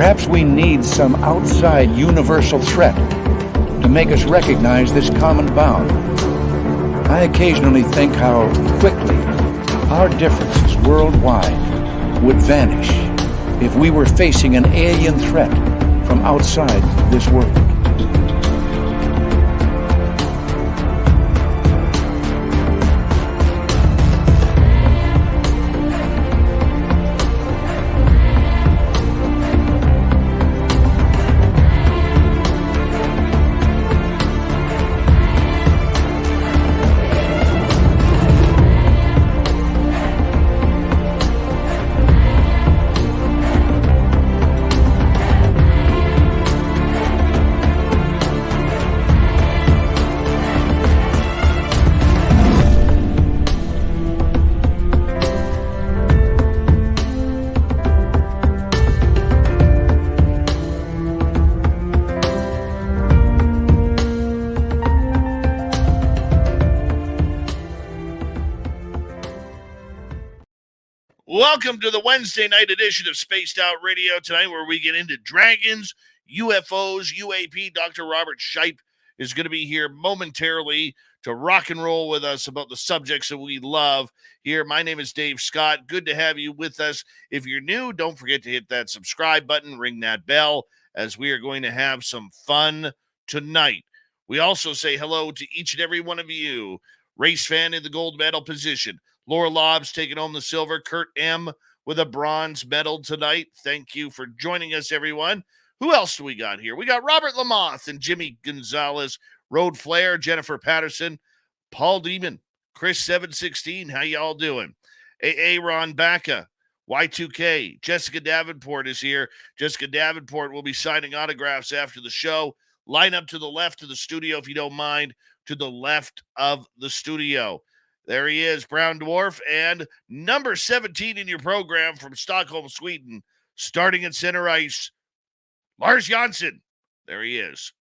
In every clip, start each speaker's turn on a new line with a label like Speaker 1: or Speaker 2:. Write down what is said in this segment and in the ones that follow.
Speaker 1: Perhaps we need some outside universal threat to make us recognize this common bound. I occasionally think how quickly our differences worldwide would vanish if we were facing an alien threat from outside this world.
Speaker 2: Welcome to the Wednesday night edition of Spaced Out Radio tonight, where we get into dragons, UFOs, UAP. Dr. Robert Shiepe is going to be here momentarily to rock and roll with us about the subjects that we love here. My name is Dave Scott. Good to have you with us. If you're new, don't forget to hit that subscribe button, ring that bell, as we are going to have some fun tonight. We also say hello to each and every one of you. Race fan in the gold medal position. Laura Lobbs taking home the silver. Kurt M. with a bronze medal tonight. Thank you for joining us, everyone. Who else do we got here? We got Robert Lamoth and Jimmy Gonzalez, Road Flair, Jennifer Patterson, Paul Demon, Chris 716. How y'all doing? Ron Baca, Y2K, Jessica Davenport is here. Jessica Davenport will be signing autographs after the show. Line up to the left of the studio, if you don't mind, to the left of the studio. There he is, Brown Dwarf, and number 17 in your program from Stockholm, Sweden, starting at center ice, Lars Janssen. There he is.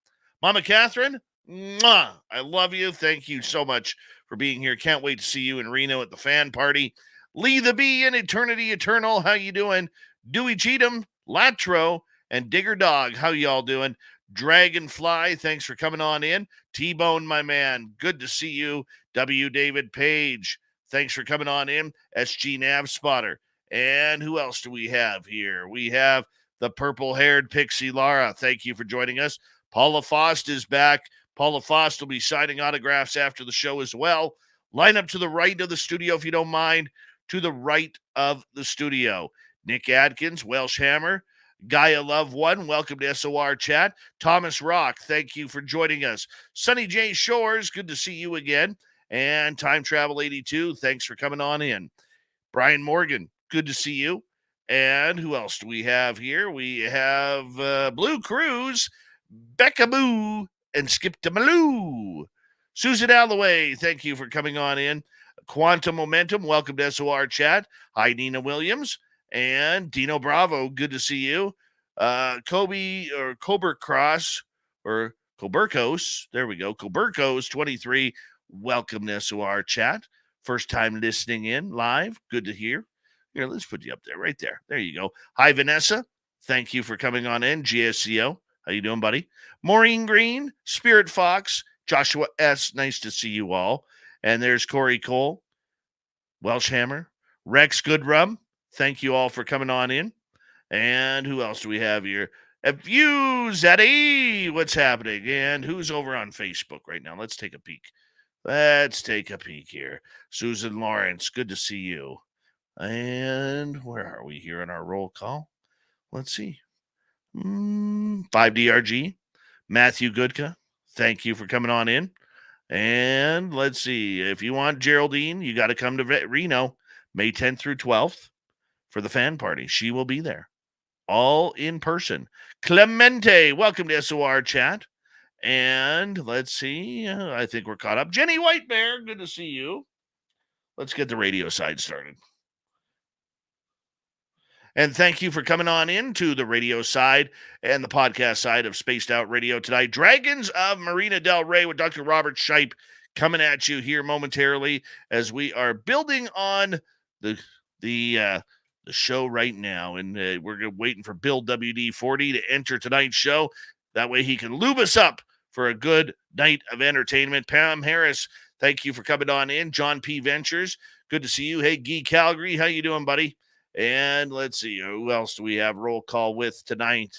Speaker 2: Mama Catherine, mwah, I love you. Thank you so much for being here. Can't wait to see you in Reno at the fan party. Lee the Bee and Eternity Eternal, how you doing? Dewey Cheatham, Latro, and Digger Dog, how y'all doing? Dragonfly, thanks for coming on in. T-Bone, my man, good to see you. W. David Page, thanks for coming on in. SG Nav Spotter. And who else do we have here? We have the purple-haired Pixie Lara. Thank you for joining us. Paula Fost is back. Paula Fost will be signing autographs after the show as well. Line up to the right of the studio, if you don't mind. To the right of the studio. Nick Adkins, Welsh Hammer. Gaia Love One, welcome to SOR Chat. Thomas Rock, thank you for joining us. Sunny J Shores, good to see you again. And Time Travel 82, thanks for coming on in. Brian Morgan, good to see you. And who else do we have here? We have Blue Cruz, Becca Boo, and Skip to Maloo. Susan Alloway, thank you for coming on in. Quantum Momentum, welcome to SOR Chat. Hi, Nina Williams. And Dino Bravo, good to see you. Kobe or Cobercross or Cobercos, there we go. Cobercos 23, welcome to SOR Chat. First time listening in live, good to hear. Here, let's put you up there, right there. There you go. Hi, Vanessa. Thank you for coming on in. GSCO, how you doing, buddy? Maureen Green, Spirit Fox, Joshua S., nice to see you all. And there's Corey Cole, Welsh Hammer, Rex Goodrum. Thank you all for coming on in. And who else do we have here? Views Eddie, what's happening? And who's over on Facebook right now? Let's take a peek. Let's take a peek here. Susan Lawrence, good to see you. And where are we here in our roll call? Let's see. 5DRG, Matthew Goodka, thank you for coming on in. And let's see. If you want Geraldine, you got to come to Reno, May 10th through 12th. For the fan party. She will be there. All in person. Clemente, welcome to SOR Chat. And let's see. I think we're caught up. Jenny White Bear, good to see you. Let's get the radio side started. And thank you for coming on in to the radio side and the podcast side of Spaced Out Radio tonight. Dragons of Marina Del Rey with Dr. Robert Shiepe coming at you here momentarily as we are building on the the show right now. And we're waiting for Bill WD-40 to enter tonight's show. That way he can lube us up for a good night of entertainment. Pam Harris, thank you for coming on in. John P. Ventures, good to see you. Hey, Guy Calgary, how you doing, buddy? And let's see, who else do we have roll call with tonight?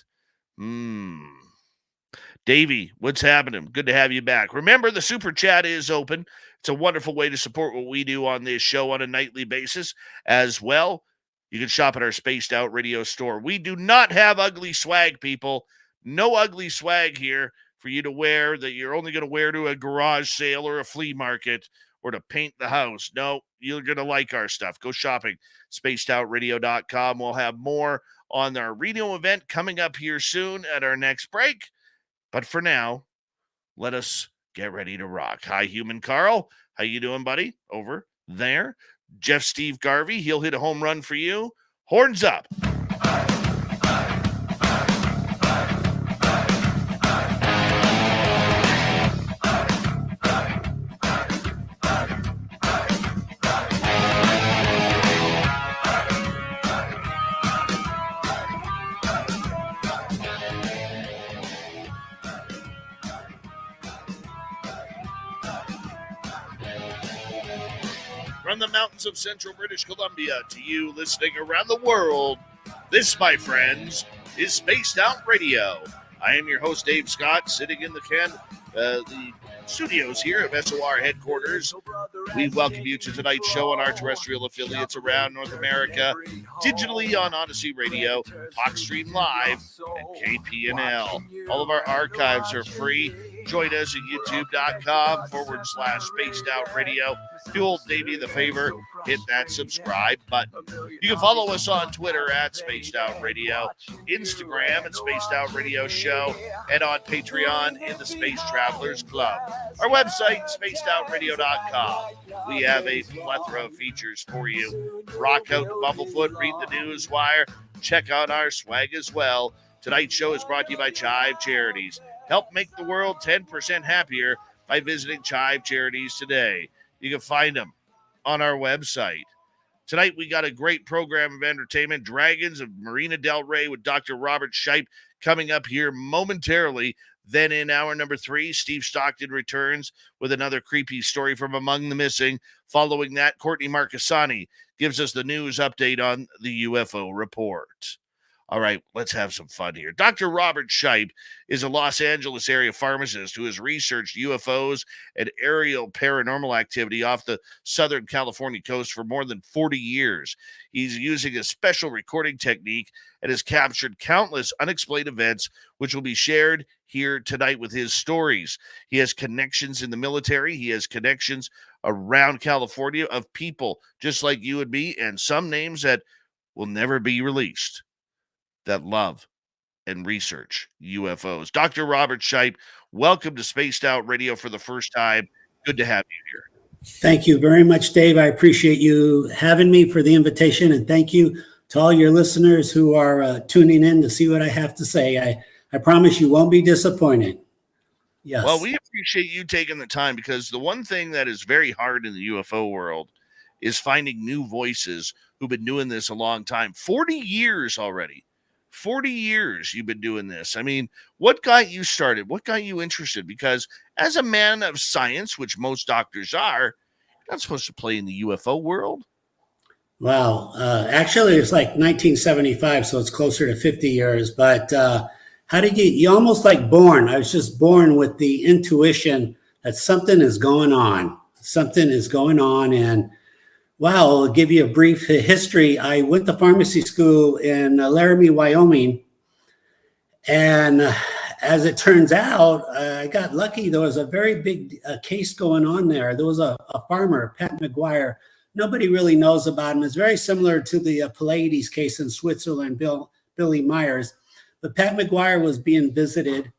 Speaker 2: Davey, what's happening? Good to have you back. Remember, the super chat is open. It's a wonderful way to support what we do on this show on a nightly basis. As well, you can shop at our Spaced Out Radio store. We do not have ugly swag, people. No ugly swag here for you to wear that you're only going to wear to a garage sale or a flea market or to paint the house. No, you're going to like our stuff. Go shopping, spacedoutradio.com. We'll have more on our radio event coming up here soon at our next break. But for now, let us get ready to rock. Hi, Human Carl. How you doing, buddy? Over there. Jeff Steve Garvey. He'll hit a home run for you. Horns up. From the mountains of central British Columbia to you listening around the world, this, my friends, is Spaced Out Radio. I am your host, Dave Scott, sitting in the studios here at SOR headquarters. We welcome you to tonight's show on our terrestrial affiliates around North America, digitally on Odyssey Radio, TalkStream Live, and KPNL. All of our archives are free. Join us at youtube.com/Spaced Out Radio. Do old Davey the favor, hit that subscribe button. You can follow us on Twitter at Spaced Out Radio, Instagram at Spaced Out Radio Show, and on Patreon in the Space Travelers Club. Our website, spacedoutradio.com. We have a plethora of features for you. Rock out to Bumblefoot, read the news wire, check out our swag as well. Tonight's show is brought to you by Chive Charities. Help make the world 10% happier by visiting Chive Charities today. You can find them on our website. Tonight, we got a great program of entertainment. Dragons of Marina Del Rey with Dr. Robert Shiepe coming up here momentarily. Then in hour number 3, Steve Stockton returns with another creepy story from Among the Missing. Following that, Courtney Marcassani gives us the news update on the UFO report. All right, let's have some fun here. Dr. Robert Shiepe is a Los Angeles area pharmacist who has researched UFOs and aerial paranormal activity off the Southern California coast for more than 40 years. He's using a special recording technique and has captured countless unexplained events, which will be shared here tonight with his stories. He has connections in the military. He has connections around California of people just like you and me, and some names that will never be released, that love and research UFOs. Dr. Robert Shiepe, welcome to Spaced Out Radio for the first time. Good to have you here.
Speaker 3: Thank you very much, Dave. I appreciate you having me for the invitation, and thank you to all your listeners who are tuning in to see what I have to say. I promise you won't be disappointed. Yes.
Speaker 2: Well, we appreciate you taking the time, because the one thing that is very hard in the UFO world is finding new voices who've been doing this a long time. 40 years already. 40 years you've been doing this. I mean, what got you started? What got you interested? Because as a man of science, which most doctors are, you're not supposed to play in the UFO world.
Speaker 3: Wow. Actually, it's like 1975, so it's closer to 50 years. But how did you almost like born? I was just born with the intuition that something is going on. Something is going on. And wow, I'll give you a brief history. I went to pharmacy school in Laramie, Wyoming. And as it turns out, I got lucky. There was a very big case going on there. There was a farmer, Pat McGuire. Nobody really knows about him. It's very similar to the Pleiades case in Switzerland, Billy Myers. But Pat McGuire was being visited.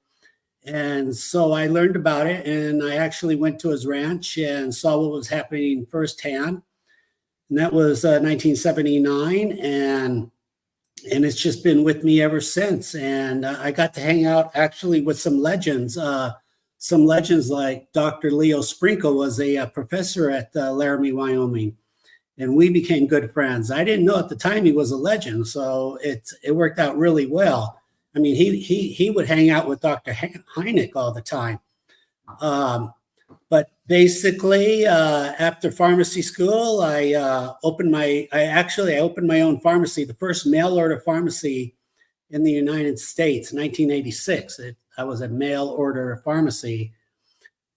Speaker 3: And so I learned about it. And I actually went to his ranch and saw what was happening firsthand. And that was 1979, and it's just been with me ever since. And I got to hang out actually with some legends like Dr. Leo Sprinkle was a professor at Laramie, Wyoming. and we became good friends. I didn't know at the time he was a legend, so it worked out really well. I mean, he would hang out with Dr. Hynek all the time. But basically, after pharmacy school, I opened my own pharmacy, the first mail order pharmacy in the United States, 1986. I was a mail order pharmacy,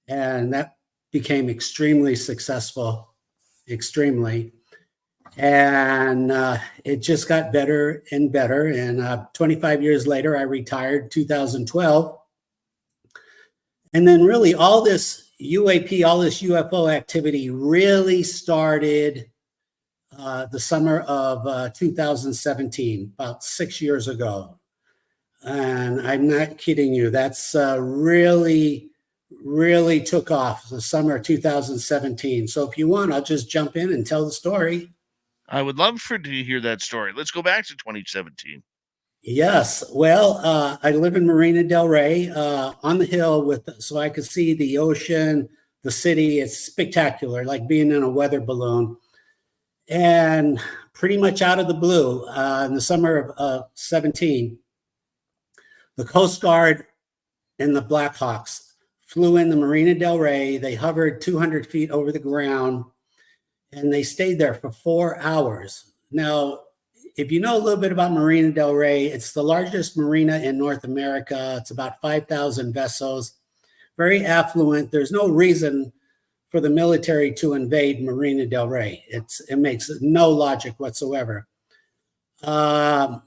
Speaker 3: and that became extremely successful, extremely. And it just got better and better. And 25 years later, I retired 2012. And then really all this UAP, all this UFO activity really started the summer of 2017, about 6 years ago. And I'm not kidding you. That's really took off the summer of 2017. So if you want, I'll just jump in and tell the story.
Speaker 2: I would love to hear that story. Let's go back to 2017.
Speaker 3: Yes. Well, I live in Marina Del Rey on the hill so I could see the ocean, the city. It's spectacular, like being in a weather balloon. And pretty much out of the blue, in the summer of 17, the Coast Guard and the Blackhawks flew in the Marina Del Rey. They hovered 200 feet over the ground, and they stayed there for 4 hours. Now, if you know a little bit about Marina Del Rey, it's the largest marina in North America. It's about 5,000 vessels, very affluent. There's no reason for the military to invade Marina Del Rey. It makes no logic whatsoever. And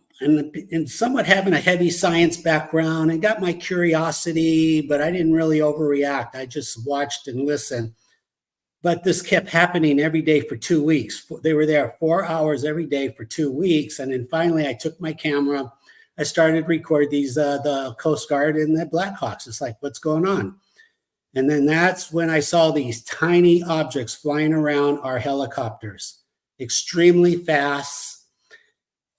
Speaker 3: somewhat having a heavy science background, it got my curiosity, but I didn't really overreact. I just watched and listened. But this kept happening every day for 2 weeks. They were there 4 hours every day for 2 weeks. And then finally I took my camera. I started to record the Coast Guard and the Blackhawks. It's like, what's going on? And then that's when I saw these tiny objects flying around our helicopters, extremely fast.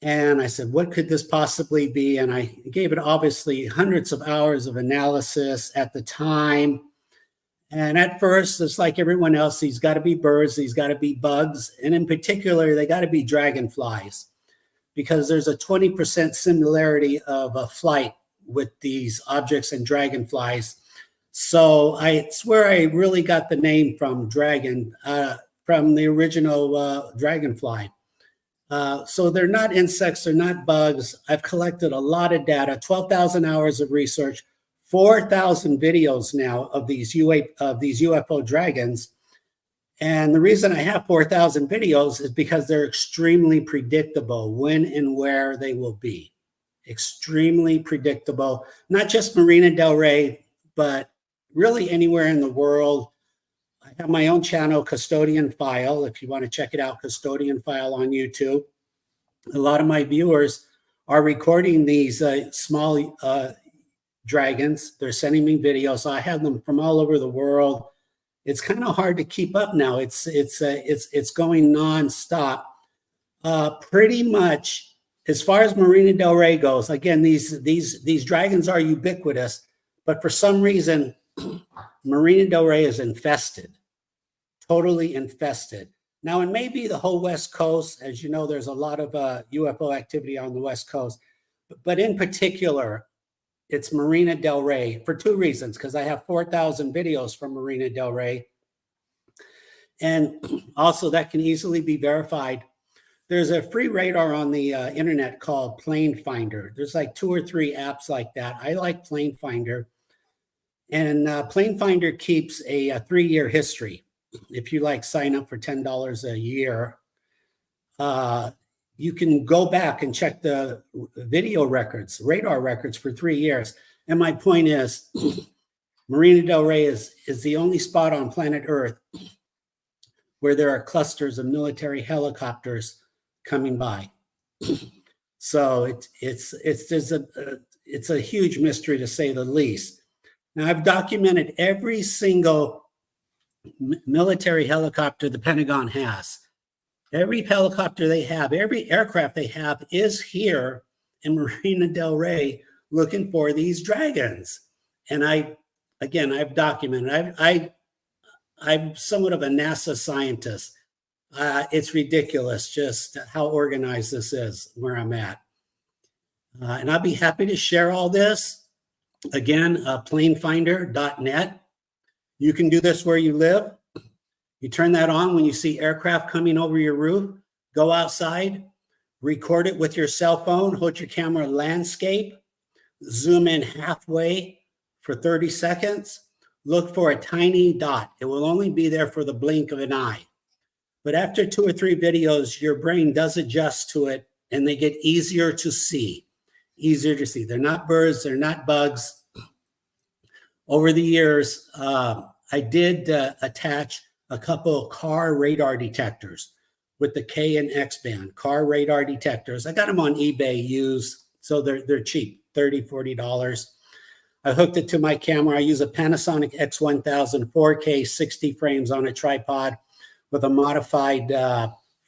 Speaker 3: And I said, what could this possibly be? And I gave it obviously hundreds of hours of analysis at the time. And at first, it's like everyone else, these got to be birds, these got to be bugs. And in particular, they got to be dragonflies, because there's a 20% similarity of a flight with these objects and dragonflies. So it's where I really got the name from, dragon, from the original dragonfly. So they're not insects, they're not bugs. I've collected a lot of data, 12,000 hours of research, 4,000 videos now of these UFO dragons. And the reason I have 4,000 videos is because they're extremely predictable when and where they will be. Extremely predictable, not just Marina Del Rey, but really anywhere in the world. I have my own channel, Custodian File, if you want to check it out, Custodian File on YouTube. A lot of my viewers are recording these small dragons. They're sending me videos. I have them from all over the world. It's kind of hard to keep up now. It's going nonstop. Pretty much, as far as Marina Del Rey goes, again, these dragons are ubiquitous, but for some reason, Marina Del Rey is infested, totally infested. Now, it may be the whole West Coast. As you know, there's a lot of UFO activity on the West Coast, but in particular, it's Marina Del Rey for two reasons, because I have 4,000 videos from Marina Del Rey. And also that can easily be verified. There's a free radar on the internet called Plane Finder. There's like 2 or 3 apps like that. I like Plane Finder. And Plane Finder keeps a 3-year history. If you sign up for $10 a year, you can go back and check the video records, radar records for 3 years. And my point is, Marina Del Rey is the only spot on planet Earth where there are clusters of military helicopters coming by. So it's a huge mystery, to say the least. Now, I've documented every single military helicopter the Pentagon has. Every helicopter they have, every aircraft they have is here in Marina Del Rey looking for these dragons. And I've documented. I'm somewhat of a NASA scientist. It's ridiculous just how organized this is where I'm at. And I'll be happy to share all this. Again, planefinder.net. You can do this where you live. You turn that on when you see aircraft coming over your roof. Go outside, record it with your cell phone, hold your camera landscape, zoom in halfway for 30 seconds. Look for a tiny dot. It will only be there for the blink of an eye. But after 2 or 3 videos, your brain does adjust to it and they get easier to see. Easier to see. They're not birds, they're not bugs. Over the years, I did attach a couple of car radar detectors with the K and X band, car radar detectors. I got them on eBay used, so they're cheap, $30, $40. I hooked it to my camera. I use a Panasonic X1000 4K 60 frames on a tripod with a modified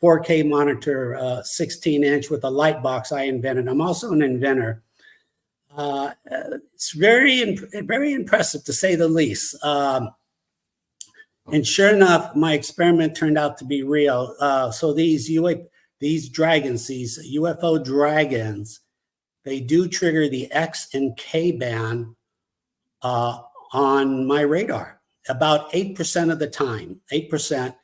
Speaker 3: 4K monitor, 16-inch with a light box I invented. I'm also an inventor. It's very impressive, to say the least. And sure enough, my experiment turned out to be real. So these dragons, these UFO dragons, they do trigger the X and K band on my radar about 8% of the time, 8%.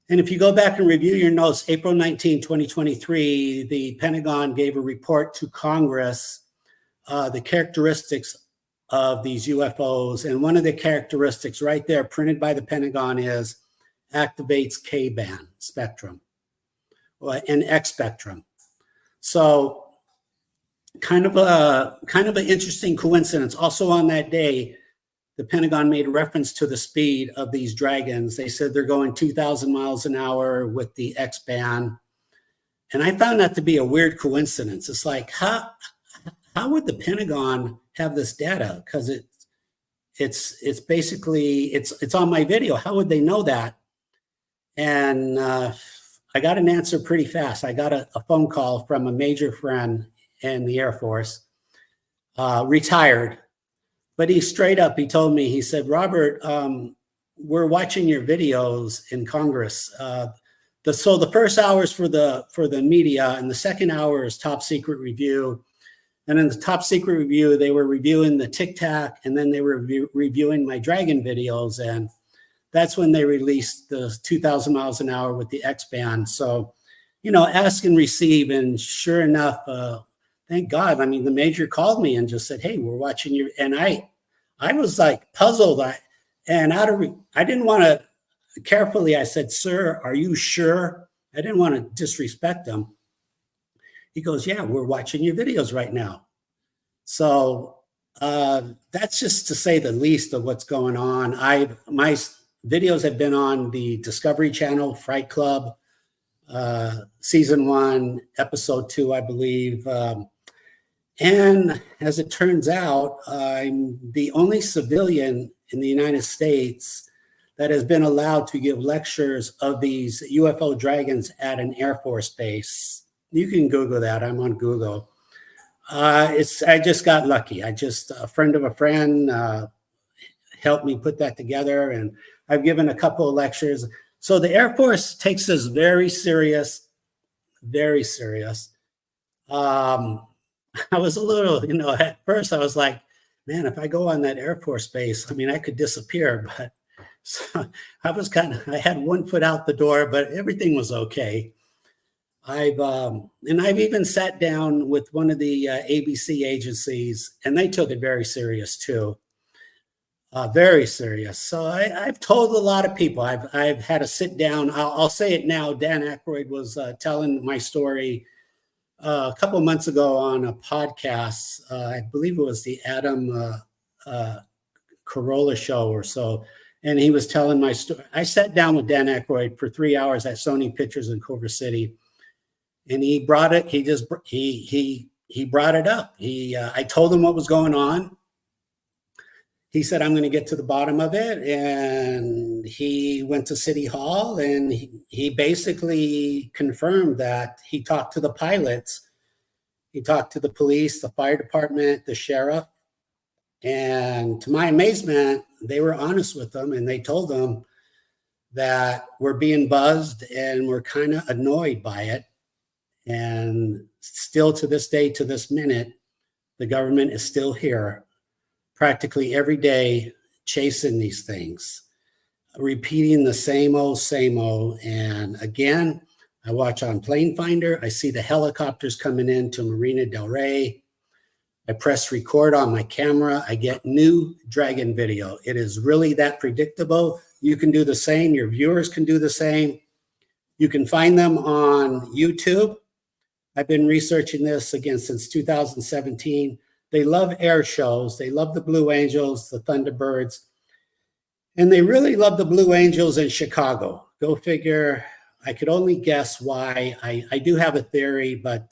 Speaker 3: And if you go back and review your notes, April 19, 2023, the Pentagon gave a report to Congress, the characteristics of these UFOs. And one of the characteristics right there printed by the Pentagon is activates K-band spectrum and X spectrum. So kind of an interesting coincidence. Also on that day, the Pentagon made reference to the speed of these dragons. They said they're going 2,000 miles an hour with the X band. And I found that to be a weird coincidence. It's like, how would the Pentagon have this data? Because it's basically, it's on my video. How would they know that? And I got an answer pretty fast. I got a phone call from a major friend in the Air Force, retired. But he straight up, he told me, he said, Robert, we're watching your videos in Congress. So the first hour is for the media, and the second hour is top secret review. And in the top secret review, they were reviewing the Tic Tac, and then they were reviewing my Dragon videos. And that's when they released the 2,000 miles an hour with the X band. So, ask and receive. And sure enough, thank God. I mean, the major called me and just said, hey, we're watching you. And I was like puzzled. I didn't want to, carefully, I said, sir, are you sure? I didn't want to disrespect him. He goes, yeah, we're watching your videos right now. So that's just to say the least of what's going on. My videos have been on the Discovery Channel, Fright Club, season 1, episode 2, I believe. And as it turns out, I'm the only civilian in the United States that has been allowed to give lectures of these UFO dragons at an Air Force base. You can Google that. I'm on Google. I just got lucky. A friend of a friend helped me put that together, and I've given a couple of lectures. So the Air Force takes this very serious, very serious. I was a little, at first I was like, man, if I go on that Air Force base, I mean, I could disappear. But so I had one foot out the door, but everything was okay. I've even sat down with one of the ABC agencies, and they took it very serious too. Very serious. So I've told a lot of people. I've had to sit down. I'll say it now. Dan Aykroyd was telling my story a couple of months ago on a podcast. I believe it was the Adam Carolla show or so. And he was telling my story. I sat down with Dan Aykroyd for 3 hours at Sony Pictures in Culver City. And he brought it. He brought it up. I told him what was going on. He said, I'm going to get to the bottom of it. And he went to City Hall, and he basically confirmed that he talked to the pilots. He talked to the police, the fire department, the sheriff. And to my amazement, they were honest with him, and they told him that we're being buzzed and we're kind of annoyed by it. And still to this day, to this minute, the government is still here practically every day chasing these things, repeating the same old, same old. And again, I watch on Plane Finder. I see the helicopters coming in to Marina Del Rey. I press record on my camera. I get new dragon video. It is really that predictable. You can do the same. Your viewers can do the same. You can find them on YouTube. I've been researching this again since 2017. They love air shows. They love the Blue Angels, the Thunderbirds, and they really love the Blue Angels in Chicago. Go figure. I could only guess why. I do have a theory, but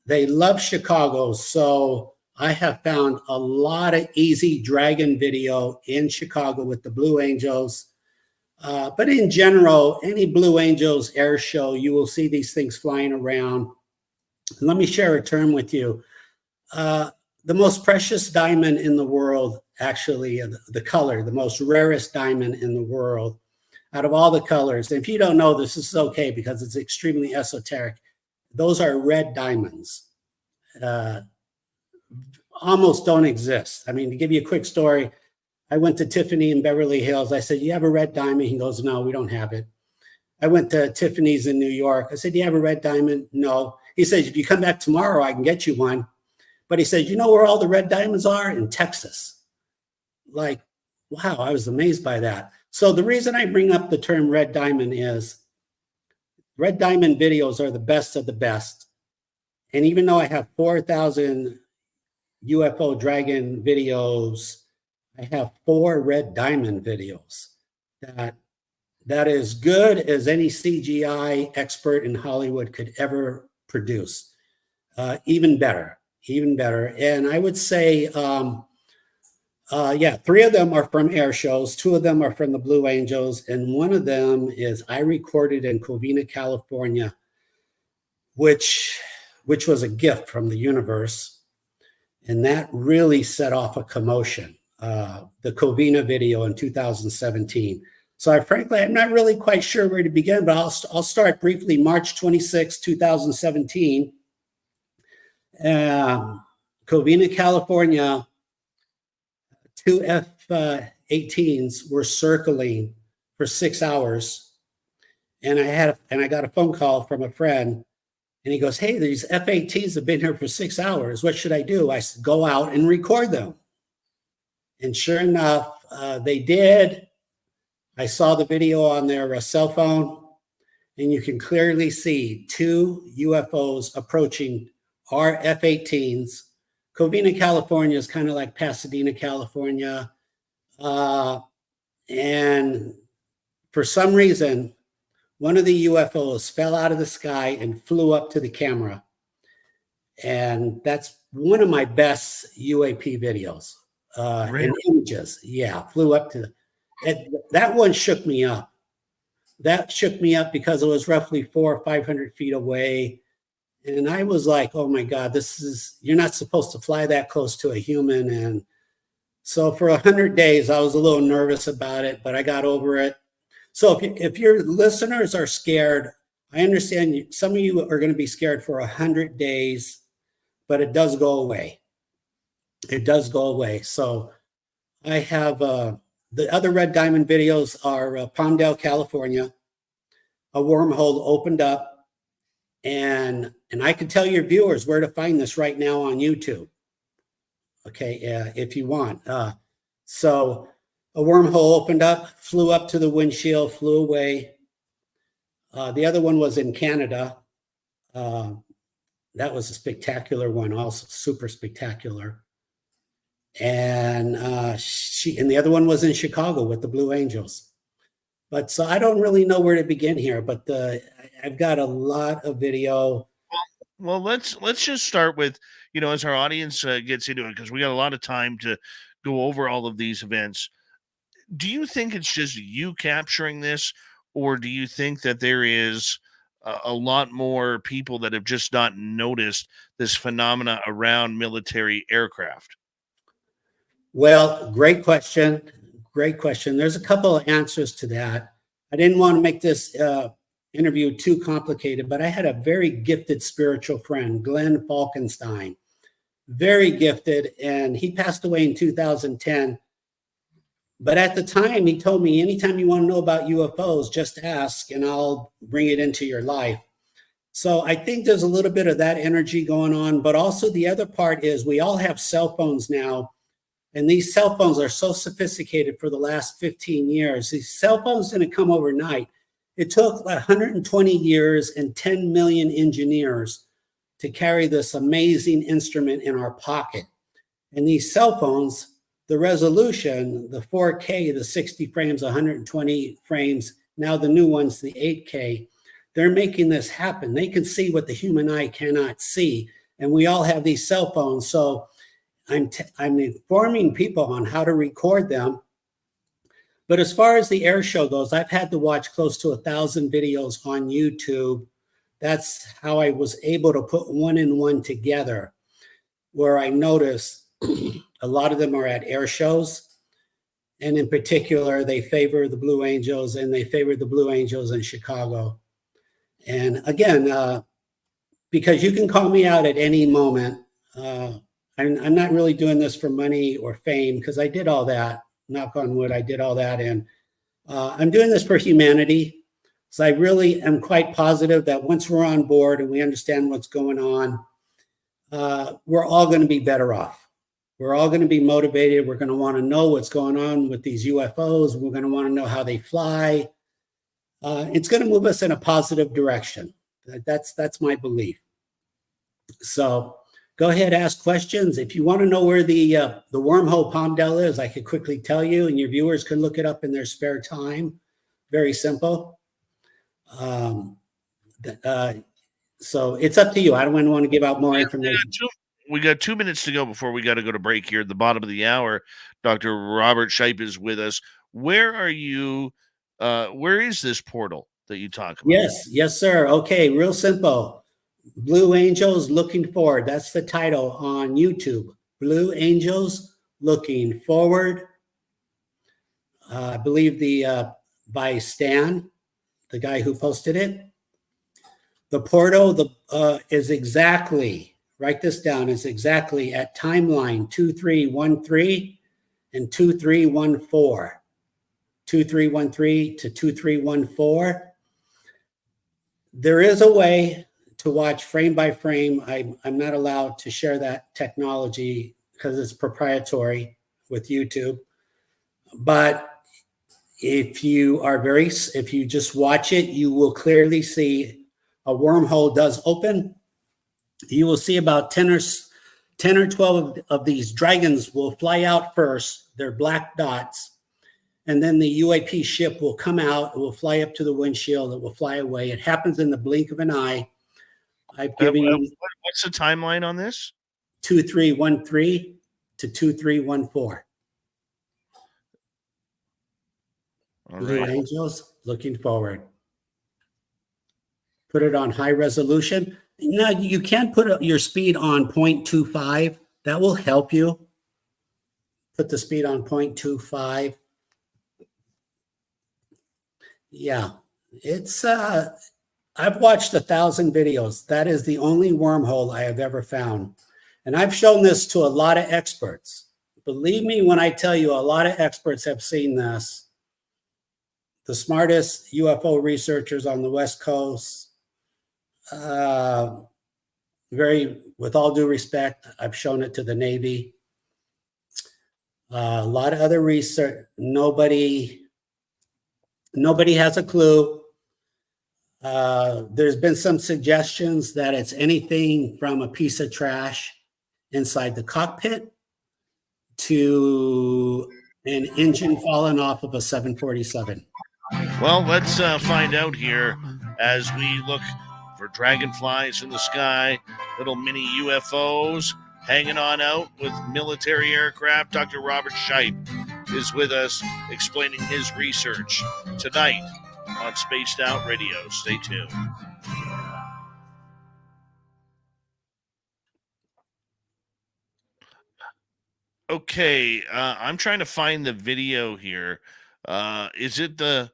Speaker 3: they love Chicago. So I have found a lot of easy dragon video in Chicago with the Blue Angels. But in general, any Blue Angels air show, you will see these things flying around. Let me share a term with you. The most precious diamond in the world, actually, the color, the most rarest diamond in the world, out of all the colors. And if you don't know this is okay because it's extremely esoteric. Those are red diamonds. Almost don't exist. I mean, to give you a quick story, I went to Tiffany in Beverly Hills. I said, you have a red diamond? He goes, no, we don't have it. I went to Tiffany's in New York. I said, do you have a red diamond? No. He says, if you come back tomorrow, I can get you one. But he said, you know where all the red diamonds are? In Texas. Like, wow, I was amazed by that. So the reason I bring up the term red diamond is red diamond videos are the best of the best. And even though I have 4,000 UFO dragon videos, I have 4 red diamond videos that is good as any CGI expert in Hollywood could ever produce. Even better. And I would say, 3 of them are from air shows. 2 of them are from the Blue Angels. And one of them is I recorded in Covina, California, which was a gift from the universe. And that really set off a commotion, the Covina video in 2017. So I'm not really quite sure where to begin, but I'll start briefly. March 26, 2017. Covina, California, 2 F-18s were circling for 6 hours. And I got a phone call from a friend, and he goes, hey, these F-18s have been here for 6 hours. What should I do? I said, go out and record them. And sure enough, they did. I saw the video on their cell phone, and you can clearly see 2 UFOs approaching our F-18s. Covina, California is kind of like Pasadena, California. And for some reason, one of the UFOs fell out of the sky and flew up to the camera. And that's one of my best UAP videos.
Speaker 2: Really?
Speaker 3: And images. Yeah, flew up to that one shook me up. That shook me up because it was roughly 400 or 500 feet away. And I was like, oh my God, you're not supposed to fly that close to a human. And so for 100 days, I was a little nervous about it, but I got over it. So if your listeners are scared, I understand some of you are going to be scared for 100 days, but it does go away. It does go away. So I have the other red diamond videos are Palmdale, California. A wormhole opened up. And I can tell your viewers where to find this right now on YouTube. Okay, if you want. So a wormhole opened up, flew up to the windshield, flew away. The other one was in Canada. That was a spectacular one, also super spectacular. And the other one was in Chicago with the Blue Angels. But so I don't really know where to begin here, but I've got a lot of video.
Speaker 2: Well, let's just start with, as our audience gets into it, because we got a lot of time to go over all of these events. Do you think it's just you capturing this, or do you think that there is a lot more people that have just not noticed this phenomena around military aircraft?
Speaker 3: Well, great question. great question. There's a couple of answers to that. I didn't want to make this interview too complicated, but I had a very gifted spiritual friend, Glenn Falkenstein, very gifted, and he passed away in 2010. But at the time, he told me, anytime you want to know about UFOs, just ask and I'll bring it into your life. So I think there's a little bit of that energy going on, but also the other part is we all have cell phones now, and these cell phones are so sophisticated for the last 15 years. These cell phones didn't come overnight. It took 120 years and 10 million engineers to carry this amazing instrument in our pocket. And these cell phones, the resolution, the 4K, the 60 frames, 120 frames, now the new ones, the 8K, they're making this happen. They can see what the human eye cannot see. And we all have these cell phones. So I'm informing people on how to record them. But as far as the air show goes, I've had to watch close to 1,000 videos on YouTube. That's how I was able to put one and one together, where I noticed a lot of them are at air shows. And in particular, they favor the Blue Angels, and they favor the Blue Angels in Chicago. And again, because you can call me out at any moment. I'm not really doing this for money or fame, because I did all that. Knock on wood, I did all that. And I'm doing this for humanity. So I really am quite positive that once we're on board and we understand what's going on, we're all going to be better off. We're all going to be motivated. We're going to want to know what's going on with these UFOs. We're going to want to know how they fly. It's going to move us in a positive direction. That's my belief. So go ahead, ask questions. If you want to know where the wormhole Palmdale is, I could quickly tell you, and your viewers can look it up in their spare time. Very simple. So it's up to you. I don't want to give out more information.
Speaker 2: We got 2 minutes to go before we got to go to break here at the bottom of the hour. Dr. Robert Shiepe is with us. Where are you? Where is this portal that you talk about?
Speaker 3: Yes, sir. Okay, real simple. Blue Angels Looking Forward. That's the title on YouTube. Blue Angels Looking Forward. I believe by Stan, the guy who posted it. The portal is exactly, write this down, is exactly at timeline 2313 and 2314. 2313 to 2314. There is a way to watch frame by frame. I'm not allowed to share that technology because it's proprietary with YouTube. But if you just watch it, you will clearly see a wormhole does open. You will see about 10 or 12 of these dragons will fly out first. They're black dots. And then the UAP ship will come out. It will fly up to the windshield. It will fly away. It happens in the blink of an eye. I've given you.
Speaker 2: What's the timeline on this?
Speaker 3: 2313 to 2314.
Speaker 2: All
Speaker 3: Blue
Speaker 2: right.
Speaker 3: Angels Looking Forward. Put it on high resolution. Now, you can put your speed on 0.25. That will help you. Put the speed on 0.25. Yeah, it's, I've watched 1,000 videos. That is the only wormhole I have ever found. And I've shown this to a lot of experts. Believe me when I tell you, a lot of experts have seen this. The smartest UFO researchers on the West Coast, with all due respect, I've shown it to the Navy. A lot of other research, nobody has a clue. There's been some suggestions that it's anything from a piece of trash inside the cockpit to an engine falling off of a 747.
Speaker 2: Well, let's find out here as we look for dragonflies in the sky, little mini UFOs hanging on out with military aircraft. Dr. Robert Shiepe is with us explaining his research tonight on Spaced Out Radio. Stay tuned. Okay, I'm trying to find the video here. Is it the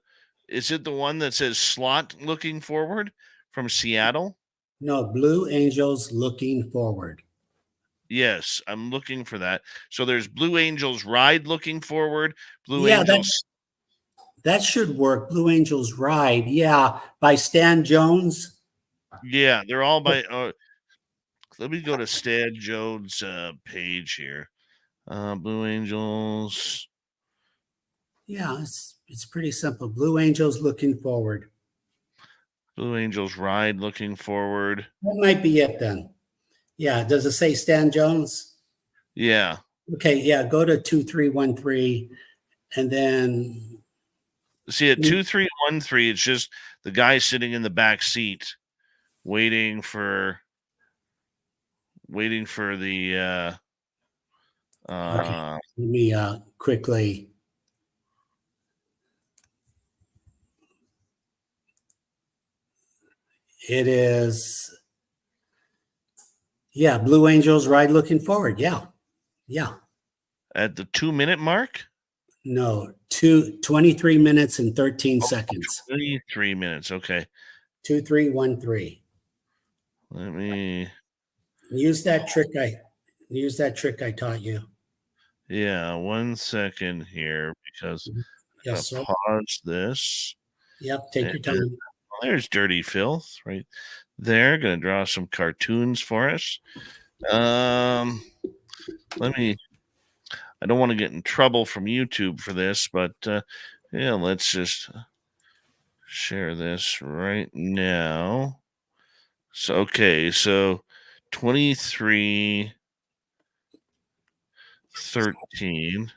Speaker 2: one that says slot looking forward from Seattle?
Speaker 3: No, Blue Angels looking forward.
Speaker 2: Yes, I'm looking for that. So there's Blue Angels ride looking forward, Blue
Speaker 3: Yeah,
Speaker 2: Angels.
Speaker 3: that should work. Blue Angels Ride. Yeah, by Stan Jones.
Speaker 2: Yeah, they're all by. Let me go to Stan Jones' page here. Blue Angels.
Speaker 3: Yeah, it's pretty simple. Blue Angels looking forward.
Speaker 2: Blue Angels ride looking forward.
Speaker 3: That might be it then. Yeah, does it say Stan Jones?
Speaker 2: Yeah.
Speaker 3: Okay, yeah, go to 2313 and then
Speaker 2: See, at 2313, it's just the guy sitting in the back seat waiting for the
Speaker 3: okay, let me quickly. It is, yeah, Blue Angels Ride looking forward. Yeah. Yeah.
Speaker 2: at the 2-minute mark.
Speaker 3: No, 23 minutes and 13 seconds.
Speaker 2: 23 minutes. Okay.
Speaker 3: 2313.
Speaker 2: Let me.
Speaker 3: Use that trick I taught you.
Speaker 2: Yeah, 1 second here because
Speaker 3: Yes,
Speaker 2: I'm
Speaker 3: sir.
Speaker 2: gonna pause this.
Speaker 3: Yep, take your time.
Speaker 2: There's Dirty Filth right there. Gonna draw some cartoons for us. Let me. I don't want to get in trouble from YouTube for this, but yeah, let's just share this right now. So okay, so 2313.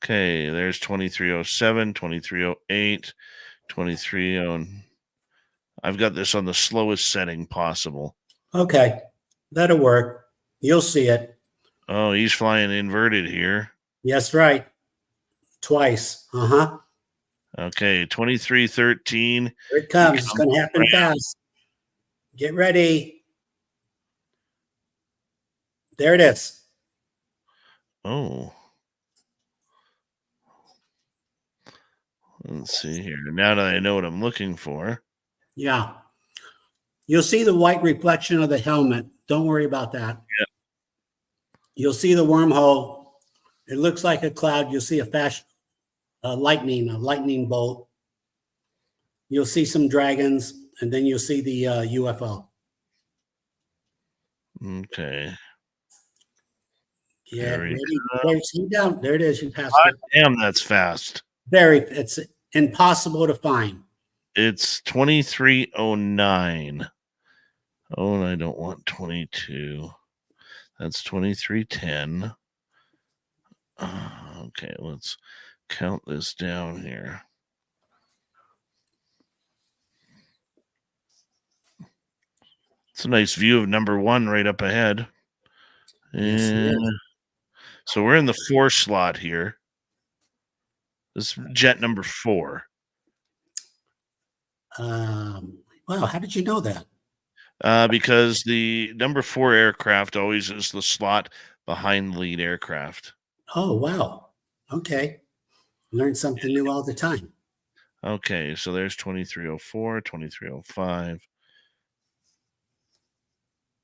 Speaker 2: Okay, there's 2307, 2308, 23. I've got this on the slowest setting possible.
Speaker 3: Okay, that'll work. You'll see it.
Speaker 2: Oh, he's flying inverted here.
Speaker 3: Yes, right. Twice.
Speaker 2: Okay, 2313.
Speaker 3: Here it comes. It's going to happen fast. Get ready. There it is.
Speaker 2: Oh. Let's see here. Now that I know what I'm looking for.
Speaker 3: Yeah. You'll see the white reflection of the helmet. Don't worry about that.
Speaker 2: Yeah.
Speaker 3: You'll see the wormhole. It looks like a cloud. You'll see a lightning bolt. You'll see some dragons, and then you'll see the UFO.
Speaker 2: Okay.
Speaker 3: Yeah, see down. There it is. You passed it.
Speaker 2: Damn, that's fast.
Speaker 3: It's impossible to find.
Speaker 2: It's 2309. Oh, and I don't want 22. That's 2310. Okay, let's count this down here. It's a nice view of number 1 right up ahead. And so we're in the 4 slot here. This is jet number 4.
Speaker 3: Wow, how did you know that?
Speaker 2: Because the number 4 aircraft always is the slot behind the lead aircraft.
Speaker 3: Oh, wow. Okay. Learn something new all the time.
Speaker 2: Okay, so there's 2304, 2305,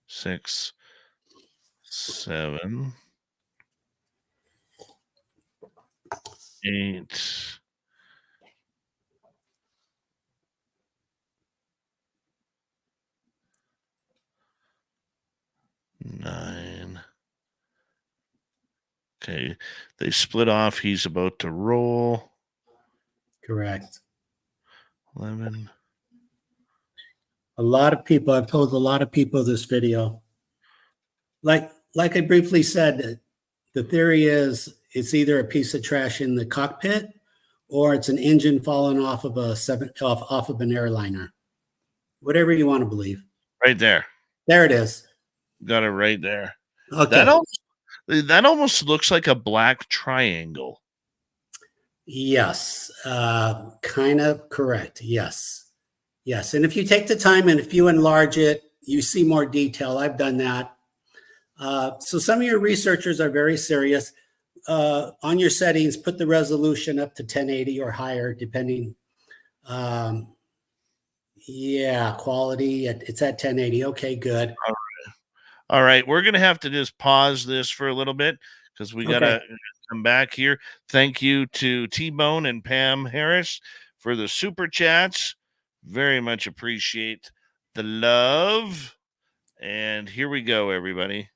Speaker 2: 6, 7, 8, 9. Okay, they split off. He's about to roll.
Speaker 3: Correct.
Speaker 2: 11.
Speaker 3: I've told a lot of people this video. Like I briefly said, the theory is it's either a piece of trash in the cockpit or it's an engine falling off of off of an airliner. Whatever you want to believe.
Speaker 2: Right there.
Speaker 3: There it is.
Speaker 2: Got it right there.
Speaker 3: Okay.
Speaker 2: That almost looks like a black triangle.
Speaker 3: Yes. Kind of correct. Yes. Yes. And if you take the time and if you enlarge it, you see more detail. I've done that. So some of your researchers are very serious. On your settings, put the resolution up to 1080 or higher, depending. Yeah, quality, it's at 1080. Okay, good.
Speaker 2: All right. We're going to have to just pause this for a little bit because we got to come back here. Thank you to T-Bone and Pam Harris for the super chats. Very much appreciate the love. And here we go, everybody.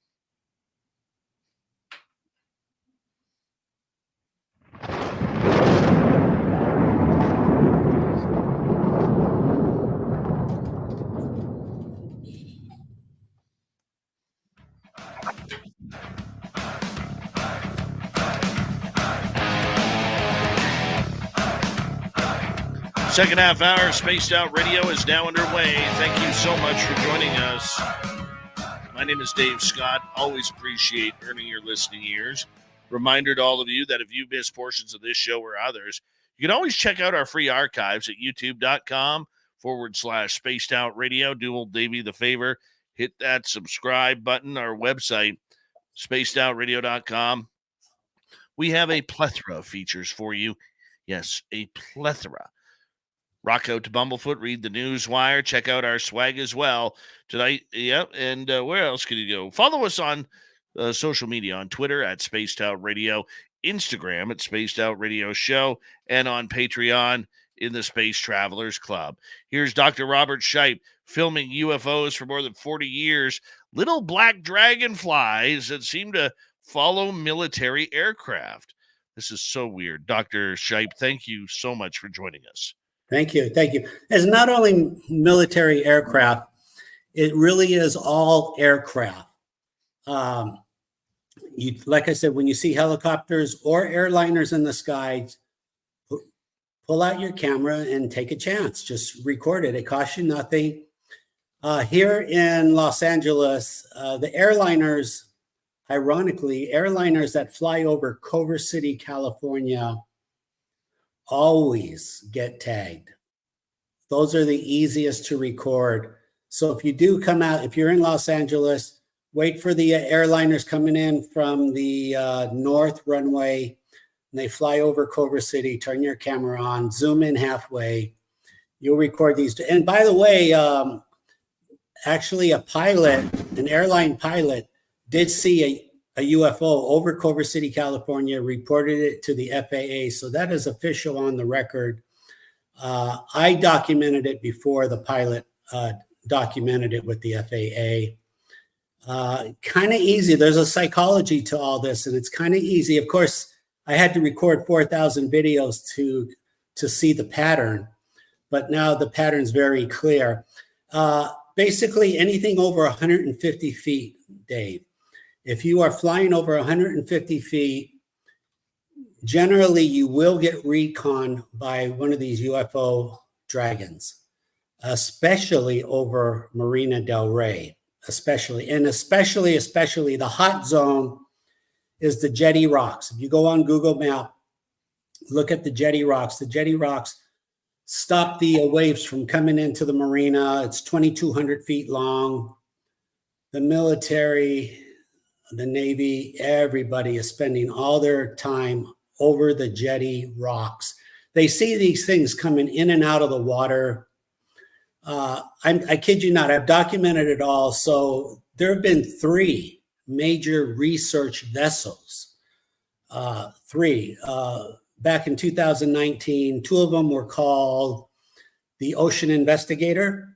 Speaker 2: Second half hour, Spaced Out Radio is now underway. Thank you so much for joining us. My name is Dave Scott. Always appreciate earning your listening ears. Reminder to all of you that if you missed portions of this show or others, you can always check out our free archives at youtube.com/Spaced Out Radio. Do old Davey the favor. Hit that subscribe button. Our website, spacedoutradio.com. We have a plethora of features for you. Yes, a plethora. Rock out to Bumblefoot, read the news wire, check out our swag as well tonight. Yep, and where else could you go? Follow us on social media, on Twitter at Spaced Out Radio, Instagram at Spaced Out Radio Show, and on Patreon in the Space Travelers Club. Here's Dr. Robert Shiepe filming UFOs for more than 40 years. Little black dragonflies that seem to follow military aircraft. This is so weird. Dr. Shiepe, thank you so much for joining us.
Speaker 3: Thank you. Thank you. It's not only military aircraft, it really is all aircraft. Like I said, when you see helicopters or airliners in the sky, pull out your camera and take a chance. Just record it. It costs you nothing. Here in Los Angeles, the airliners, ironically, airliners that fly over Culver City, California, always get tagged. Those are the easiest to record. So if you do come out, if you're in Los Angeles, wait for the airliners coming in from the north runway, and they fly over Culver City, turn your camera on, zoom in halfway, you'll record these. And by the way, actually a pilot, an airline pilot, did see a UFO over Culver City, California, reported it to the FAA. So that is official on the record. I documented it before the pilot documented it with the FAA. Kind of easy. There's a psychology to all this, and it's kind of easy. Of course, I had to record 4,000 videos to see the pattern, but now the pattern's very clear. Basically, anything over 150 feet, Dave. If you are flying over 150 feet, generally you will get recon by one of these UFO dragons, especially over Marina Del Rey, especially the hot zone is the Jetty Rocks. If you go on Google Map, look at the Jetty Rocks. The Jetty Rocks stop the waves from coming into the marina. It's 2,200 feet long. The military, the Navy, everybody is spending all their time over the Jetty Rocks. They see these things coming in and out of the water. I kid you not, I've documented it all. So there have been 3 major research vessels. 3. Back in 2019, 2 of them were called the Ocean Investigator.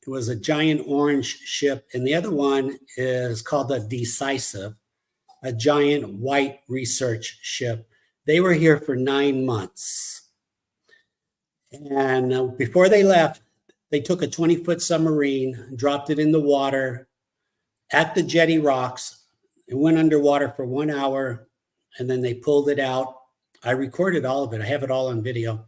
Speaker 3: It was a giant orange ship, and the other one is called the Decisive, a giant white research ship. They were here for 9 months. And before they left, they took a 20-foot submarine, dropped it in the water at the Jetty Rocks. It went underwater for 1 hour, and then they pulled it out. I recorded all of it. I have it all on video.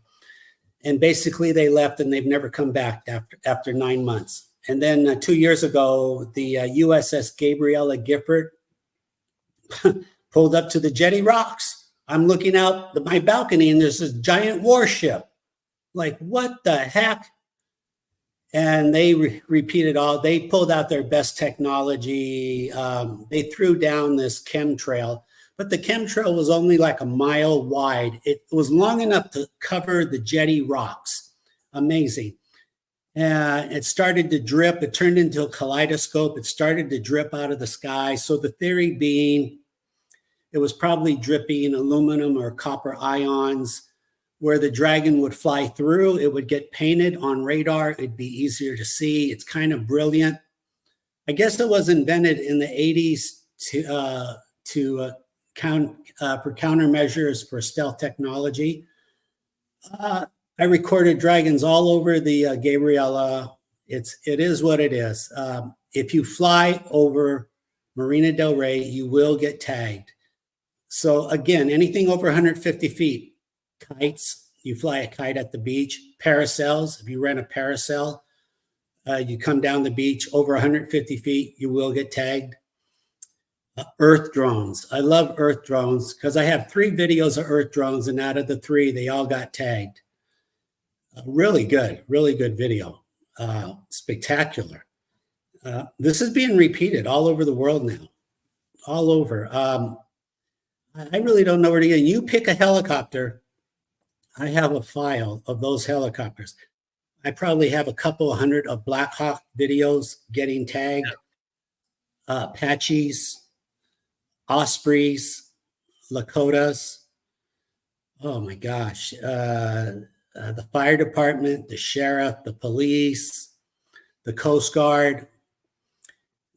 Speaker 3: And basically they left, and they've never come back after 9 months. And then 2 years ago, the USS Gabriella Gifford pulled up to the Jetty Rocks. I'm looking out my balcony, and there's this giant warship. Like, what the heck? And they repeated all. They pulled out their best technology. They threw down this chemtrail, but the chemtrail was only like a mile wide. It was long enough to cover the jetty rocks. Amazing. It started to drip. It turned into a kaleidoscope. It started to drip out of the sky. So the theory being, it was probably dripping aluminum or copper ions where the dragon would fly through. It would get painted on radar. It'd be easier to see. It's kind of brilliant. I guess it was invented in the 80s for countermeasures for stealth technology. I recorded dragons all over the Gabriella. It is what it is. If you fly over Marina Del Rey, you will get tagged. So again, anything over 150 feet, kites, you fly a kite at the beach, parasails, if you rent a parasail, you come down the beach over 150 feet, you will get tagged. Earth drones. I love earth drones because I have 3 videos of earth drones, and out of the 3, they all got tagged. Really good video. Spectacular. This is being repeated all over the world now. All over. I really don't know where to go. You pick a helicopter. I have a file of those helicopters. I probably have a couple hundred of Black Hawk videos getting tagged. Apaches, Ospreys, Lakotas. Oh my gosh. The fire department, the sheriff, the police, the Coast Guard,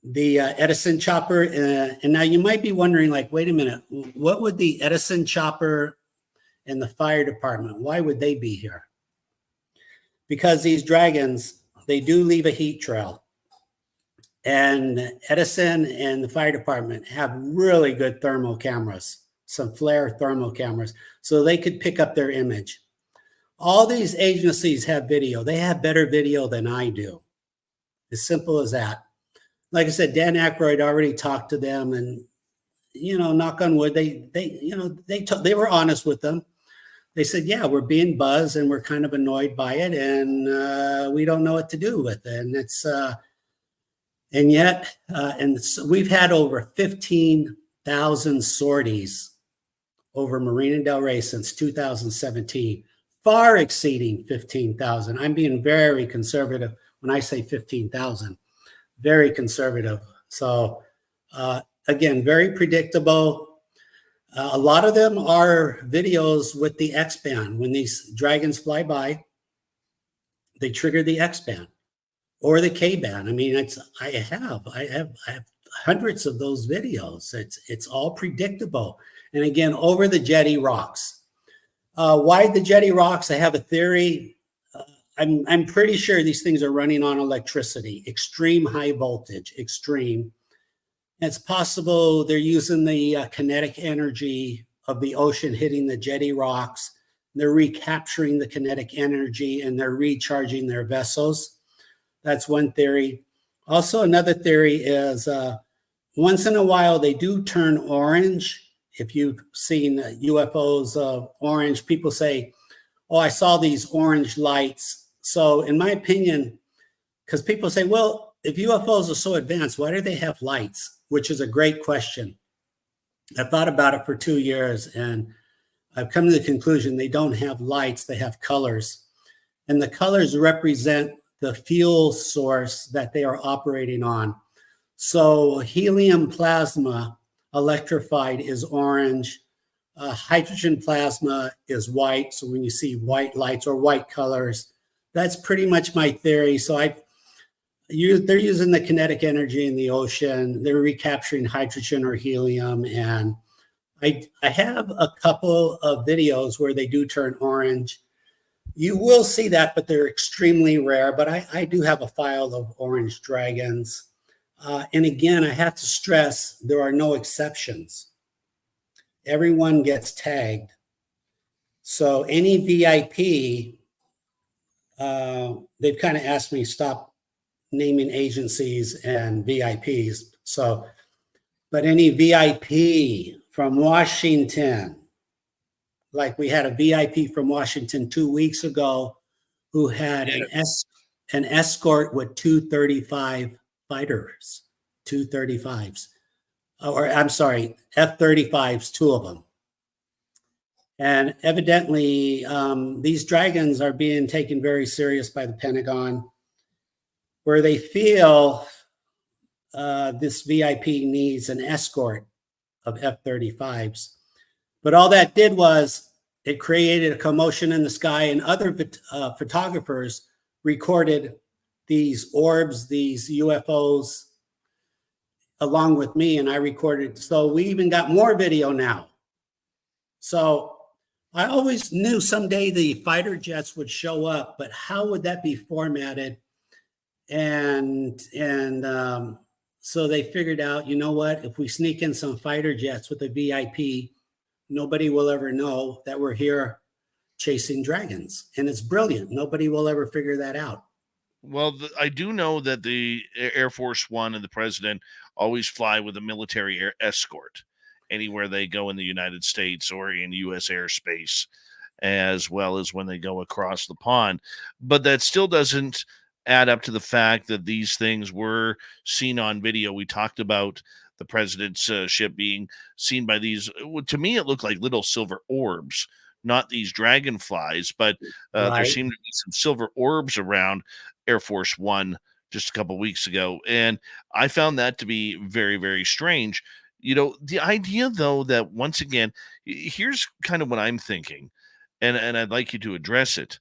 Speaker 3: the Edison chopper. And now you might be wondering, like, wait a minute, what would the Edison chopper and the fire department, why would they be here? Because these dragons, they do leave a heat trail. And Edison and the fire department have really good thermal cameras, some flare thermal cameras, so they could pick up their image. All these agencies have video. They have better video than I do. As simple as that. Like I said, Dan Aykroyd already talked to them, and knock on wood, they were honest with them. They said, yeah, we're being buzzed and we're kind of annoyed by it, and we don't know what to do with it. And it's we've had over 15,000 sorties over Marina Del Rey since 2017, far exceeding 15,000. I'm being very conservative when I say 15,000, very conservative. So again, very predictable. A lot of them are videos with the X-band. When these dragons fly by, they trigger the X-band or the K-band. I mean, I have hundreds of those videos. It's all predictable. And again, over the jetty rocks. Why the jetty rocks? I have a theory. I'm pretty sure these things are running on electricity, extreme high voltage, extreme. It's possible they're using the kinetic energy of the ocean hitting the jetty rocks. They're recapturing the kinetic energy and they're recharging their vessels. That's one theory. Also, another theory is once in a while they do turn orange. If you've seen UFOs orange, people say, oh, I saw these orange lights. So in my opinion, because people say, well, if UFOs are so advanced, why do they have lights? Which is a great question. I thought about it for 2 years and I've come to the conclusion they don't have lights, they have colors. And the colors represent the fuel source that they are operating on. So helium plasma electrified is orange. Hydrogen plasma is white. So when you see white lights or white colors, that's pretty much my theory. So they're using the kinetic energy in the ocean. They're recapturing hydrogen or helium. And I have a couple of videos where they do turn orange. You will see that, but they're extremely rare. But I do have a file of orange dragons. And again, I have to stress, there are no exceptions. Everyone gets tagged. So any VIP, they've kind of asked me stop naming agencies and VIPs. So, but any VIP from Washington, like we had a VIP from Washington 2 weeks ago who had an an escort with 235 fighters, 235s, or I'm sorry, F-35s, two of them. And evidently, these dragons are being taken very serious by the Pentagon, where they feel this VIP needs an escort of F-35s. But all that did was it created a commotion in the sky, and other photographers recorded these orbs, these UFOs, along with me, and I recorded. So we even got more video now. So I always knew someday the fighter jets would show up, but how would that be formatted? And so they figured out, you know what, if we sneak in some fighter jets with a VIP, nobody will ever know that we're here chasing dragons. And it's brilliant. Nobody will ever figure that out.
Speaker 2: Well, I do know that the Air Force One and the president always fly with a military air escort anywhere they go in the United States or in U.S. airspace, as well as when they go across the pond. But that still doesn't add up to the fact that these things were seen on video. We talked about the president's ship being seen by these. To me, it looked like little silver orbs, not these dragonflies, but there seemed to be some silver orbs around Air Force One just a couple weeks ago. And I found that to be very, very strange. You know, the idea, though, that once again, here's kind of what I'm thinking, and I'd like you to address it.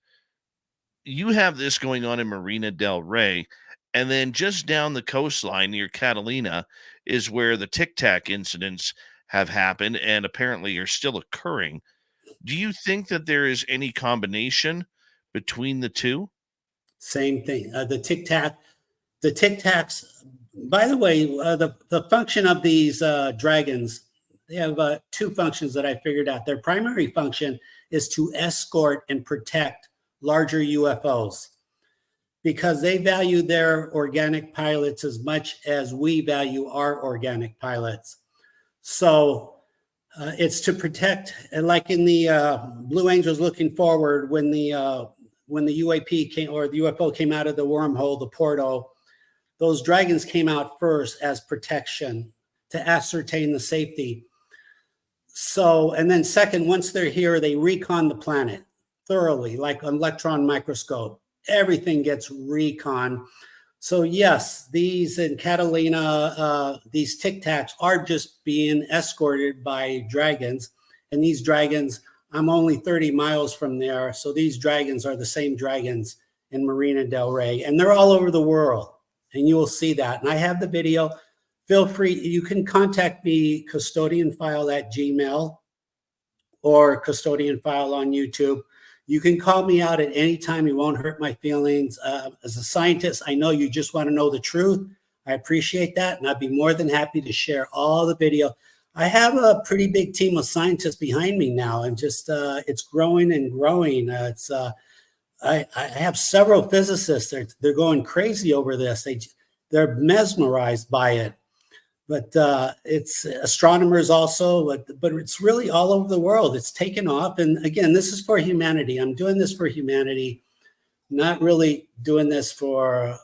Speaker 2: You have this going on in Marina Del Rey, and then just down the coastline near Catalina is where the Tic Tac incidents have happened and apparently are still occurring. Do you think that there is any combination between the two?
Speaker 3: Same thing. The Tic Tacs. By the way, the function of these dragons, they have two functions that I figured out. Their primary function is to escort and protect larger UFOs, because they value their organic pilots as much as we value our organic pilots. So it's to protect, like in the Blue Angels Looking Forward, when the UAP came, or the UFO came out of the wormhole, the portal, those dragons came out first as protection to ascertain the safety. So, and then second, once they're here, they recon the planet thoroughly, like an electron microscope. Everything gets recon. So yes, these in Catalina, these Tic Tacs are just being escorted by dragons. And these dragons, I'm only 30 miles from there. So these dragons are the same dragons in Marina Del Rey. And they're all over the world. And you will see that. And I have the video. Feel free. You can contact me, custodianfile@gmail.com or custodianfile on YouTube. You can call me out at any time. You won't hurt my feelings. As a scientist, I know you just want to know the truth. I appreciate that. And I'd be more than happy to share all the video. I have a pretty big team of scientists behind me now, and just it's growing and growing. I have several physicists. They're going crazy over this. They're mesmerized by it. But it's astronomers also, but it's really all over the world. It's taken off. And again, this is for humanity. I'm doing this for humanity, not really doing this for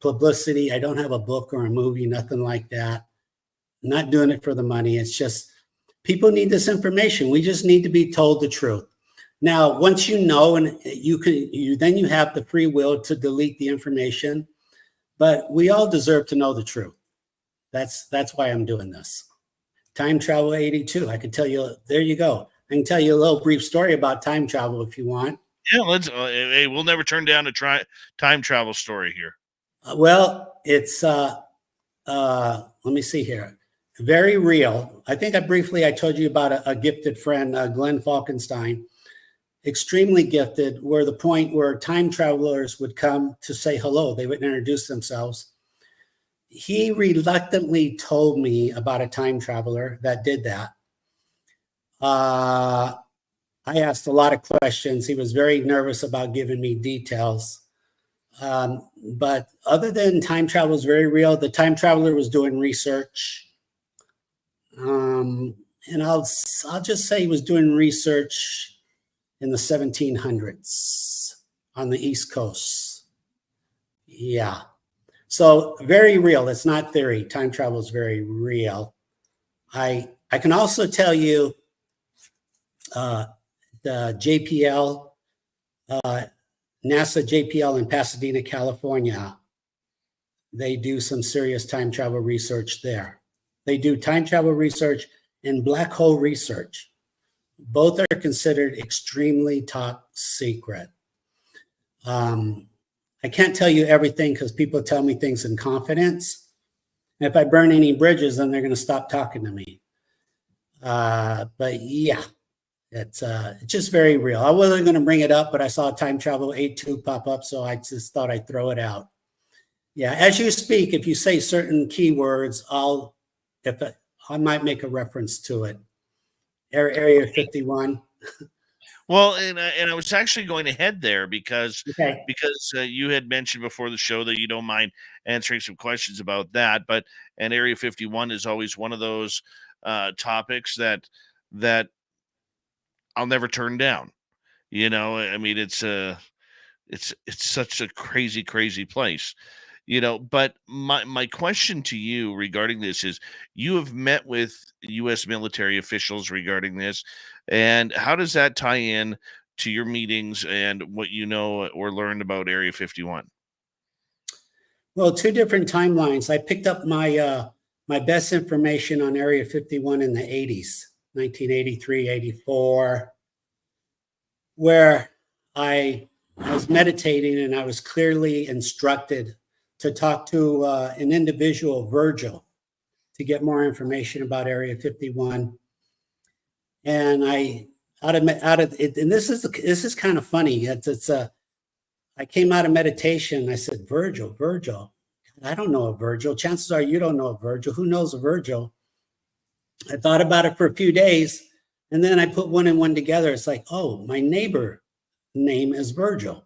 Speaker 3: publicity. I don't have a book or a movie, nothing like that. I'm not doing it for the money. It's just people need this information. We just need to be told the truth. Now, once you know, and then you have the free will to delete the information, but we all deserve to know the truth. That's why I'm doing this. Time travel 82. I could tell you, there you go. I can tell you a little brief story about time travel if you want.
Speaker 2: Yeah, let's. Hey, we'll never turn down a time travel story here.
Speaker 3: Well, it's let me see here. Very real. I think I told you about a gifted friend, Glenn Falkenstein. Extremely gifted, where the point where time travelers would come to say hello. They would introduce themselves. He reluctantly told me about a time traveler that did that. I asked a lot of questions. He was very nervous about giving me details. But other than time travel is very real, the time traveler was doing research. And I'll just say he was doing research in the 1700s on the East Coast. Yeah. So very real. It's not theory. Time travel is very real. I can also tell you the JPL, NASA JPL in Pasadena, California, they do some serious time travel research there. They do time travel research and black hole research. Both are considered extremely top secret. I can't tell you everything because people tell me things in confidence. And if I burn any bridges, then they're going to stop talking to me. But yeah, it's just very real. I wasn't going to bring it up, but I saw time travel 82 pop up, so I just thought I'd throw it out. Yeah, as you speak, if you say certain keywords, I might make a reference to it. Area 51.
Speaker 2: Well, and I was actually going to head there because
Speaker 3: Okay.
Speaker 2: you had mentioned before the show that you don't mind answering some questions about that, but and Area 51 is always one of those topics that I'll never turn down. You know, I mean, it's such a crazy place. You know, but my question to you regarding this is, you have met with U.S. military officials regarding this, and how does that tie in to your meetings and what you know or learned about Area 51?
Speaker 3: Well, two different timelines. I picked up my my best information on Area 51 in the 80s, 1983, 84, where I was meditating and I was clearly instructed to talk to an individual, Virgil, to get more information about Area 51. And I out of it, and this is kind of funny. I came out of meditation. I said, Virgil. I don't know a Virgil. Chances are you don't know a Virgil. Who knows a Virgil? I thought about it for a few days, and then I put one and one together. It's like, oh, my neighbor name is Virgil.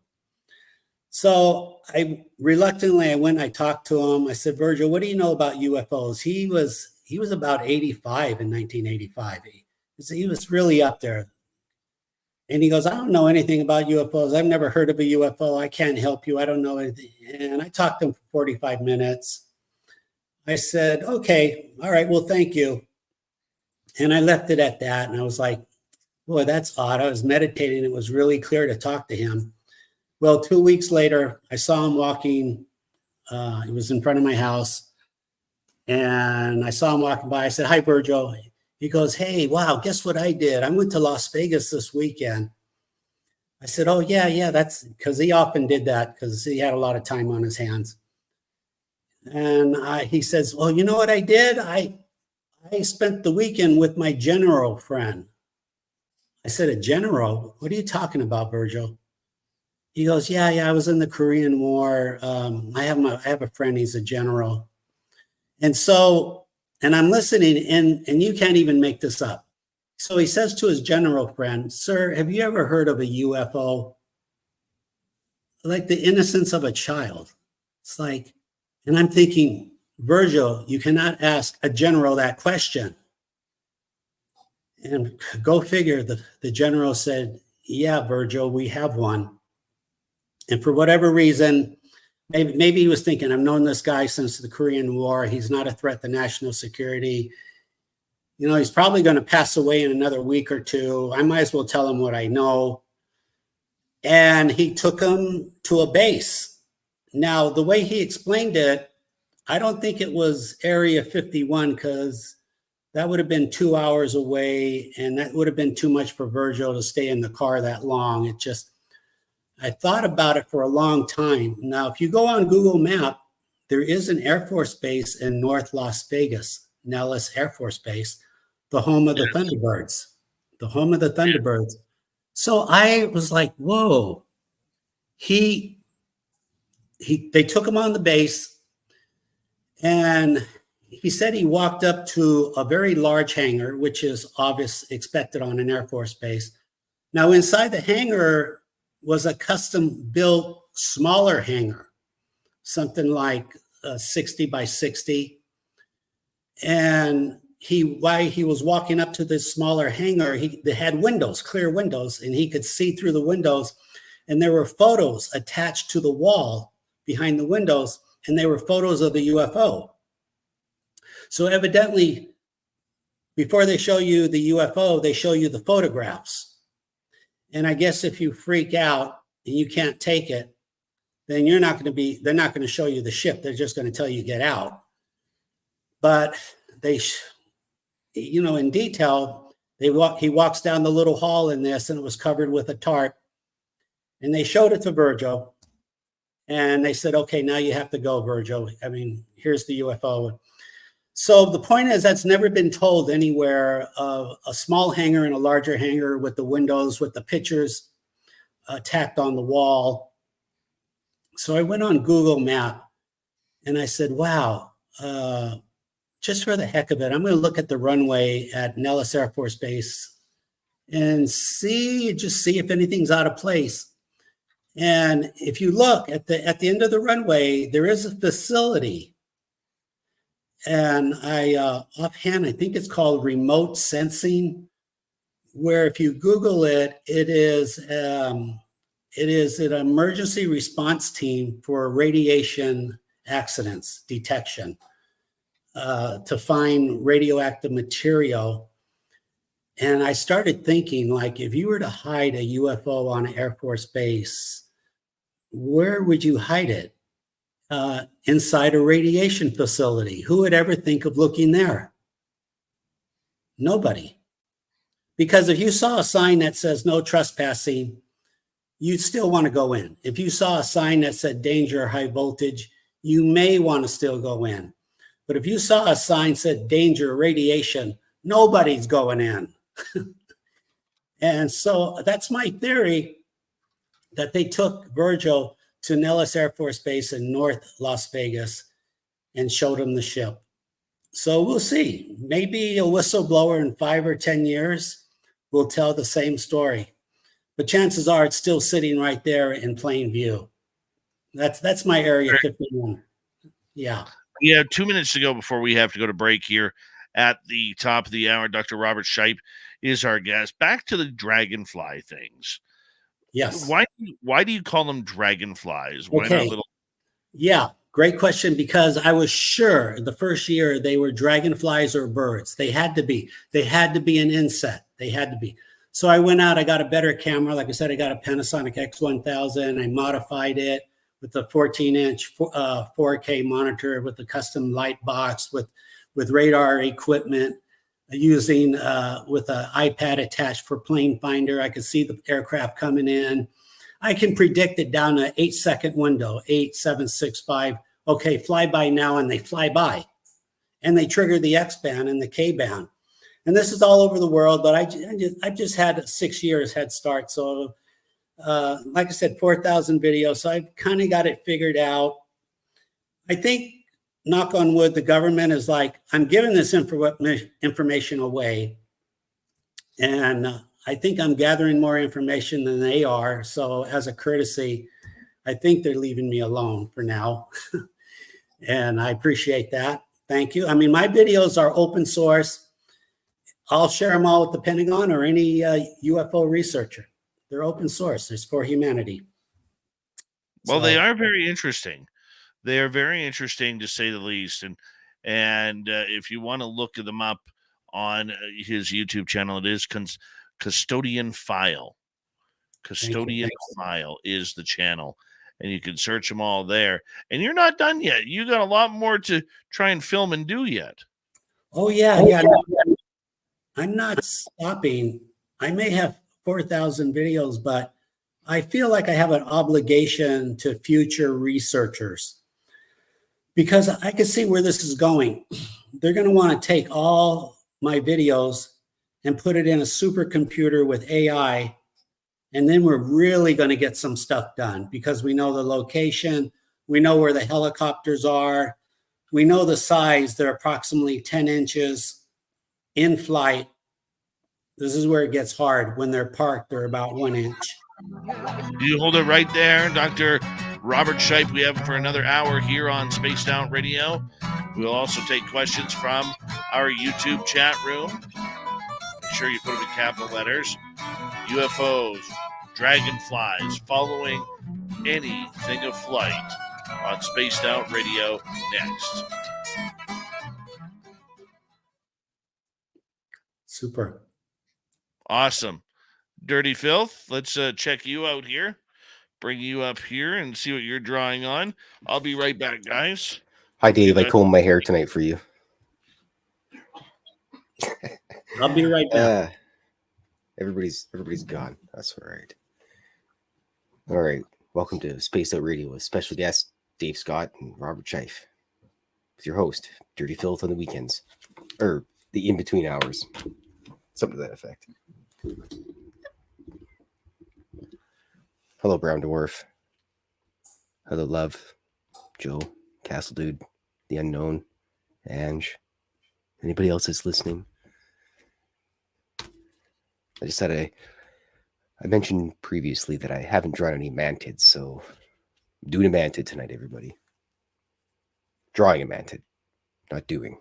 Speaker 3: So I went, I talked to him. I said, Virgil, what do you know about UFOs? He was about 85 in 1985. He was really up there. And he goes, I don't know anything about UFOs. I've never heard of a UFO. I can't help you. I don't know anything. And I talked to him for 45 minutes. I said, okay, all right, well, thank you. And I left it at that. And I was like, boy, that's odd. I was meditating. It was really clear to talk to him. Well, 2 weeks later, I saw him walking. He was in front of my house. And I saw him walking by. I said, hi, Virgil. He goes, hey, wow, guess what I did? I went to Las Vegas this weekend. I said, oh, yeah, that's because he often did that because he had a lot of time on his hands. And he says, well, you know what I did? I spent the weekend with my general friend. I said, a general? What are you talking about, Virgil? He goes, yeah, I was in the Korean War. I have a friend, he's a general. And I'm listening, and you can't even make this up. So he says to his general friend, sir, have you ever heard of a UFO? Like the innocence of a child. It's like, and I'm thinking, Virgil, you cannot ask a general that question. And go figure, the general said, yeah, Virgil, we have one. And for whatever reason, maybe he was thinking, I've known this guy since the Korean War. He's not a threat to national security. You know, he's probably going to pass away in another week or two. I might as well tell him what I know. And he took him to a base. Now, the way he explained it, I don't think it was Area 51 because that would have been 2 hours away. And that would have been too much for Virgil to stay in the car that long. I thought about it for a long time. Now, if you go on Google Map, there is an Air Force Base in North Las Vegas, Nellis Air Force Base, the home of the Thunderbirds, the home of the Thunderbirds. So I was like, whoa. They took him on the base, and he said he walked up to a very large hangar, which is obvious, expected on an Air Force base. Now, inside the hangar was a custom built smaller hangar, something like 60 by 60. And while he was walking up to this smaller hangar, they had windows, clear windows, and he could see through the windows. And there were photos attached to the wall behind the windows, and they were photos of the UFO. So evidently, before they show you the UFO, they show you the photographs. And I guess if you freak out and you can't take it, then they're not going to show you the ship. They're just going to tell you get out. But in detail, he walks down the little hall in this, and it was covered with a tarp. And they showed it to Virgil. And they said, okay, now you have to go, Virgil. I mean, here's the UFO. So the point is, that's never been told anywhere of a small hangar and a larger hangar with the windows, with the pictures tacked on the wall. So I went on Google Map and I said, wow, just for the heck of it, I'm going to look at the runway at Nellis Air Force Base and see if anything's out of place. And if you look at the end of the runway, there is a facility. And offhand, I think it's called remote sensing, where if you Google it, it is an emergency response team for radiation accidents detection to find radioactive material. And I started thinking, like, if you were to hide a UFO on an Air Force base, where would you hide it? Inside a radiation facility. Who would ever think of looking there? Nobody. Because if you saw a sign that says no trespassing, you'd still want to go in. If you saw a sign that said danger, high voltage, you may want to still go in. But if you saw a sign that said danger, radiation, nobody's going in. And so that's my theory, that they took Virgil to Nellis Air Force Base in North Las Vegas and showed him the ship. So we'll see. Maybe a whistleblower in 5 or 10 years will tell the same story. But chances are it's still sitting right there in plain view. That's my Area 51. Yeah.
Speaker 2: Yeah, 2 minutes to go before we have to go to break here at the top of the hour. Dr. Robert Shiepe is our guest. Back to the dragonfly things.
Speaker 3: Yes.
Speaker 2: Why do you call them dragonflies? Why
Speaker 3: Okay.
Speaker 2: not little?
Speaker 3: Yeah, great question, because I was sure the first year they were dragonflies or birds. They had to be. They had to be an insect. They had to be. So I went out, I got a better camera. Like I said, I got a Panasonic X1000. I modified it with a 14-inch 4K monitor with a custom light box with radar equipment, using with an iPad attached for plane finder. I could see the aircraft coming in. I can predict it down to 8-second window, 8, 7, 6, 5. Okay, fly by now, and they fly by. And they trigger the X-band and the K-band. And this is all over the world, but I just had 6 years head start. So like I said, 4,000 videos. So I've kind of got it figured out. I think, knock on wood, the government is like, I'm giving this information away. And I think I'm gathering more information than they are. So as a courtesy, I think they're leaving me alone for now. And I appreciate that. Thank you. I mean, my videos are open source. I'll share them all with the Pentagon or any UFO researcher. They're open source. It's for humanity.
Speaker 2: Well, they are very interesting. They are very interesting, to say the least. And if you want to look them up on his YouTube channel, it is Custodian File. Custodian File is the channel, and you can search them all there. And you're not done yet. You got a lot more to try and film and do yet.
Speaker 3: Oh yeah, yeah. No, I'm not stopping. I may have 4,000 videos, but I feel like I have an obligation to future researchers, because I can see where this is going. They're going to want to take all my videos and put it in a supercomputer with AI. And then we're really going to get some stuff done, because we know the location. We know where the helicopters are. We know the size. They're approximately 10 inches in flight. This is where it gets hard. When they're parked, they're about 1 inch.
Speaker 2: You hold it right there, Dr. Robert Shiepe. We have him for another hour here on Spaced Out Radio. We'll also take questions from our YouTube chat room. Make sure you put them in capital letters. UFOs, dragonflies, following anything of flight. on Spaced Out Radio next.
Speaker 3: Super.
Speaker 2: Awesome. Dirty Filth, let's check you out here. Bring you up here and see what you're drawing on. I'll be right back, guys.
Speaker 4: Hi, Dave. I combed my hair tonight for you.
Speaker 3: I'll be right back.
Speaker 4: Everybody's gone. That's all right. All right. Welcome to Space Out Radio with special guests Dave Scott and Robert Shiepe. With your host, Dirty Filth on the weekends. Or the in-between hours. Something to that effect. Hello, Brown Dwarf. Hello, Love. Joe. Castle Dude. The Unknown. Ange. Anybody else that's listening? I just said I mentioned previously that I haven't drawn any mantids, so I'm doing a mantid tonight, everybody. Drawing a mantid, not doing.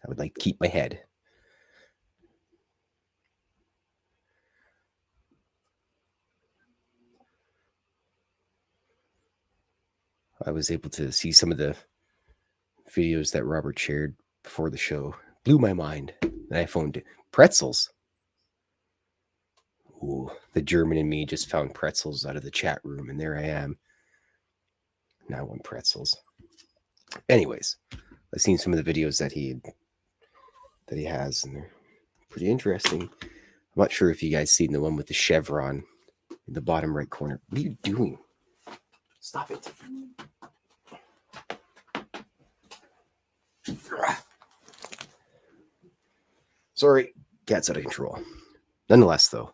Speaker 4: I would like to keep my head. I was able to see some of the videos that Robert shared before the show. Blew my mind. And I phoned pretzels. Ooh, the German in me just found pretzels out of the chat room, and there I am. Now I want pretzels. Anyways, I've seen some of the videos that he has, and they're pretty interesting. I'm not sure if you guys seen the one with the chevron in the bottom right corner. What are you doing? Stop it. Sorry, cat's out of control. Nonetheless, though,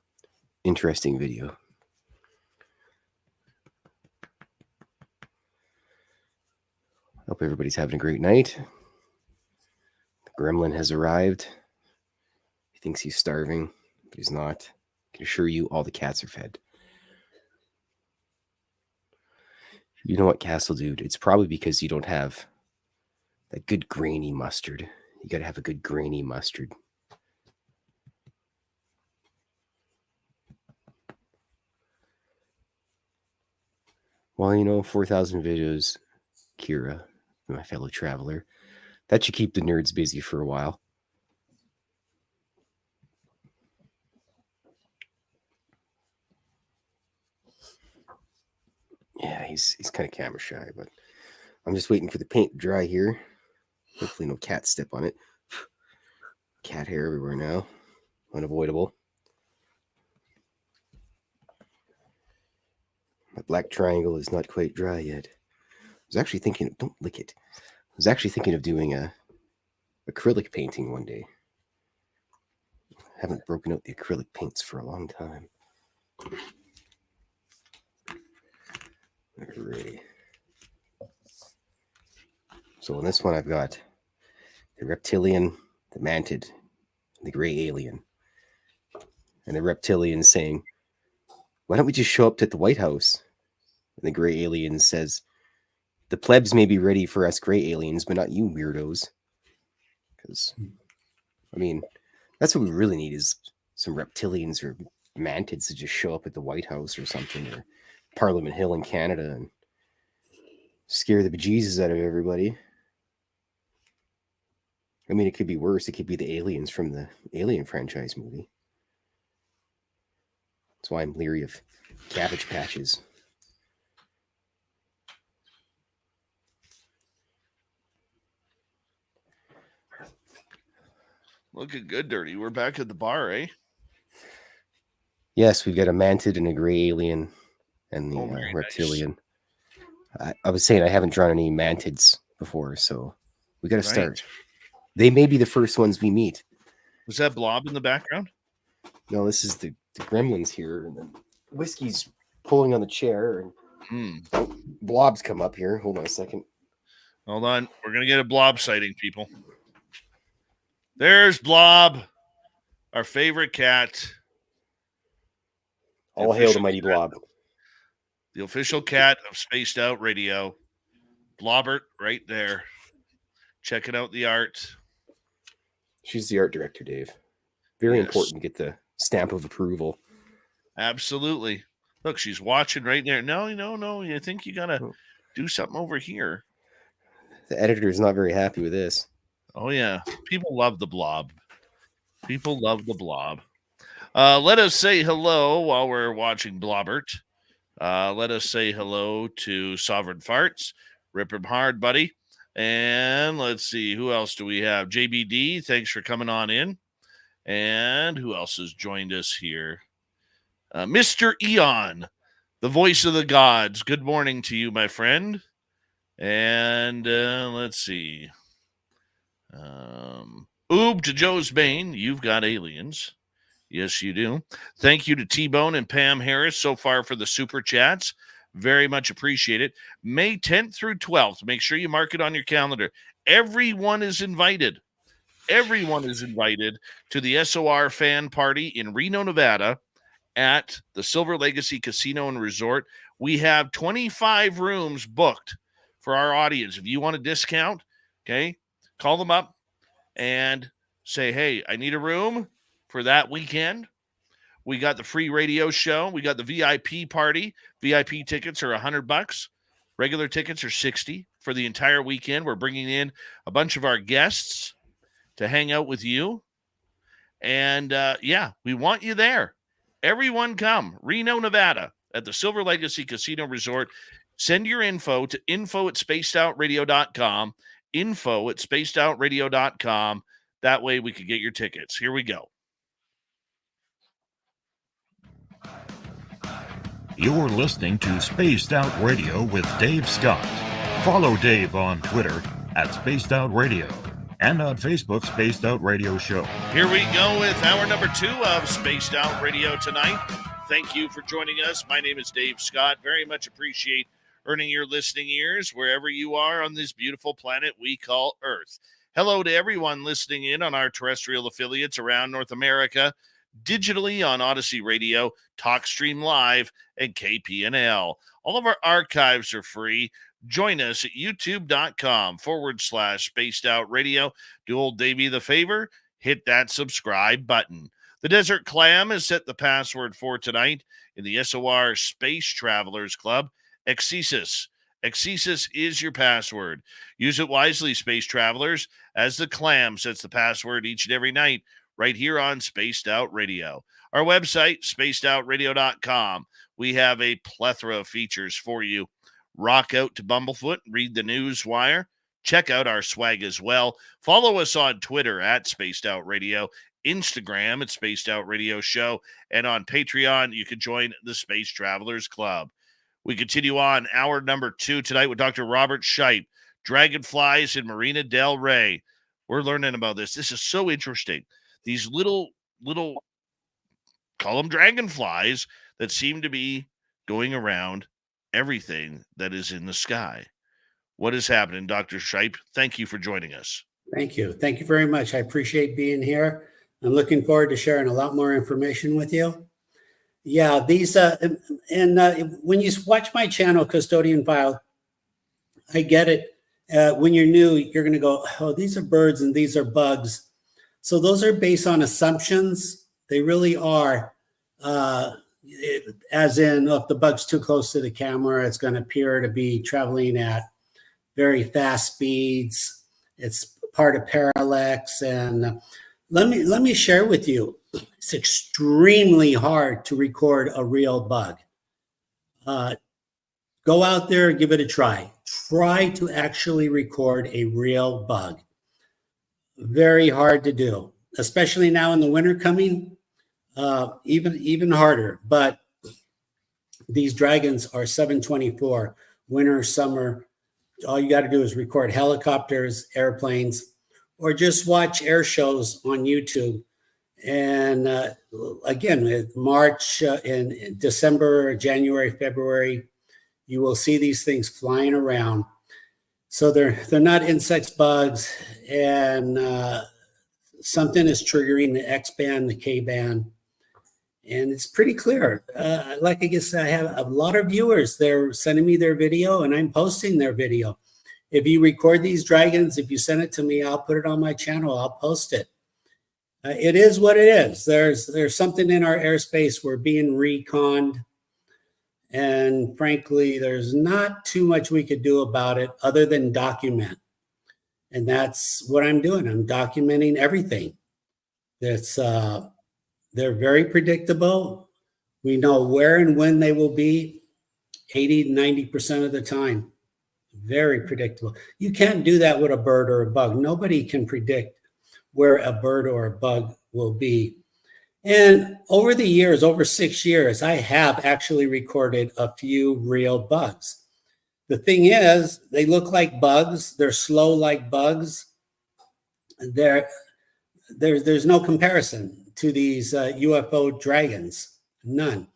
Speaker 4: interesting video. Hope everybody's having a great night. The gremlin has arrived. He thinks he's starving, but he's not. I can assure you all the cats are fed. You know what, Castle Dude? It's probably because you don't have that good grainy mustard. You got to have a good grainy mustard. Well, 4,000 videos, Kira, my fellow traveler. That should keep the nerds busy for a while. Yeah, he's kind of camera shy, but I'm just waiting for the paint to dry here. Hopefully no cat step on it. Cat hair everywhere now. Unavoidable. My black triangle is not quite dry yet. I was actually thinking, don't lick it. I was actually thinking of doing a acrylic painting one day. Haven't broken out the acrylic paints for a long time. Alrighty. So in this one, I've got the reptilian, the mantid, the gray alien. And the reptilian saying, why don't we just show up at the White House? And the gray alien says, the plebs may be ready for us gray aliens, but not you weirdos. Because, that's what we really need is some reptilians or mantids to just show up at the White House or something, or Parliament Hill in Canada and scare the bejesus out of everybody. It could be worse. It could be the aliens from the Alien franchise movie. That's why I'm leery of Cabbage Patches.
Speaker 2: Looking good, Dirty. We're back at the bar, eh?
Speaker 4: Yes, we've got a mantid and a gray alien and the reptilian. Nice. I was saying I haven't drawn any mantids before, so we got to start. They may be the first ones we meet.
Speaker 2: Was that Blob in the background?
Speaker 4: No, this is the gremlins here, and then Whiskey's pulling on the chair, and Blob's come up here. Hold on a second.
Speaker 2: Hold on. We're going to get a Blob sighting, people. There's Blob, our favorite cat.
Speaker 4: All hail the mighty Blob.
Speaker 2: The official cat of Spaced Out Radio. Blobbert right there. Checking out the art.
Speaker 4: She's the art director, Dave. Very important to get the stamp of approval.
Speaker 2: Absolutely. Look, she's watching right there. No. I think you gotta do something over here.
Speaker 4: The editor is not very happy with this.
Speaker 2: Oh, yeah. People love the blob. People love the blob. Let us say hello while we're watching Blobbert. Let us say hello to Sovereign Farts. Rip him hard, buddy. And let's see, who else do we have? JBD, thanks for coming on in. And who else has joined us here? Mr. Eon, the voice of the gods. Good morning to you, my friend. And let's see. Oob to Joe's Bane, you've got aliens. Yes, you do. Thank you to T-Bone and Pam Harris so far for the super chats. Very much appreciate it. May 10th through 12th. Make sure you mark it on your calendar. Everyone is invited. Everyone is invited to the SOR fan party in Reno, Nevada at the Silver Legacy Casino and Resort. We have 25 rooms booked for our audience. If you want a discount, okay, call them up and say, hey, I need a room for that weekend. We got the free radio show. We got the VIP party. VIP tickets are $100. Regular tickets are $60 for the entire weekend. We're bringing in a bunch of our guests to hang out with you. And yeah, we want you there. Everyone come. Reno, Nevada at the Silver Legacy Casino Resort. Send your info to info@spacedoutradio.com. info@spacedoutradio.com. That way we could get your tickets. Here we go.
Speaker 5: You're listening to Spaced Out Radio with Dave Scott. Follow Dave on Twitter at Spaced Out Radio and on Facebook, Spaced Out Radio Show.
Speaker 2: Here we go with hour number 2 of Spaced Out Radio tonight. Thank you for joining us. My name is Dave Scott. Very much appreciate earning your listening ears wherever you are on this beautiful planet we call Earth. Hello to everyone listening in on our terrestrial affiliates around North America, digitally on Odyssey Radio, TalkStream Live, and KPNL. All of our archives are free. Join us at youtube.com/Spaced Out Radio. Do old Davey the favor, hit that subscribe button. The Desert Clam has set the password for tonight in the SOR Space Travelers Club. Exesis. Exesis is your password. Use it wisely, space travelers, as the Clam sets the password each and every night right here on Spaced Out Radio. Our website, spacedoutradio.com. We have a plethora of features for you. Rock out to Bumblefoot, read the news wire, check out our swag as well. Follow us on Twitter at Spaced Out Radio, Instagram at Spaced Out Radio Show, and on Patreon, you can join the Space Travelers Club. We continue on hour number 2 tonight with Dr. Robert Shiepe, dragonflies in Marina Del Rey. We're learning about this. This is so interesting. These little, call them dragonflies that seem to be going around everything that is in the sky. What is happening, Dr. Shiepe? Thank you for joining us.
Speaker 3: Thank you. Thank you very much. I appreciate being here. I'm looking forward to sharing a lot more information with you. Yeah, these, when you watch my channel, Custodian File, I get it. When you're new, you're going to go, oh, these are birds and these are bugs. So those are based on assumptions. They really are. As in, if the bug's too close to the camera, it's going to appear to be traveling at very fast speeds. It's part of parallax. And let me share with you, it's extremely hard to record a real bug. Go out there and give it a try. Try to actually record a real bug. Very hard to do, especially now in the winter coming. Even harder, but these dragons are 724, winter, summer. All you got to do is record helicopters, airplanes, or just watch air shows on YouTube. And again, March, in December, January, February, you will see these things flying around. So they're not insects, bugs, and something is triggering the X band, the K band. And it's pretty clear. Like I guess I have a lot of viewers. They're sending me their video and I'm posting their video. If you record these dragons, if you send it to me, I'll put it on my channel. I'll post it. It is what it is. There's something in our airspace. We're being reconned. And frankly, there's not too much we could do about it other than document. And that's what I'm doing. I'm documenting everything. That's they're very predictable. We know where and when they will be 80 to 90% of the time. Very predictable. You can't do that with a bird or a bug. Nobody can predict where a bird or a bug will be. And over the years, over 6 years, I have actually recorded a few real bugs. The thing is, they look like bugs. They're slow like bugs. There's no comparison to these UFO dragons. None.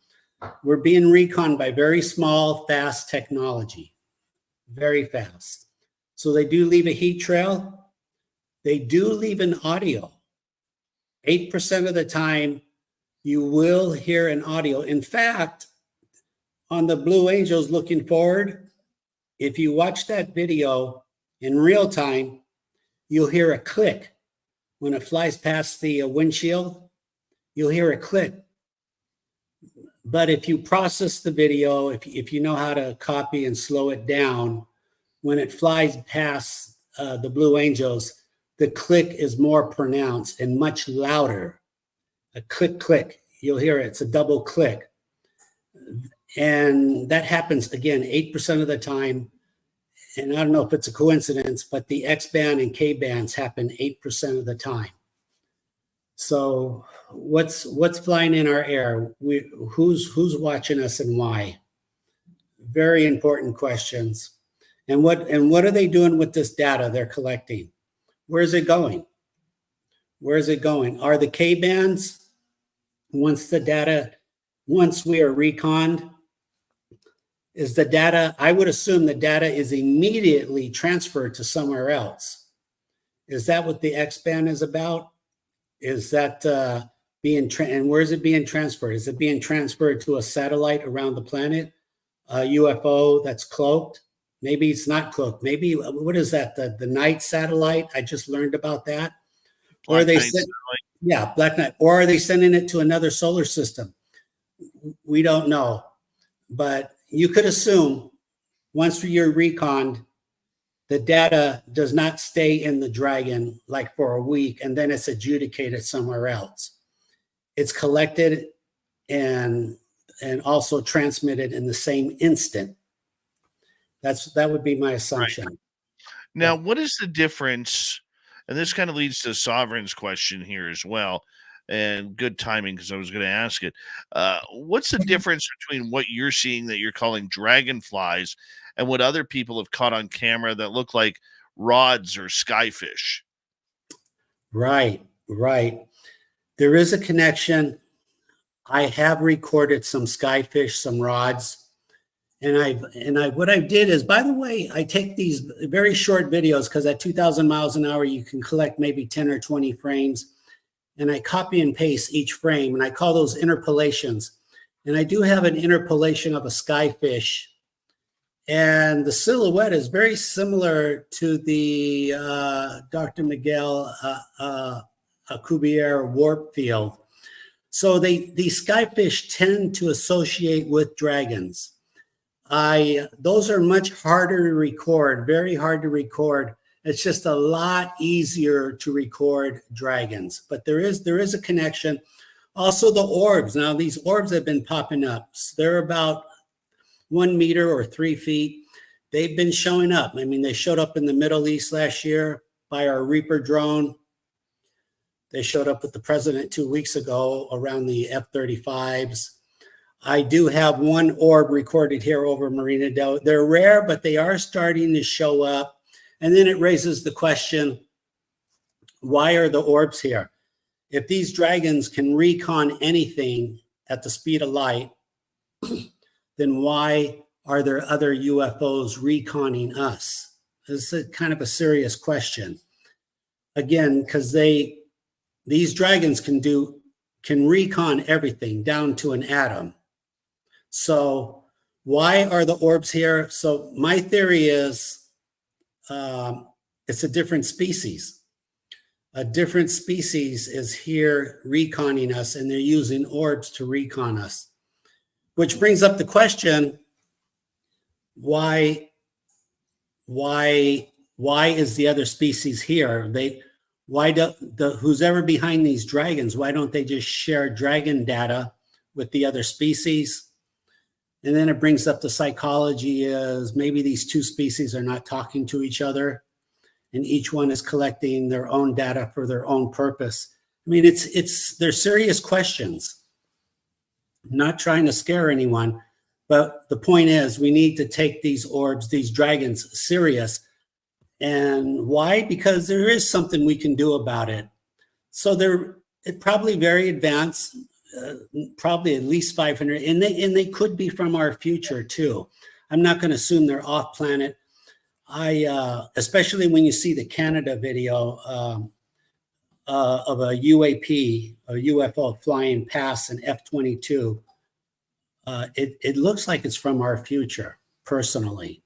Speaker 3: We're being reconned by very small, fast technology. Very fast. So they do leave a heat trail. They do leave an audio. 8% of the time, you will hear an audio. In fact, on the Blue Angels looking forward, if you watch that video in real time, you'll hear a click. When it flies past the windshield, you'll hear a click. But if you process the video, if you know how to copy and slow it down, when it flies past the Blue Angels, the click is more pronounced and much louder. A click, click. You'll hear it. It's a double click. And that happens, again, 8% of the time. And I don't know if it's a coincidence, but the X band and K bands happen 8% of the time. So what's flying in our air? Who's watching us and why? Very important questions. And what are they doing with this data they're collecting? Where is it going? Where is it going? Are the K bands, once we are reconned, is the data, I would assume the data is immediately transferred to somewhere else. Is that what the X band is about? Is that and where is it being transferred? Is it being transferred to a satellite around the planet, a UFO that's cloaked? Maybe it's not cloaked. Maybe, what is that? The night satellite? I just learned about that. Or are they Black Knight. Or are they sending it to another solar system? We don't know. But you could assume once you're reconned, the data does not stay in the Dragon like for a week and then it's adjudicated somewhere else. It's collected and also transmitted in the same instant. That would be my assumption.
Speaker 2: Right. Now, what is the difference? And this kind of leads to Sovereign's question here as well. And good timing, because I was going to ask it. What's the difference between what you're seeing that you're calling dragonflies and what other people have caught on camera that look like rods or skyfish? Right.
Speaker 3: There is a connection. I have recorded some skyfish, some rods. And what I did is, by the way, I take these very short videos because at 2,000 miles an hour, you can collect maybe 10 or 20 frames. And I copy and paste each frame, and I call those interpolations. And I do have an interpolation of a skyfish. And the silhouette is very similar to the Dr. Miguel Alcubierre warp field. So these skyfish tend to associate with dragons. Those are much harder to record, very hard to record. It's just a lot easier to record dragons, but there is a connection. Also the orbs. Now these orbs have been popping up. So they're about 1 meter or 3 feet. They've been showing up. I mean, they showed up in the Middle East last year by our Reaper drone. They showed up with the president 2 weeks ago around the F-35s. I do have one orb recorded here over Marina Del Rey. They're rare, but they are starting to show up. And then it raises the question, why are the orbs here? If these dragons can recon anything at the speed of light, then why are there other UFOs reconning us? This is kind of a serious question. Again, because these dragons can recon everything down to an atom. So why are the orbs here? So my theory is it's a different species. A different species is here reconning us, and they're using orbs to recon us, which brings up the question, why is the other species here? Who's ever behind these dragons, why don't they just share dragon data with the other species? And then it brings up the psychology is maybe these two species are not talking to each other and each one is collecting their own data for their own purpose. I mean, they're serious questions. I'm not trying to scare anyone, but the point is we need to take these orbs, these dragons, serious. And why? Because there is something we can do about it. So it probably very advanced, probably at least 500, and they could be from our future too. I'm not going to assume they're off planet. Especially when you see the Canada video of a UAP, a UFO flying past an F-22, it looks like it's from our future. Personally,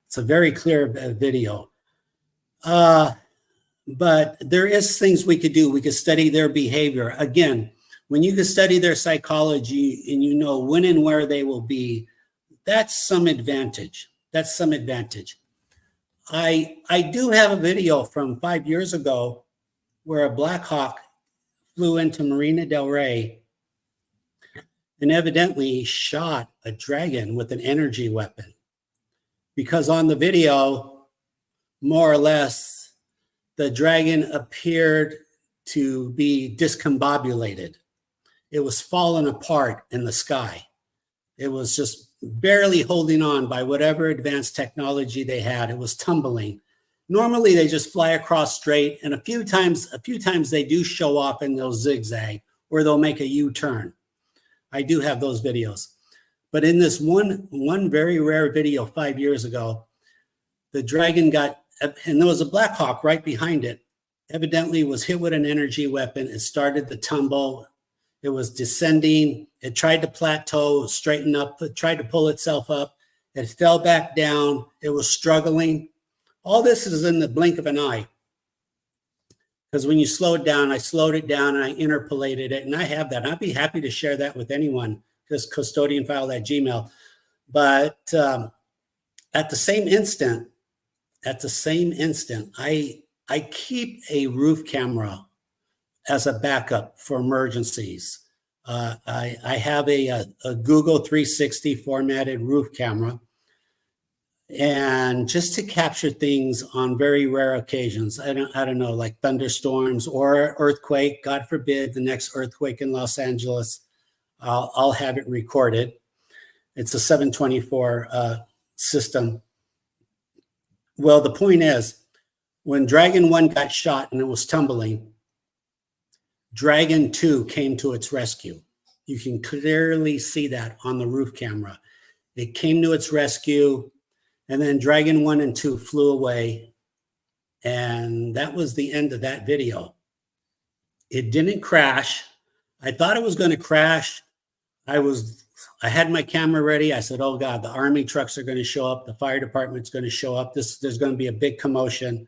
Speaker 3: it's a very clear video. But there is things we could do. We could study their behavior. Again, when you can study their psychology and you know when and where they will be, that's some advantage. That's some advantage. I do have a video from 5 years ago where a Black Hawk flew into Marina Del Rey and evidently shot a dragon with an energy weapon. Because on the video, more or less, the dragon appeared to be discombobulated. It was falling apart in the sky. It was just barely holding on by whatever advanced technology they had. It was tumbling. Normally they just fly across straight, and a few times they do show off and they'll zigzag or they'll make a U-turn. I do have those videos. But in this one very rare video 5 years ago, the dragon and there was a Black Hawk right behind it, evidently was hit with an energy weapon. It started to tumble. It was descending. It tried to plateau, straighten up, it tried to pull itself up. It fell back down. It was struggling. All this is in the blink of an eye. Because when you slow it down, I slowed it down and I interpolated it. And I have that. I'd be happy to share that with anyone, just custodianfile@gmail. But at the same instant, I keep a roof camera as a backup for emergencies. I have a Google 360 formatted roof camera, and just to capture things on very rare occasions. I don't know, like thunderstorms or earthquake. God forbid the next earthquake in Los Angeles, I'll have it recorded. It's a 724 system. Well, the point is, when Dragon 1 got shot and it was tumbling, Dragon 2 came to its rescue. You can clearly see that on the roof camera. It came to its rescue, and then Dragon 1 and 2 flew away, and that was the end of that video. It didn't crash. I thought it was going to crash. I had my camera ready. I said, oh God, the Army trucks are going to show up. The fire department's going to show up. There's going to be a big commotion,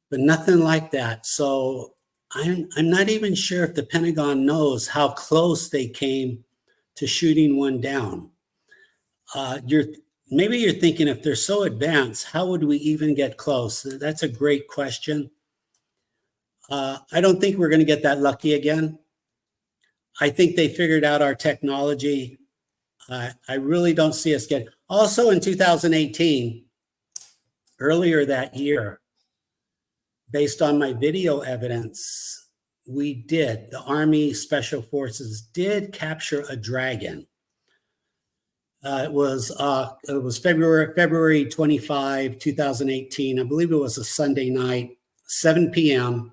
Speaker 3: but nothing like that. So I'm not even sure if the Pentagon knows how close they came to shooting one down. Maybe you're thinking, if they're so advanced, how would we even get close? That's a great question. I don't think we're going to get that lucky again. I think they figured out our technology. I really don't see us getting. Also in 2018, earlier that year, based on my video evidence, the Army Special Forces did capture a dragon. It was February 25, 2018. I believe it was a Sunday night, 7 p.m.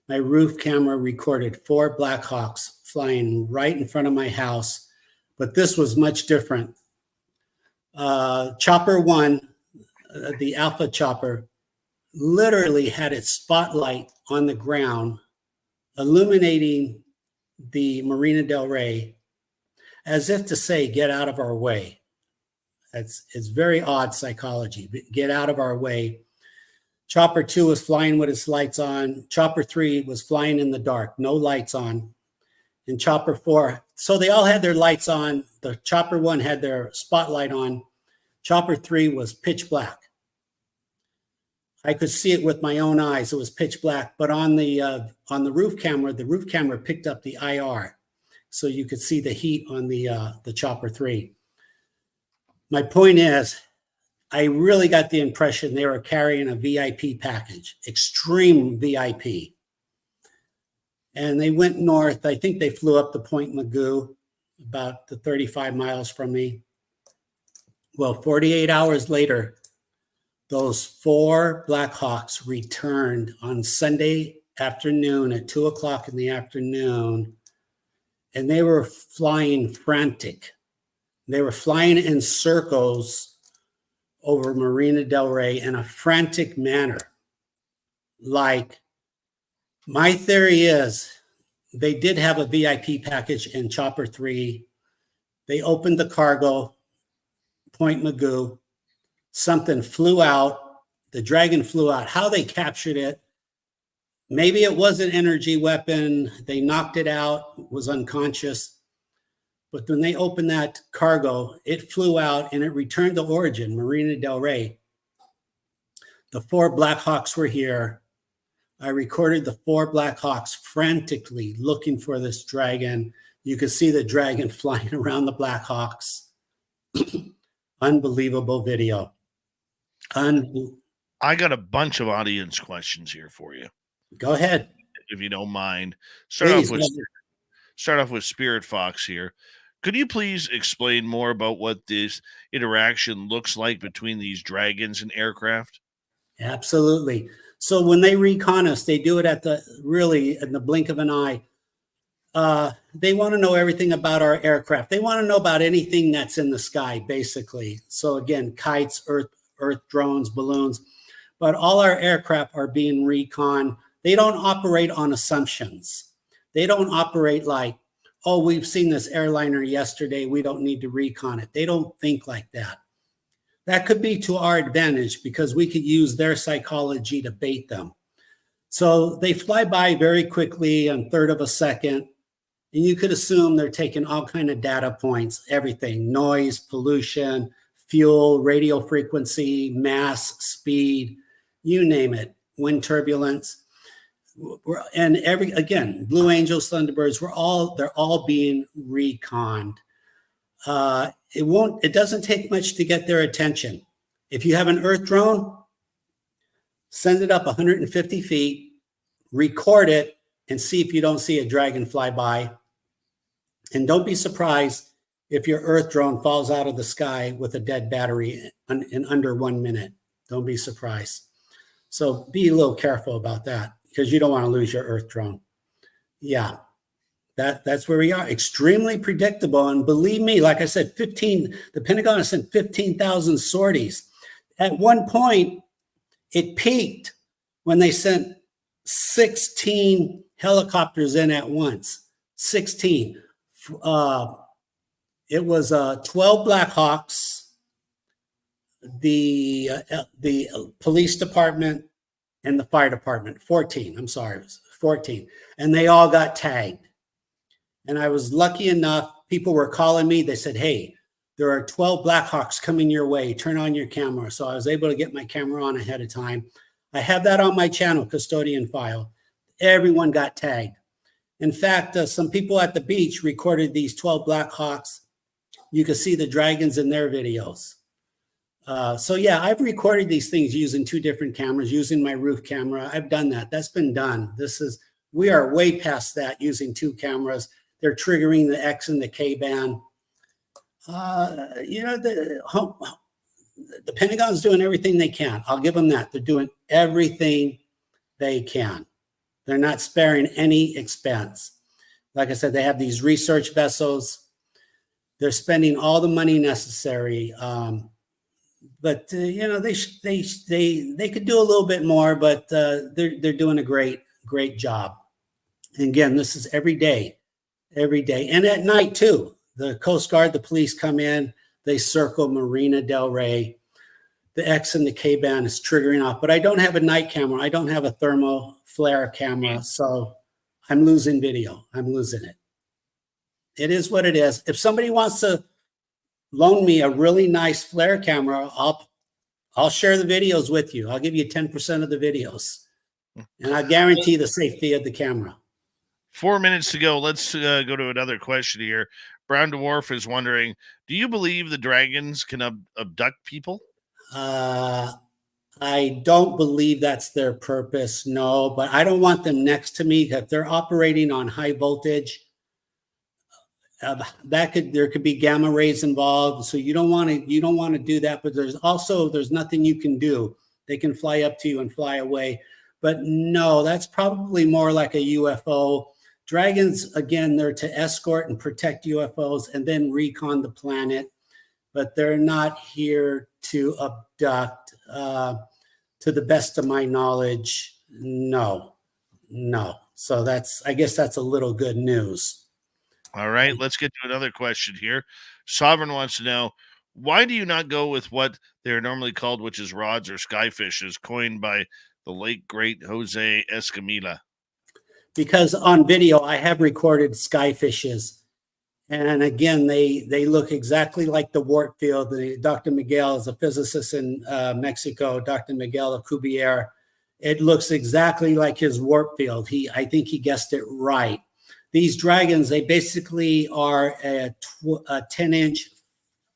Speaker 3: My roof camera recorded 4 Black Hawks flying right in front of my house, but this was much different. Chopper 1, the Alpha chopper, literally had its spotlight on the ground, illuminating the Marina Del Rey, as if to say, get out of our way. It's very odd psychology. Get out of our way. Chopper 2 was flying with its lights on. Chopper 3 was flying in the dark, no lights on. and Chopper 4. So they all had their lights on. The Chopper 1 had their spotlight on. Chopper 3 was pitch black. I could see it with my own eyes. It was pitch black, but on the roof camera picked up the IR, so you could see the heat on the Chopper 3. My point is, I really got the impression they were carrying a VIP package, extreme VIP. And they went north. I think they flew up to Point Magoo, about 35 miles from me. Well, 48 hours later, those 4 Black Hawks returned on Sunday afternoon at 2 o'clock in the afternoon, and they were flying frantic. They were flying in circles over Marina Del Rey in a frantic manner. Like, my theory is they did have a VIP package in Chopper 3. They opened the cargo, Point Magoo. Something flew out. The Dragon flew out. How they captured it, maybe it was an energy weapon. They knocked it out, was unconscious. But when they opened that cargo, it flew out and it returned to origin, Marina Del Rey. The 4 Black Hawks were here. I recorded the 4 Black Hawks frantically looking for this dragon. You could see the dragon flying around the Black Hawks. Unbelievable video.
Speaker 2: I got a bunch of audience questions here for you.
Speaker 3: Go ahead.
Speaker 2: If you don't mind.
Speaker 3: Please,
Speaker 2: Start off with Spirit Fox here. Could you please explain more about what this interaction looks like between these dragons and aircraft?
Speaker 3: Absolutely. So when they recon us, they do it in the blink of an eye. They want to know everything about our aircraft. They want to know about anything that's in the sky, basically. So again, kites, earth drones, balloons, but all our aircraft are being recon. They don't operate on assumptions. They don't operate like, oh, we've seen this airliner yesterday, we don't need to recon it. They don't think like that. That could be to our advantage because we could use their psychology to bait them. So they fly by very quickly in 1/3 of a second, and you could assume they're taking all kind of data points, everything, noise, pollution, fuel, radio frequency, mass, speed, you name it, wind turbulence. And again, Blue Angels, Thunderbirds, they're all being reconned. It doesn't take much to get their attention. If you have an Earth drone, send it up 150 feet, record it, and see if you don't see a dragon fly by. And don't be surprised if your Earth drone falls out of the sky with a dead battery in under 1 minute. Don't be surprised. So be a little careful about that because you don't want to lose your Earth drone. Yeah, that's where we are. Extremely predictable. And believe me, like I said, the Pentagon has sent 15,000 sorties. At one point, it peaked when they sent 16 helicopters in at once. 16. It was 12 Black Hawks, the police department, and the fire department. 14. I'm sorry, it was 14. And they all got tagged. And I was lucky enough, people were calling me. They said, hey, there are 12 Black Hawks coming your way. Turn on your camera. So I was able to get my camera on ahead of time. I have that on my channel, Custodian File. Everyone got tagged. In fact, some people at the beach recorded these 12 Black Hawks. You can see the dragons in their videos. So yeah, I've recorded these things using 2 different cameras, using my roof camera. I've done that. That's been done. We are way past that using 2 cameras. They're triggering the X and the K band. The Pentagon's doing everything they can. I'll give them that. They're doing everything they can. They're not sparing any expense. Like I said, they have these research vessels. They're spending all the money necessary. But they could do a little bit more, but they're doing a great job. And again, this is every day, and at night too. The Coast Guard, the police come in, they circle Marina Del Rey. The X and the K band is triggering off, but I don't have a night camera. I don't have a thermal flare camera, so I'm losing video. I'm losing it. It is what it is. If somebody wants to loan me a really nice flare camera, I'll share the videos with you. I'll give you 10% of the videos, and I guarantee the safety of the camera.
Speaker 2: 4 minutes to go. Let's go to another question here. Brown Dwarf is wondering, do you believe the dragons can abduct people?
Speaker 3: I don't believe that's their purpose, no, but I don't want them next to me. If they're operating on high voltage, there could be gamma rays involved. So you don't want to do that, but there's nothing you can do. They can fly up to you and fly away. But no, that's probably more like a UFO. Dragons, again, they're to escort and protect UFOs and then recon the planet, but they're not here to abduct. To the best of my knowledge, no. So I guess that's a little good news.
Speaker 2: All right, let's get to another question here. Sovereign wants to know, why do you not go with what they're normally called, which is rods or skyfishes, coined by the late great Jose Escamilla?
Speaker 3: Because on video, I have recorded skyfishes. And again, they look exactly like the warp field. Dr. Miguel is a physicist in Mexico, Dr. Miguel Alcubierre. It looks exactly like his warp field. I think he guessed it right. These dragons, they basically are a 10-inch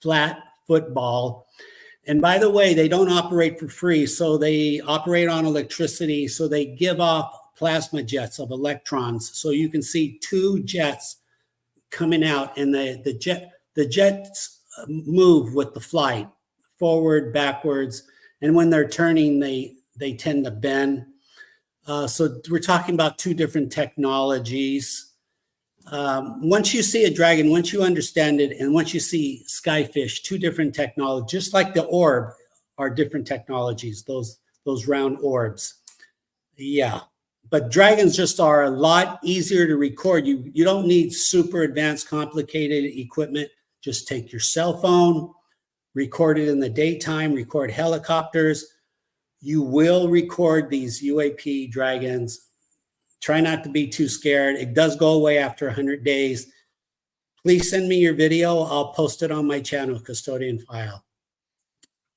Speaker 3: flat football. And by the way, they don't operate for free. So they operate on electricity. So they give off plasma jets of electrons. So you can see two jets coming out, and the jets move with the flight forward, backwards, and when they're turning, they tend to bend. So we're talking about two different technologies. Once you see a dragon, once you understand it, and once you see skyfish, two different technologies, just like the orb are different technologies, those round orbs. Yeah. But dragons just are a lot easier to record. You don't need super advanced, complicated equipment. Just take your cell phone, record it in the daytime, record helicopters. You will record these UAP dragons. Try not to be too scared. It does go away after 100 days. Please send me your video. I'll post it on my channel, Custodian File.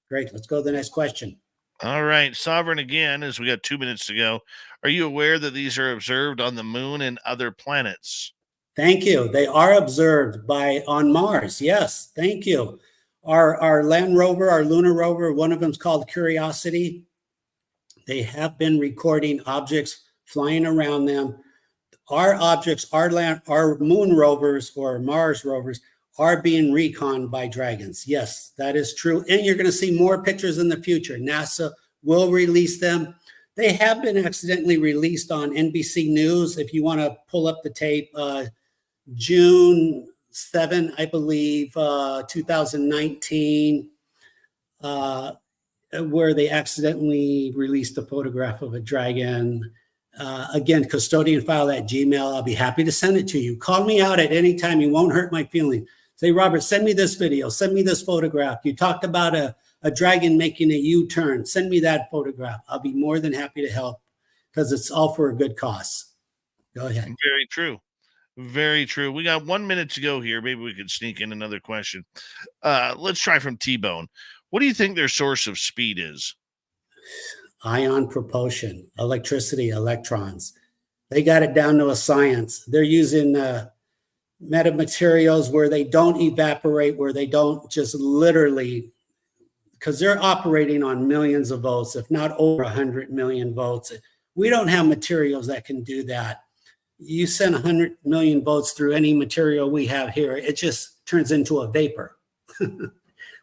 Speaker 3: Great. Let's go to the next question.
Speaker 2: All right. Sovereign again, as we got 2 minutes to go. Are you aware that these are observed on the moon and other planets?
Speaker 3: Thank you. They are observed on Mars. Yes, thank you. Our land rover, our lunar rover, one of them is called Curiosity. They have been recording objects flying around them. Our objects, our moon rovers or Mars rovers are being reconned by dragons. Yes, that is true. And you're going to see more pictures in the future. NASA will release them. They have been accidentally released on NBC News. If you want to pull up the tape, June 7, I believe, 2019, where they accidentally released a photograph of a dragon. Again, custodianfile@gmail. I'll be happy to send it to you. Call me out at any time. You won't hurt my feelings. Say, Robert, send me this video. Send me this photograph. You talked about a dragon making a U-turn. Send me that photograph. I'll be more than happy to help because it's all for a good cause. Go ahead.
Speaker 2: Very true. Very true. We got 1 minute to go here. Maybe we could sneak in another question. Let's try from T-Bone. What do you think their source of speed is?
Speaker 3: Ion propulsion, electricity, electrons. They got it down to a science. They're using metamaterials where they don't evaporate, where they don't just literally, because they're operating on millions of volts, if not over 100 million volts. We don't have materials that can do that. You send 100 million volts through any material we have here, it just turns into a vapor.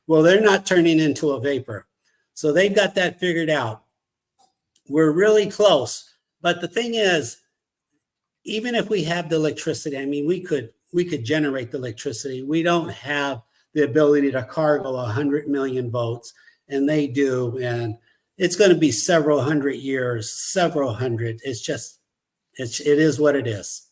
Speaker 3: Well, they're not turning into a vapor. So they've got that figured out. We're really close. But the thing is, even if we have the electricity, I mean, we could generate the electricity. We don't have the ability to cargo 100 million volts, and they do. And it's going to be several hundred years, several hundred. It is what it is.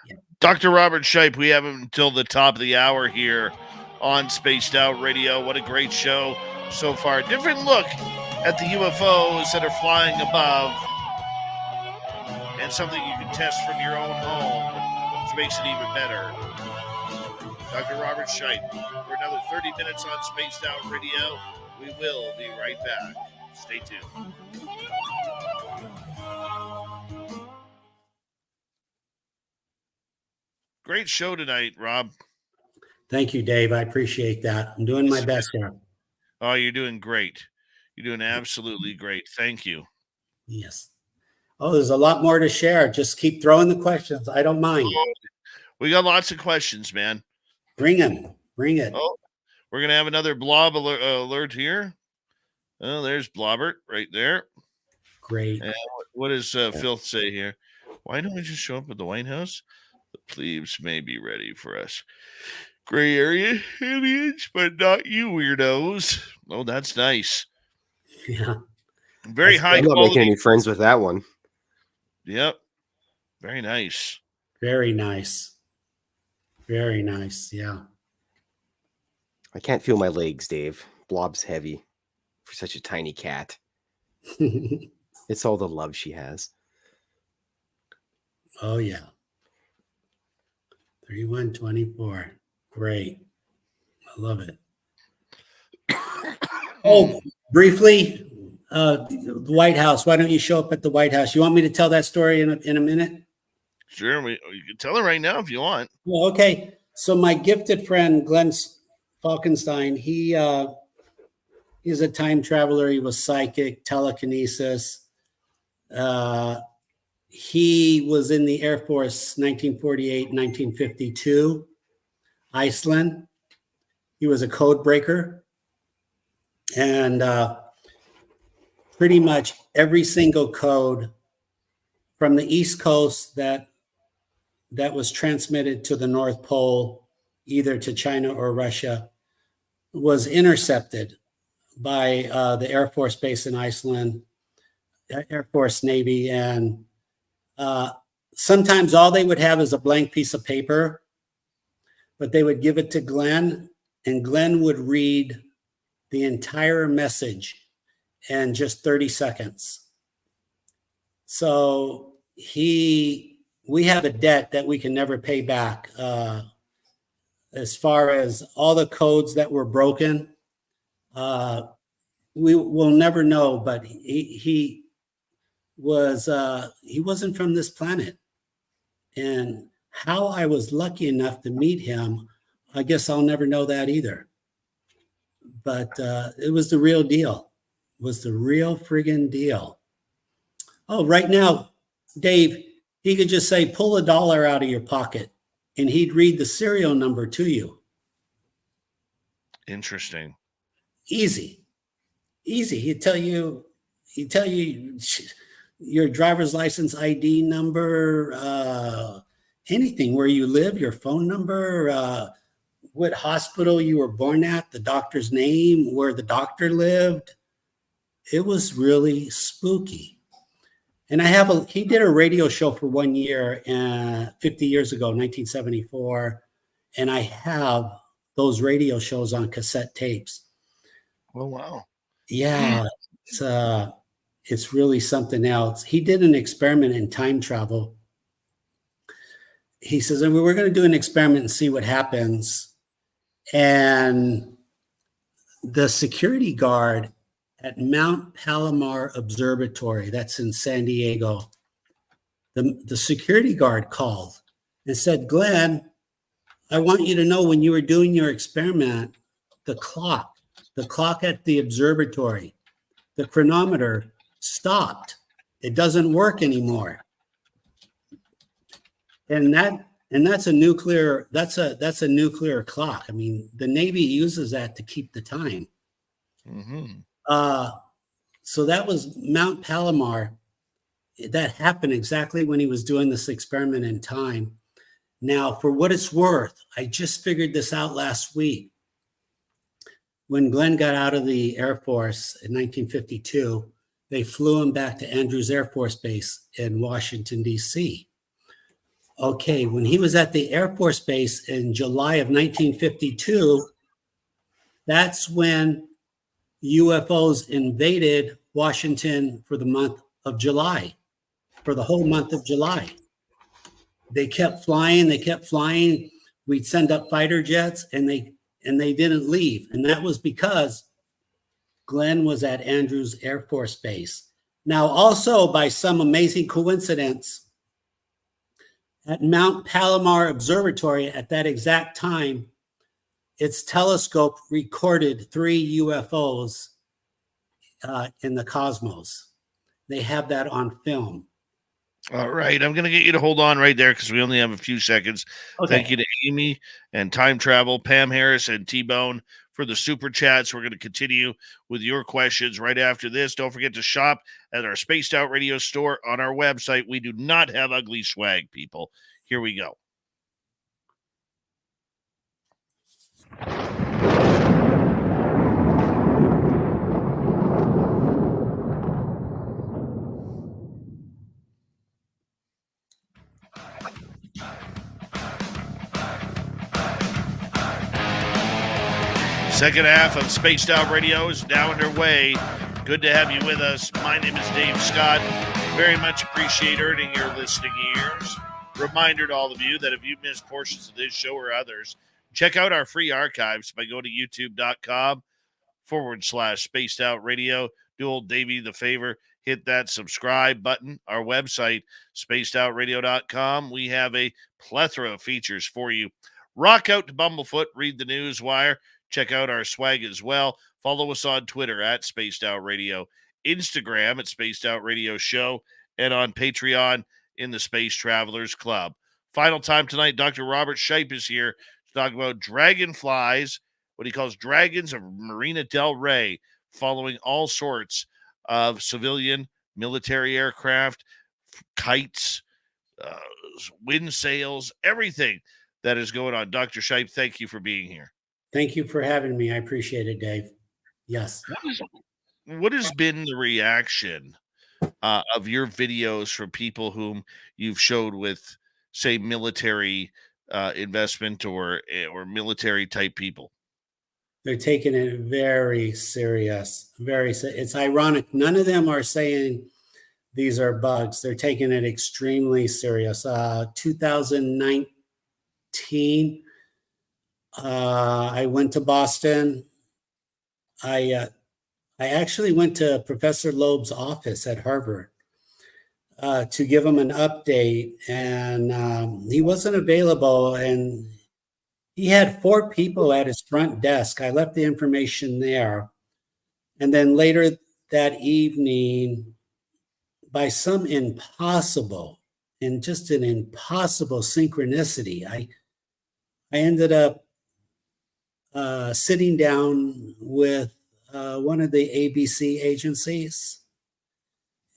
Speaker 3: Yeah.
Speaker 2: Dr. Robert Shiepe, we have him until the top of the hour here on Spaced Out Radio. What a great show so far. Different look at the UFOs that are flying above, and something you can test from your own home. which makes it even better. Dr. Robert Shiepe for another 30 minutes on Spaced Out Radio. We will be right back. Stay tuned. Great show tonight, Rob.
Speaker 3: Thank you, Dave. I appreciate that. I'm doing my best here.
Speaker 2: Oh, you're doing great. You're doing absolutely great. Thank you.
Speaker 3: Yes. Oh, there's a lot more to share. Just keep throwing the questions. I don't mind.
Speaker 2: We got lots of questions, man.
Speaker 3: Bring them. Bring it.
Speaker 2: Oh, we're going to have another blob alert here. Oh, there's Blobbert right there.
Speaker 3: Great.
Speaker 2: And what does Filth say here? Why don't we just show up at the White House? The plebes may be ready for us. Gray area aliens, but not you weirdos. Oh, that's nice.
Speaker 3: Yeah.
Speaker 2: Very high
Speaker 4: I'm not
Speaker 2: quality.
Speaker 4: making any friends with that one.
Speaker 2: Yep. Very nice.
Speaker 3: Very nice. Very nice. Yeah.
Speaker 4: I can't feel my legs, Dave. Blob's heavy for such a tiny cat. It's all the love she has.
Speaker 3: Oh, yeah. 3124. Great. I love it. Oh, briefly, the White House. Why don't you show up at the White House? You want me to tell that story in a minute?
Speaker 2: Sure. You can tell it right now if you want.
Speaker 3: Well, okay. So my gifted friend, Glenn Falkenstein, he's a time traveler. He was psychic, telekinesis. He was in the Air Force 1948, 1952, Iceland. He was a code breaker. And pretty much every single code from the East Coast that was transmitted to the North Pole, either to China or Russia, was intercepted by the Air Force Base in Iceland, Air Force Navy, and sometimes all they would have is a blank piece of paper, but they would give it to Glenn, and Glenn would read the entire message in just 30 seconds. So we have a debt that we can never pay back. As far as all the codes that were broken, we will never know, but he wasn't from this planet. And how I was lucky enough to meet him, I guess I'll never know that either. But it was the real deal. It was the real friggin' deal. Oh, right now, Dave, he could just say, pull $1 out of your pocket, and he'd read the serial number to you.
Speaker 2: Interesting.
Speaker 3: Easy. He'd tell you your driver's license ID number, anything, where you live, your phone number, what hospital you were born at, the doctor's name, where the doctor lived. It was really spooky. And he did a radio show for 1 year, 50 years ago, 1974. And I have those radio shows on cassette tapes.
Speaker 2: Oh, wow.
Speaker 3: Yeah. It's really something else. He did an experiment in time travel. He says, we're going to do an experiment and see what happens. And the security guard at Mount Palomar Observatory, that's in San Diego, the security guard called and said, Glenn, I want you to know, when you were doing your experiment, the clock at the observatory, the chronometer stopped. It doesn't work anymore. And that's a nuclear clock. I mean, the Navy uses that to keep the time.
Speaker 2: Mm-hmm.
Speaker 3: So that was Mount Palomar. That happened exactly when he was doing this experiment in time. Now, for what it's worth, I just figured this out last week. When Glenn got out of the Air Force in 1952, they flew him back to Andrews Air Force Base in Washington, D.C. Okay, when he was at the Air Force Base in July of 1952, that's when UFOs invaded Washington for the month of July, for the whole month of July. they kept flying. They kept flying. We'd send up fighter jets, and they didn't leave. And that was because Glenn was at Andrews Air Force Base. Now, also by some amazing coincidence, at Mount Palomar Observatory at that exact time, its telescope recorded 3 UFOs in the cosmos. They have that on film.
Speaker 2: All right. I'm going to get you to hold on right there because we only have a few seconds.
Speaker 3: Okay.
Speaker 2: Thank you to Amy and Time Travel, Pam Harris, and T-Bone for the super chats. We're going to continue with your questions right after this. Don't forget to shop at our Spaced Out Radio store on our website. We do not have ugly swag, people. Here we go. Second half of Spaced Out Radio is now underway. Good to have you with us. My name is Dave Scott. Very much appreciate earning your listening ears. Reminder to all of you that if you missed portions of this show or others, check out our free archives by going to youtube.com/Spaced Out Radio. Do old Davey the favor, hit that subscribe button. Our website, spacedoutradio.com. We have a plethora of features for you. Rock out to Bumblefoot, read the news wire. Check out our swag as well. Follow us on Twitter at Spaced Out Radio, Instagram at Spaced Out Radio Show, and on Patreon in the Space Travelers Club. Final time tonight, Dr. Robert Shiepe is here to talk about dragonflies, what he calls dragons of Marina Del Rey, following all sorts of civilian, military aircraft, kites, wind sails, everything that is going on. Dr. Shiepe, thank you for being here.
Speaker 3: Thank you for having me. I appreciate it, Dave. Yes.
Speaker 2: What has been the reaction of your videos from people whom you've showed with, say, military investment or military type people?
Speaker 3: They're taking it very serious. It's ironic. None of them are saying these are bugs. They're taking it extremely serious. 2019. I went to Boston. I actually went to Professor Loeb's office at Harvard to give him an update, and he wasn't available, and he had 4 people at his front desk. I left the information there. And then later that evening, by some impossible synchronicity, I ended up sitting down with one of the ABC agencies.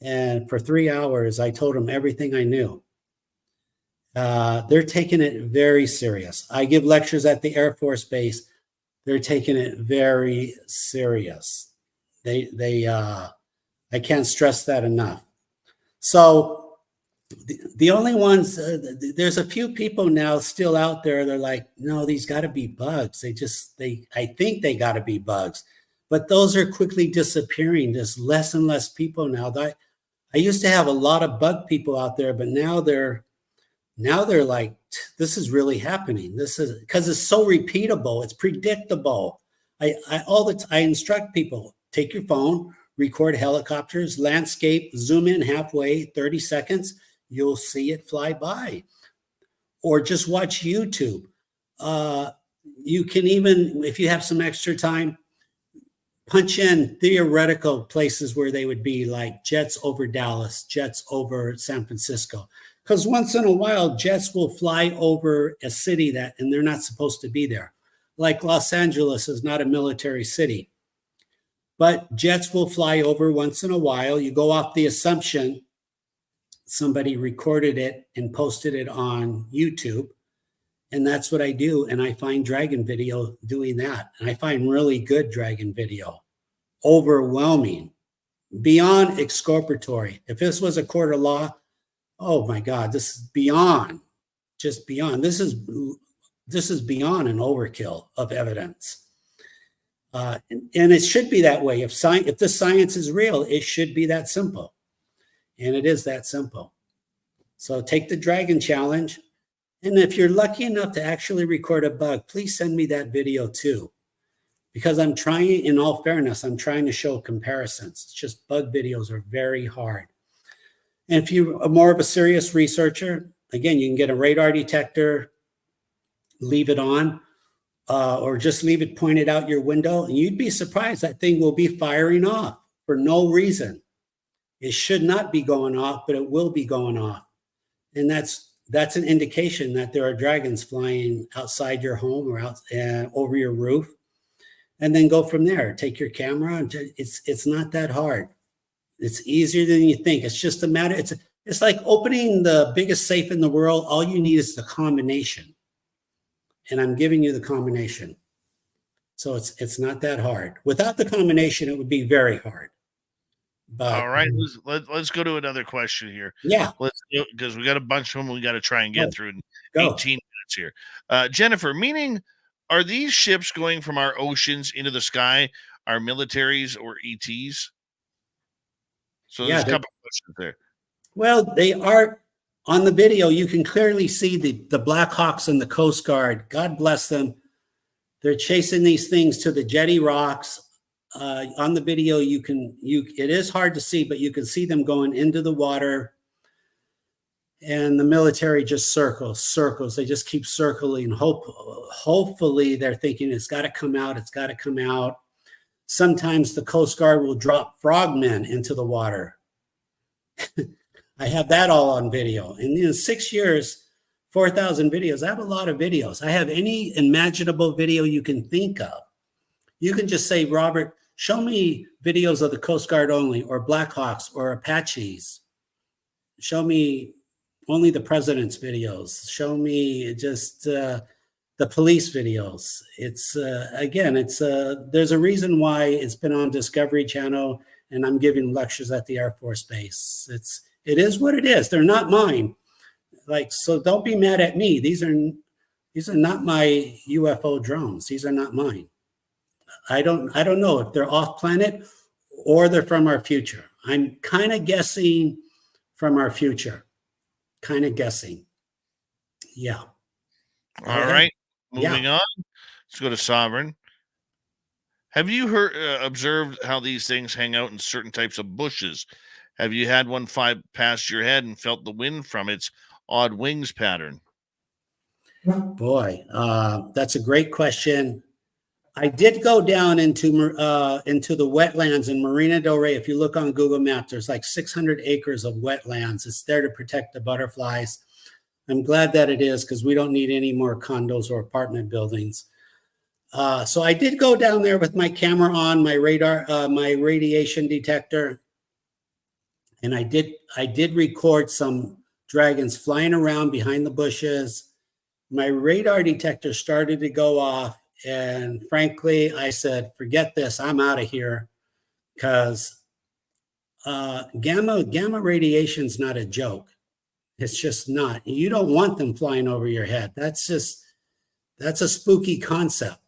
Speaker 3: And for 3 hours, I told them everything I knew. They're taking it very serious. I give lectures at the Air Force Base. They're taking it very serious. I can't stress that enough. So the only ones, there's a few people now still out there. They're like, no, these got to be bugs. I think they got to be bugs, but those are quickly disappearing. There's less and less people now. I used to have a lot of bug people out there, but now they're like, this is really happening. This is because it's so repeatable. It's predictable. I instruct people, take your phone, record helicopters, landscape, zoom in halfway, 30 seconds. You'll see it fly by. Or just watch YouTube. You can even, if you have some extra time, punch in theoretical places where they would be, like jets over Dallas, jets over San Francisco. Because once in a while, jets will fly over a city and they're not supposed to be there. Like Los Angeles is not a military city. But jets will fly over once in a while. You go off the assumption somebody recorded it and posted it on YouTube. And that's what I do. And I find dragon video doing that. And I find really good dragon video. Overwhelming. Beyond exculpatory. If this was a court of law, oh my God, this is beyond. Just beyond. This is beyond an overkill of evidence. And it should be that way. If the science is real, it should be that simple. And it is that simple. So take the dragon challenge. And if you're lucky enough to actually record a bug, please send me that video too. Because I'm trying, in all fairness, I'm trying to show comparisons. It's just bug videos are very hard. And if you are more of a serious researcher, again, you can get a radar detector, leave it on, or just leave it pointed out your window, and you'd be surprised that thing will be firing off for no reason. It should not be going off, but it will be going off. And that's an indication that there are dragons flying outside your home or out over your roof. And then go from there. Take your camera. And it's not that hard. It's easier than you think. It's just a matter. It's like opening the biggest safe in the world. All you need is the combination. And I'm giving you the combination. So it's not that hard. Without the combination, it would be very hard. But
Speaker 2: all right, let's go to another question here.
Speaker 3: Yeah.
Speaker 2: Let's go, because we got a bunch of them we got to try and get through in 18 minutes here. Jennifer, meaning, are these ships going from our oceans into the sky, our militaries or ETs? So there's a couple of questions there.
Speaker 3: Well, they are on the video. You can clearly see the Black Hawks and the Coast Guard. God bless them. They're chasing these things to the jetty rocks. On the video, it is hard to see, but you can see them going into the water. And the military just circles. They just keep circling. Hopefully, they're thinking it's got to come out. It's got to come out. Sometimes the Coast Guard will drop frogmen into the water. I have that all on video. And in 6 years, 4,000 videos. I have a lot of videos. I have any imaginable video you can think of. You can just say, Robert, show me videos of the Coast Guard only, or Blackhawks, or Apaches. Show me only the president's videos. Show me just the police videos. It's there's a reason why it's been on Discovery Channel, and I'm giving lectures at the Air Force Base. It is what it is. They're not mine. So don't be mad at me. These are not my UFO drones. These are not mine. I don't know if they're off planet or they're from our future. I'm kind of guessing from our future. Kind of guessing. Yeah.
Speaker 2: All right. Moving on. Let's go to Sovereign. Have you observed how these things hang out in certain types of bushes? Have you had one fly past your head and felt the wind from its odd wings pattern?
Speaker 3: Boy, that's a great question. I did go down into the wetlands in Marina Del Rey. If you look on Google Maps, there's like 600 acres of wetlands. It's there to protect the butterflies. I'm glad that it is, because we don't need any more condos or apartment buildings. So I did go down there with my camera on, my radar, my radiation detector. And I did record some dragons flying around behind the bushes. My radar detector started to go off. And frankly, I said, forget this, I'm out of here, because gamma radiation is not a joke. It's just not. You don't want them flying over your head. That's a spooky concept.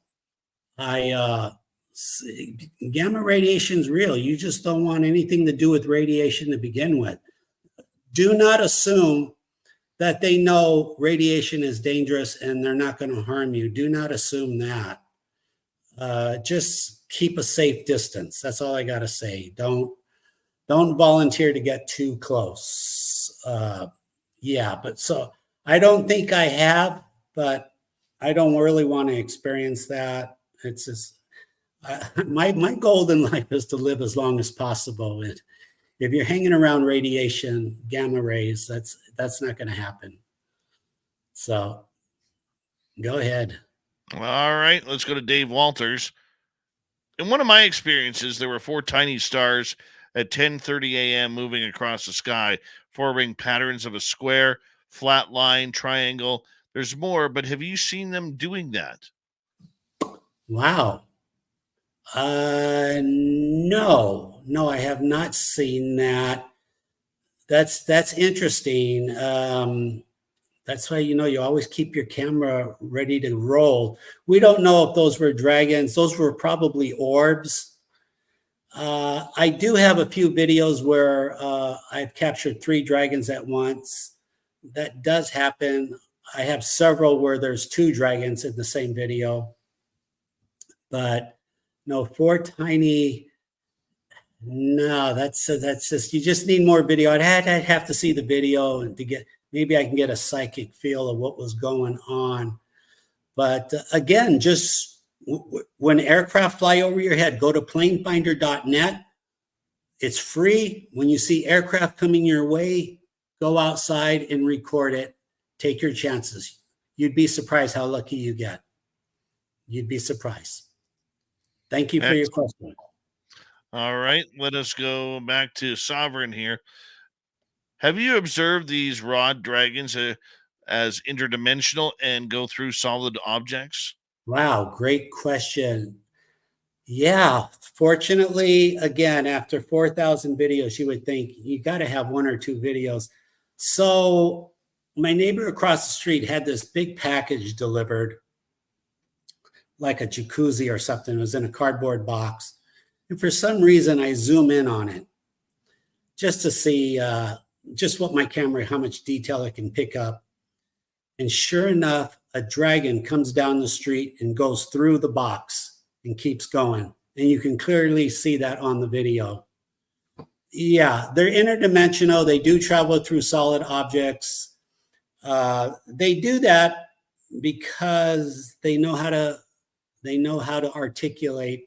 Speaker 3: Gamma radiation is real. You just don't want anything to do with radiation to begin with. Do not assume that they know radiation is dangerous and they're not going to harm you. Do not assume that. Just keep a safe distance. That's all I got to say. Don't volunteer to get too close. But so I don't think I have, but I don't really want to experience that. It's just my goal in life is to live as long as possible. And if you're hanging around radiation, gamma rays, that's not going to happen. So go ahead.
Speaker 2: All right, let's go to Dave Walters. In one of my experiences, there were 4 tiny stars at 10:30 a.m. moving across the sky, forming patterns of a square, flat line, triangle. There's more, but have you seen them doing that?
Speaker 3: Wow. No, I have not seen that. That's interesting. That's why, you always keep your camera ready to roll. We don't know if those were dragons. Those were probably orbs. I do have a few videos where I've captured 3 dragons at once. That does happen. I have several where there's 2 dragons in the same video, but no, 4 tiny. No, that's just, you just need more video. I'd have to see the video and to get, maybe I can get a psychic feel of what was going on. But again, just when aircraft fly over your head, go to planefinder.net. It's free. When you see aircraft coming your way, go outside and record it. Take your chances. You'd be surprised how lucky you get. You'd be surprised. Thank you for your question.
Speaker 2: All right, let us go back to Sovereign here. Have you observed these rod dragons as interdimensional and go through solid objects?
Speaker 3: Wow, great question. Yeah, fortunately, again, after 4,000 videos, you would think you got to have 1 or 2 videos. So my neighbor across the street had this big package delivered, like a jacuzzi or something. It was in a cardboard box. And for some reason, I zoom in on it just to see just what my camera, how much detail it can pick up. And sure enough, a dragon comes down the street and goes through the box and keeps going. And you can clearly see that on the video. Yeah, they're interdimensional. They do travel through solid objects. They do that because they know how to articulate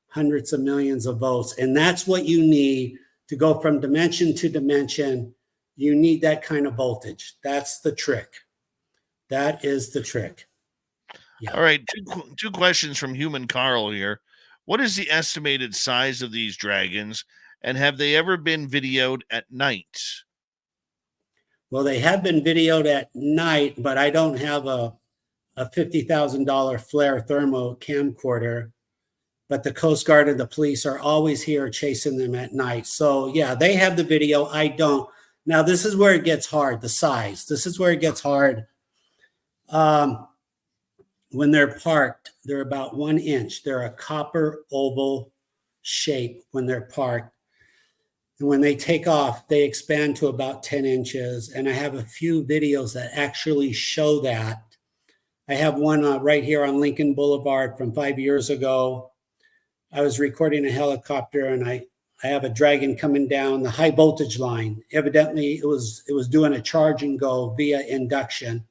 Speaker 3: hundreds of millions of volts. And that's what you need to go from dimension to dimension. You need that kind of voltage. That's the trick. That is the trick. Yeah.
Speaker 2: All right, two questions from Human Carl here. What is the estimated size of these dragons, and have they ever been videoed at night?
Speaker 3: Well, they have been videoed at night, but I don't have a $50,000 flare thermo camcorder. But the Coast Guard and the police are always here chasing them at night. So yeah, they have the video. I don't. Now, this is where it gets hard, the size. This is where it gets hard. When they're parked, they're about 1 inch. They're a copper oval shape when they're parked. And when they take off, they expand to about 10 inches. And I have a few videos that actually show that. I have one right here on Lincoln Boulevard from 5 years ago. I was recording a helicopter and I have a dragon coming down the high voltage line. Evidently, it was doing a charge and go via induction.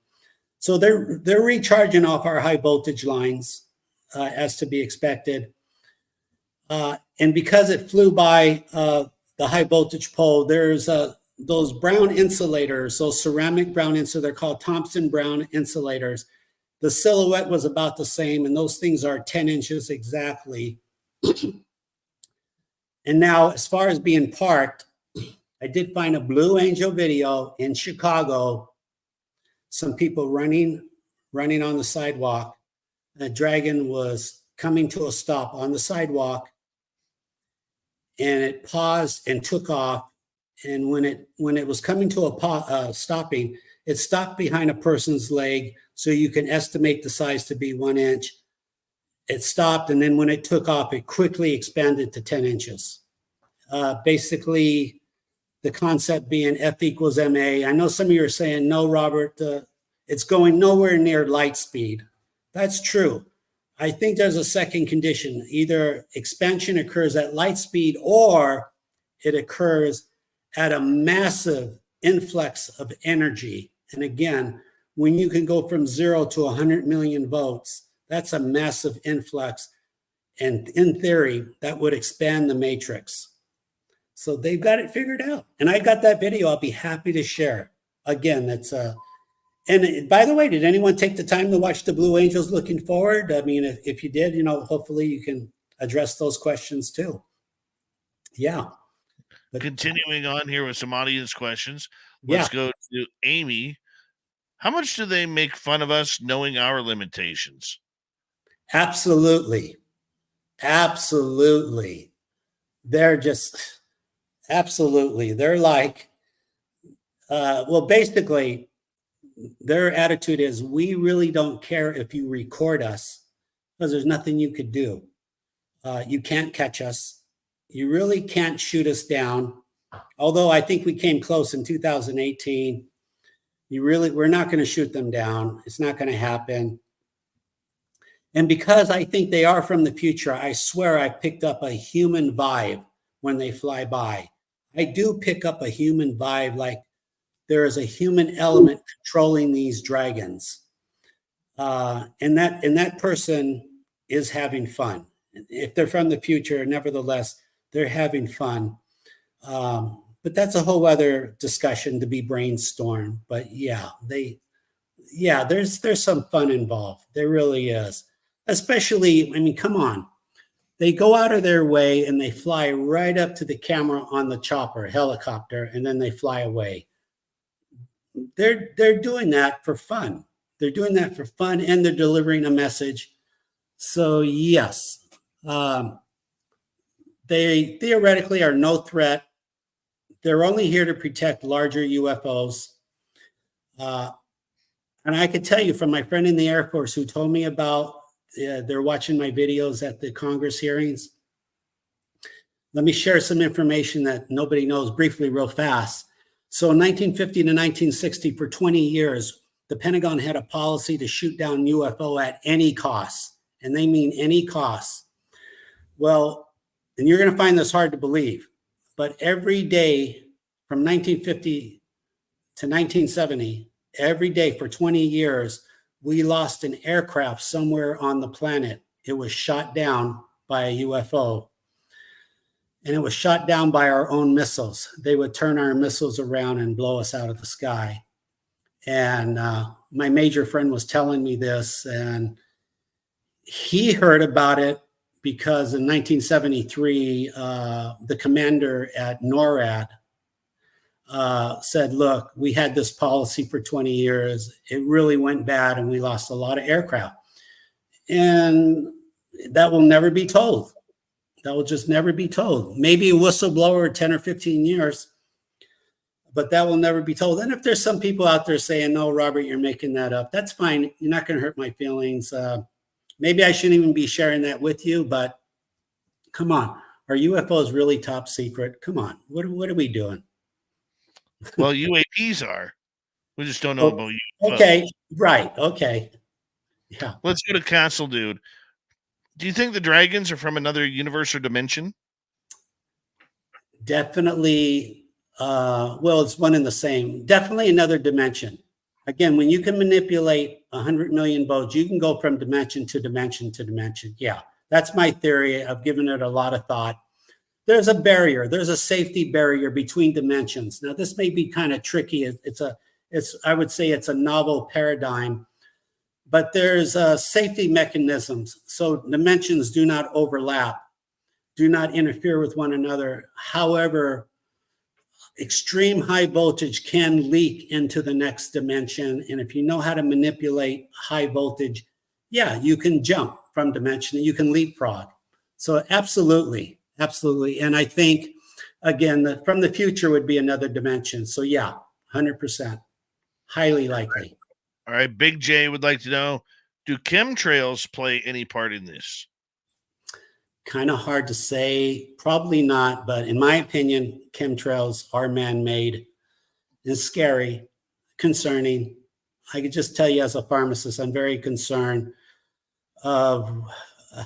Speaker 3: So they're recharging off our high voltage lines as to be expected. And because it flew by the high voltage pole, there's those brown insulators, those ceramic brown insulators, they're called Thompson brown insulators. The silhouette was about the same, and those things are 10 inches exactly. And now, as far as being parked, I did find a Blue Angel video in Chicago. Some people running on the sidewalk. A dragon was coming to a stop on the sidewalk, and it paused and took off. And when it was coming to a stopping, it stopped behind a person's leg, so you can estimate the size to be 1 inch. It stopped, and then when it took off, it quickly expanded to 10 inches. Basically, the concept being F equals ma. I know some of you are saying, no, Robert, it's going nowhere near light speed. That's true. I think there's a second condition. Either expansion occurs at light speed or it occurs at a massive influx of energy. And again, when you can go from 0 to 100 million volts, that's a massive influx. And in theory, that would expand the matrix. So they've got it figured out. And I got that video. I'll be happy to share. Again, that's and by the way, did anyone take the time to watch the Blue Angels looking forward? I mean, if you did, hopefully you can address those questions too. Yeah. But,
Speaker 2: continuing on here with some audience questions. Let's go to Amy. How much do they make fun of us knowing our limitations?
Speaker 3: Absolutely. Absolutely. They're just, absolutely. They're like, basically, their attitude is, we really don't care if you record us because there's nothing you could do. You can't catch us. You really can't shoot us down. Although I think we came close in 2018. We're not going to shoot them down. It's not going to happen. And because I think they are from the future, I swear I picked up a human vibe when they fly by. I do pick up a human vibe, like there is a human element controlling these dragons. And that person is having fun. If they're from the future, nevertheless, they're having fun. But that's a whole other discussion to be brainstormed. But there's some fun involved. There really is. Especially, I mean, come on. They go out of their way and they fly right up to the camera on the helicopter, and then they fly away. They're doing that for fun. They're doing that for fun, and they're delivering a message. So yes, they theoretically are no threat. They're only here to protect larger UFOs. And I could tell you from my friend in the Air Force who told me about, they're watching my videos at the Congress hearings. Let me share some information that nobody knows briefly, real fast. So in 1950 to 1960, for 20 years, the Pentagon had a policy to shoot down UFO at any cost. And they mean any cost. Well, and you're going to find this hard to believe, but every day from 1950 to 1970, every day for 20 years, we lost an aircraft somewhere on the planet. It was shot down by a UFO. And it was shot down by our own missiles. They would turn our missiles around and blow us out of the sky. And my major friend was telling me this, and he heard about it because in 1973, the commander at NORAD said, look, we had this policy for 20 years. It really went bad and we lost a lot of aircraft. And that will never be told. That will just never be told. Maybe a whistleblower 10 or 15 years, but that will never be told. And if there's some people out there saying, no, Robert, you're making that up, that's fine. You're not going to hurt my feelings. Maybe I shouldn't even be sharing that with you, but come on. Are UFOs really top secret? Come on. What are we doing?
Speaker 2: Well, UAPs are. We just don't know about UFOs.
Speaker 3: Okay, right. Okay. Yeah.
Speaker 2: Let's go to Castle Dude. Do you think the dragons are from another universe or dimension?
Speaker 3: Definitely. Well, it's one and the same. Definitely another dimension. Again, when you can manipulate 100 million volts, you can go from dimension to dimension to dimension. Yeah, that's my theory. I've given it a lot of thought. There's a barrier. There's a safety barrier between dimensions. Now, this may be kind of tricky. I would say it's a novel paradigm, but there's safety mechanisms. So dimensions do not overlap, do not interfere with one another. However, extreme high voltage can leak into the next dimension. And if you know how to manipulate high voltage, yeah, you can jump from dimension and you can leapfrog. So absolutely. Absolutely. And I think, again, from the future would be another dimension. So yeah, 100%. Highly likely.
Speaker 2: All right. Big J would like to know, do chemtrails play any part in this?
Speaker 3: Kind of hard to say. Probably not. But in my opinion, chemtrails are man-made. It's scary, concerning. I could just tell you as a pharmacist, I'm very concerned of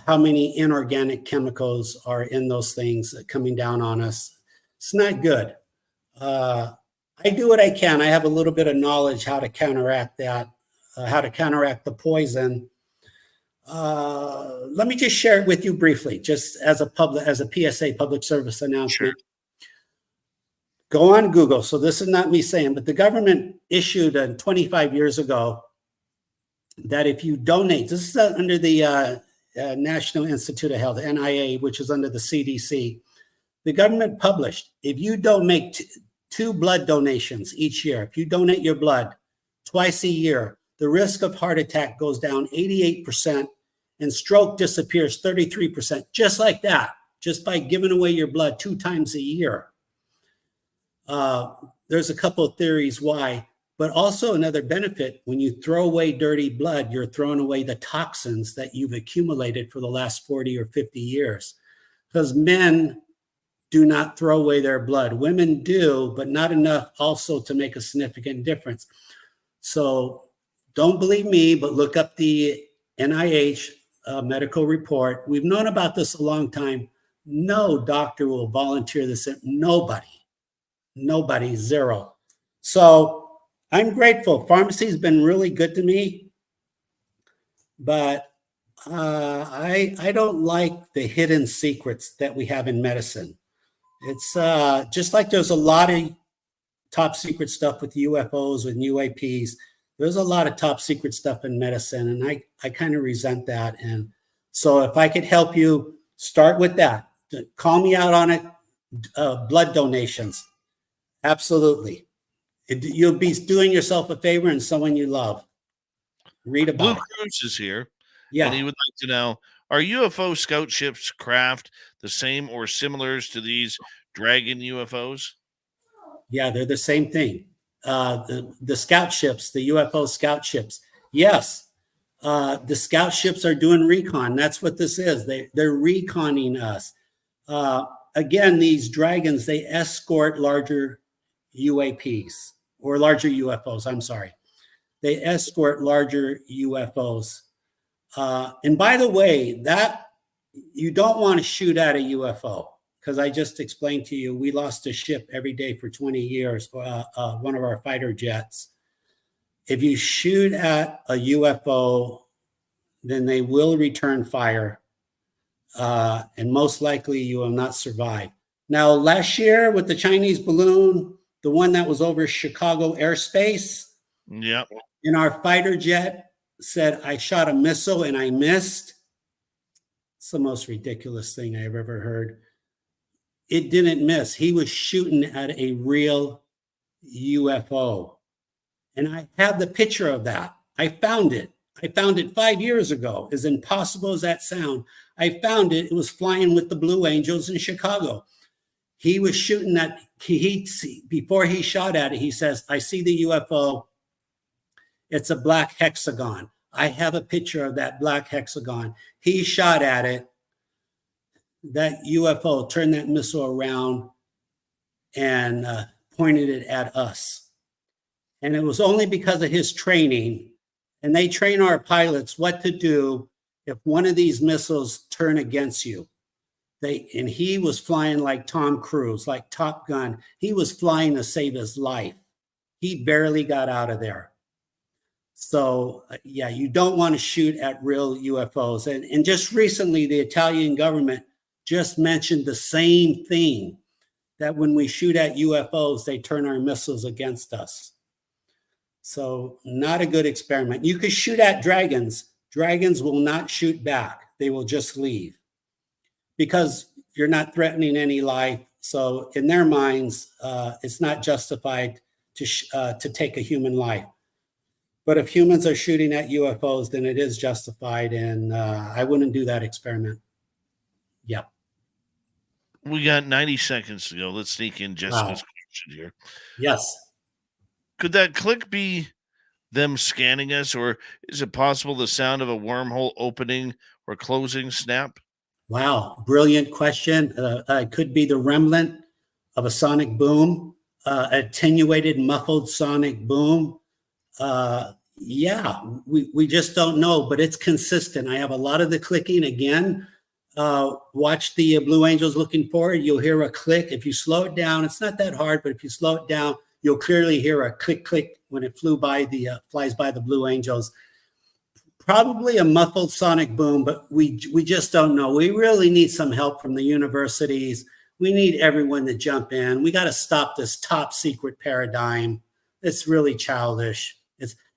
Speaker 3: how many inorganic chemicals are in those things coming down on us. It's not good. I do what I can. I have a little bit of knowledge how to counteract that, how to counteract the poison. Let me just share it with you briefly, just as a PSA, public service announcement. Sure. Go on Google. So this is not me saying, but the government issued 25 years ago that if you donate, this is under the National Institute of Health, NIA, which is under the CDC. The government published, if you don't make two blood donations each year, if you donate your blood twice a year, the risk of heart attack goes down 88% and stroke disappears 33%, just like that, just by giving away your blood 2 times a year. There's a couple of theories why. But also another benefit, when you throw away dirty blood, you're throwing away the toxins that you've accumulated for the last 40 or 50 years. Because men do not throw away their blood. Women do, but not enough also to make a significant difference. So don't believe me, but look up the NIH medical report. We've known about this a long time. No doctor will volunteer this. Nobody, zero. So I'm grateful. Pharmacy has been really good to me, but I don't like the hidden secrets that we have in medicine. It's just like there's a lot of top secret stuff with UFOs and UAPs. There's a lot of top secret stuff in medicine, and I kind of resent that. And so if I could help you, start with that. Call me out on it. Blood donations. Absolutely. You'll be doing yourself a favor and someone you love. Read about
Speaker 2: Blue
Speaker 3: it.
Speaker 2: Cruz is here.
Speaker 3: Yeah.
Speaker 2: And he would like to know, are UFO scout ships craft the same or similar to these Dragon UFOs?
Speaker 3: Yeah, they're the same thing. The scout ships, the UFO scout ships. Yes. The scout ships are doing recon. That's what this is. They're reconning us. Again, these dragons, they escort larger UAPs or larger UFOs. I'm sorry. They escort larger UFOs. And by the way, that you don't want to shoot at a UFO, because I just explained to you, we lost a ship every day for 20 years, one of our fighter jets. If you shoot at a UFO, then they will return fire, and most likely you will not survive. Now, last year with the Chinese balloon, the one that was over Chicago airspace,
Speaker 2: Yep.
Speaker 3: and our fighter jet said, I shot a missile and I missed. It's the most ridiculous thing I've ever heard. It didn't miss. He was shooting at a real UFO. And I have the picture of that. I found it. I found it 5 years ago. As impossible as that sound, I found it. It was flying with the Blue Angels in Chicago. He was shooting at, before he shot at it, he says, I see the UFO. It's a black hexagon. I have a picture of that black hexagon. He shot at it. That UFO turned that missile around and pointed it at us. And it was only because of his training. And they train our pilots what to do if one of these missiles turn against you. And he was flying like Tom Cruise, like Top Gun. He was flying to save his life. He barely got out of there. So, yeah, you don't want to shoot at real UFOs. And just recently, the Italian government just mentioned the same thing, that when we shoot at UFOs, they turn our missiles against us. So not a good experiment. You could shoot at dragons. Dragons will not shoot back. They will just leave because you're not threatening any life. So in their minds, it's not justified to take a human life. But if humans are shooting at UFOs, then it is justified. And I wouldn't do that experiment. Yeah.
Speaker 2: We got 90 seconds to go. Let's sneak in Jessica's question here.
Speaker 3: Yes.
Speaker 2: Could that click be them scanning us, or is it possible the sound of a wormhole opening or closing snap?
Speaker 3: Wow. Brilliant question. It could be the remnant of a sonic boom, attenuated, muffled sonic boom. Yeah, we just don't know, but it's consistent. I have a lot of the clicking again. Watch the Blue Angels looking forward. You'll hear a click. If you slow it down, it's not that hard, but if you slow it down, you'll clearly hear a click, click when it flies by the Blue Angels. Probably a muffled sonic boom, but we just don't know. We really need some help from the universities. We need everyone to jump in. We got to stop this top secret paradigm. It's really childish.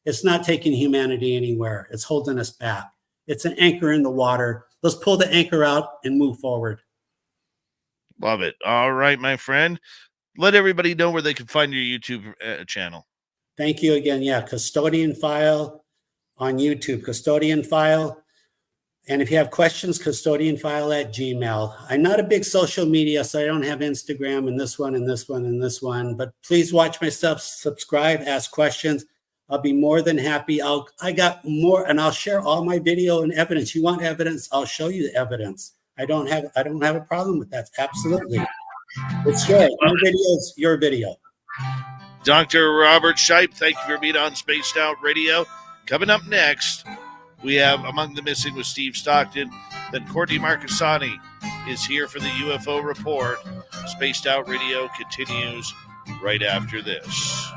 Speaker 3: It's not taking humanity anywhere. It's holding us back. It's an anchor in the water. Let's pull the anchor out and move forward.
Speaker 2: Love it. All right, my friend. Let everybody know where they can find your YouTube channel.
Speaker 3: Thank you again. Yeah, Custodian File on YouTube, Custodian File. And if you have questions, custodianfile@gmail. I'm not a big social media, so I don't have Instagram and this one and this one and this one. But please watch my stuff, subscribe, ask questions. I'll be more than happy. I got more, and I'll share all my video and evidence. You want evidence? I'll show you the evidence. I don't have a problem with that. Absolutely. It's yours. Your video is your video.
Speaker 2: Dr. Robert Shiepe, thank you for being on Spaced Out Radio. Coming up next, we have Among the Missing with Steve Stockton. Then Courtney Marcassani is here for the UFO Report. Spaced Out Radio continues right after this.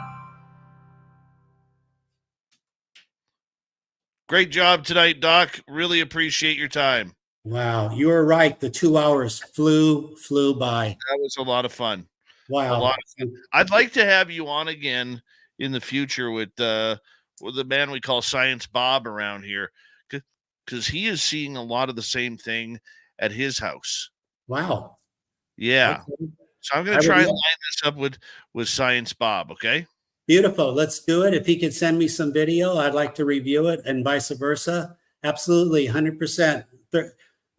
Speaker 2: Great job tonight, Doc. Really appreciate your time.
Speaker 3: Wow, you were right. The 2 hours flew by.
Speaker 2: That was a lot of fun.
Speaker 3: Wow.
Speaker 2: A lot of fun. I'd like to have you on again in the future with the man we call Science Bob around here, because he is seeing a lot of the same thing at his house.
Speaker 3: Wow.
Speaker 2: Yeah.
Speaker 3: Okay.
Speaker 2: So I'm going to try and line this up with Science Bob, okay?
Speaker 3: Beautiful. Let's do it. If he could send me some video, I'd like to review it, and vice versa. Absolutely, 100%.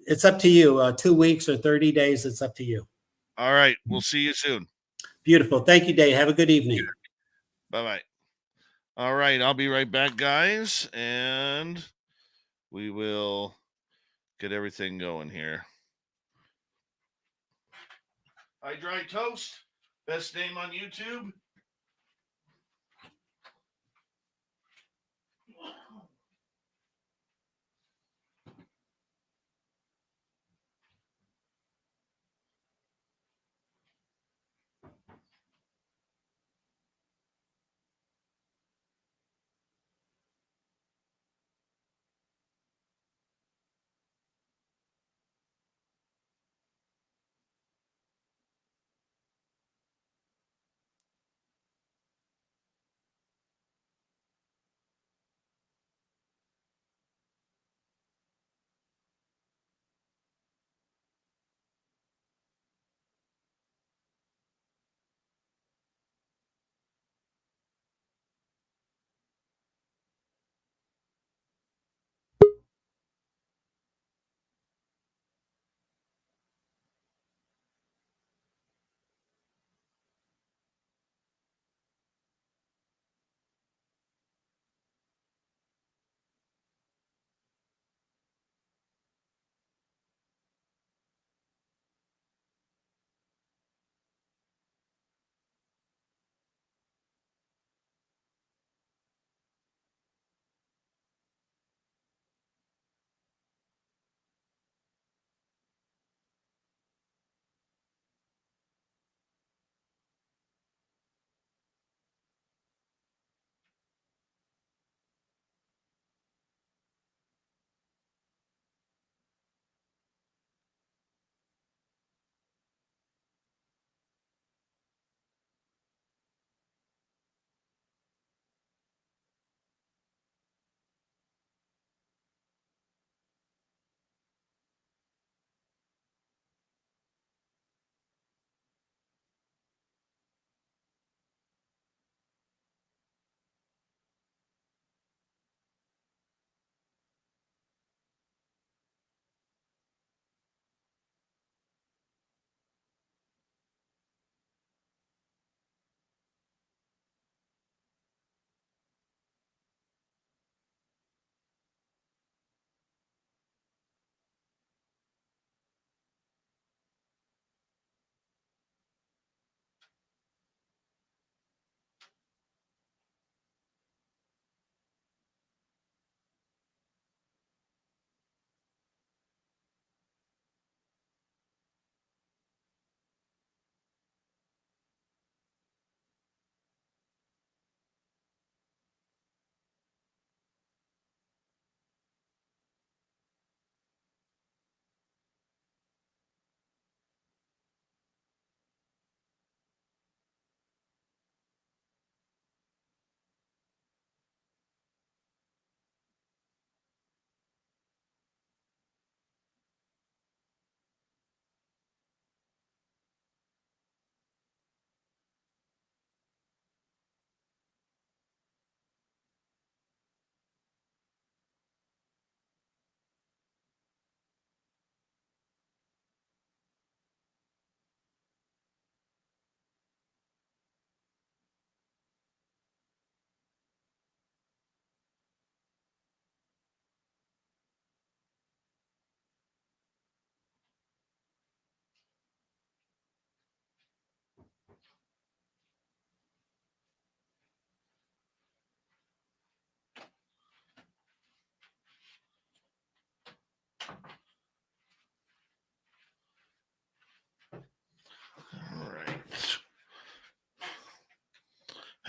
Speaker 3: It's up to you. 2 weeks or 30 days, it's up to you.
Speaker 2: All right. We'll see you soon.
Speaker 3: Beautiful. Thank you, Dave. Have a good evening.
Speaker 2: Bye-bye. All right. I'll be right back, guys, and we will get everything going here. Hi, Dry Toast. Best name on YouTube.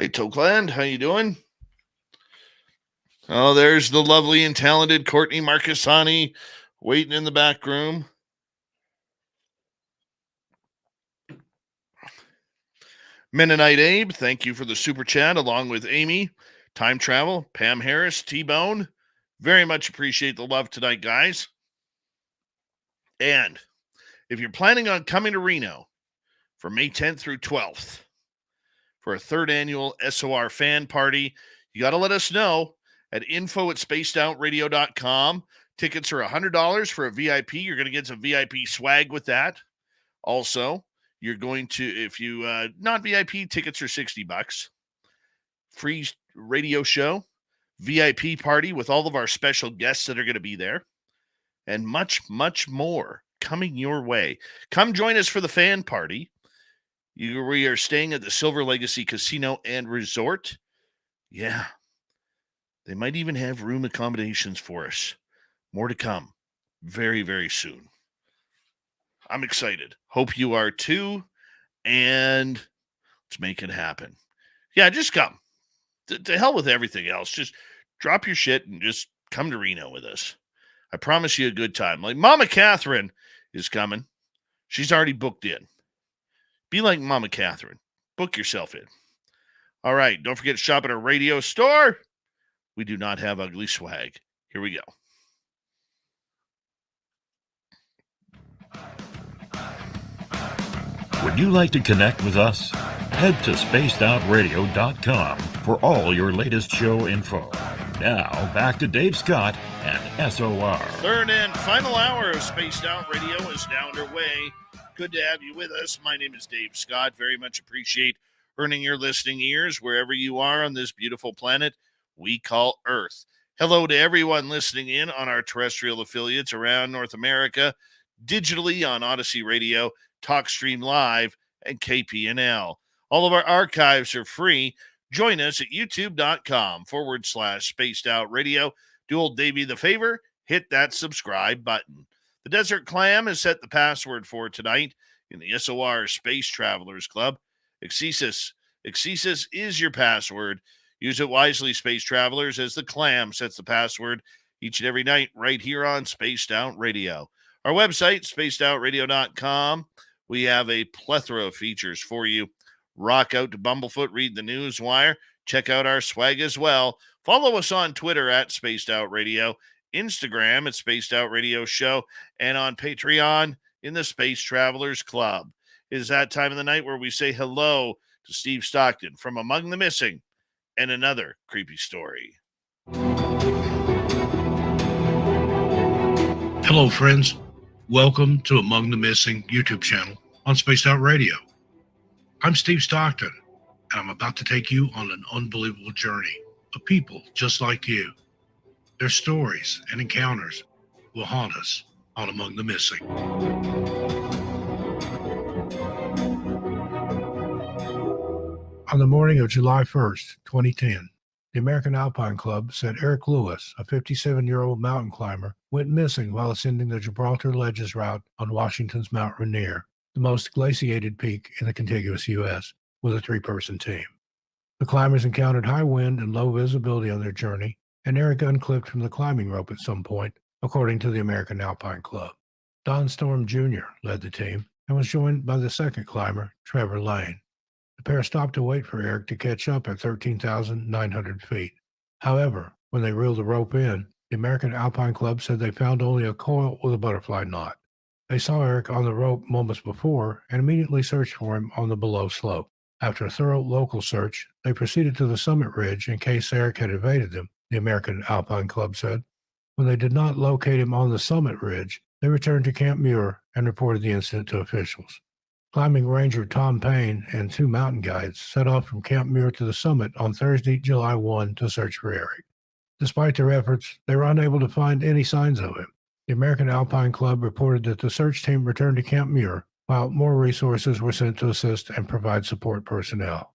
Speaker 2: Hey, Tokeland, how you doing? Oh, there's the lovely and talented Courtney Marcassani waiting in the back room. Mennonite Abe, thank you for the super chat, along with Amy, Time Travel, Pam Harris, T-Bone. Very much appreciate the love tonight, guys. And if you're planning on coming to Reno for May 10th through 12th for a third annual SOR fan party, you got to let us know at info@spacedoutradio.com. Tickets are $100 for a VIP. You're going to get some VIP swag with that. Also, you're going to, if you not VIP, tickets are $60. Free radio show, VIP party with all of our special guests that are going to be there, and much, much more coming your way. Come join us for the fan party. We are staying at the Silver Legacy Casino and Resort. Yeah. They might even have room accommodations for us. More to come very, very soon. I'm excited. Hope you are too. And let's make it happen. Yeah, just come. To hell with everything else. Just drop your shit and just come to Reno with us. I promise you a good time. Like Mama Catherine is coming. She's already booked in. Be like Mama Catherine. Book yourself in. All right. Don't forget to shop at our radio store. We do not have ugly swag. Here we go.
Speaker 5: Would you like to connect with us? Head to spacedoutradio.com for all your latest show info. Now, back to Dave Scott and SOR.
Speaker 2: Third and final hour of Spaced Out Radio is now underway. Good to have you with us. My name is Dave Scott. Very much appreciate earning your listening ears wherever you are on this beautiful planet we call Earth. Hello to everyone listening in on our terrestrial affiliates around North America, digitally on Odyssey Radio, TalkStream Live, and KPNL. All of our archives are free. Join us at youtube.com/Spaced Out Radio. Do old Davey the favor, hit that subscribe button. The Desert Clam has set the password for tonight in the SOR Space Travelers Club. Exesis is your password. Use it wisely, Space Travelers, as the Clam sets the password each and every night right here on Spaced Out Radio. Our website, spacedoutradio.com. We have a plethora of features for you. Rock out to Bumblefoot, read the news wire. Check out our swag as well. Follow us on Twitter at Spaced Out Radio, Instagram at Spaced Out Radio Show, and on Patreon in the Space Travelers Club. It is that time of the night where we say hello to Steve Stockton from Among the Missing and another creepy story.
Speaker 6: Hello, friends. Welcome to Among the Missing YouTube channel on Spaced Out Radio. I'm Steve Stockton, and I'm about to take you on an unbelievable journey of people just like you. Their stories and encounters will haunt us on Among the Missing. On the morning of July 1st, 2010, the American Alpine Club said Eric Lewis, a 57-year-old mountain climber, went missing while ascending the Gibraltar Ledges route on Washington's Mount Rainier, the most glaciated peak in the contiguous U.S., with a 3-person team. The climbers encountered high wind and low visibility on their journey, and Eric unclipped from the climbing rope at some point, according to the American Alpine Club. Don Storm Jr. led the team and was joined by the second climber, Trevor Lane. The pair stopped to wait for Eric to catch up at 13,900 feet. However, when they reeled the rope in, the American Alpine Club said they found only a coil with a butterfly knot. They saw Eric on the rope moments before and immediately searched for him on the below slope. After a thorough local search, they proceeded to the summit ridge in case Eric had evaded them, the American Alpine Club said. When they did not locate him on the summit ridge, they returned to Camp Muir and reported the incident to officials. Climbing ranger Tom Payne and 2 mountain guides set off from Camp Muir to the summit on Thursday, July 1 to search for Eric. Despite their efforts, they were unable to find any signs of him. The American Alpine Club reported that the search team returned to Camp Muir, while more resources were sent to assist and provide support personnel.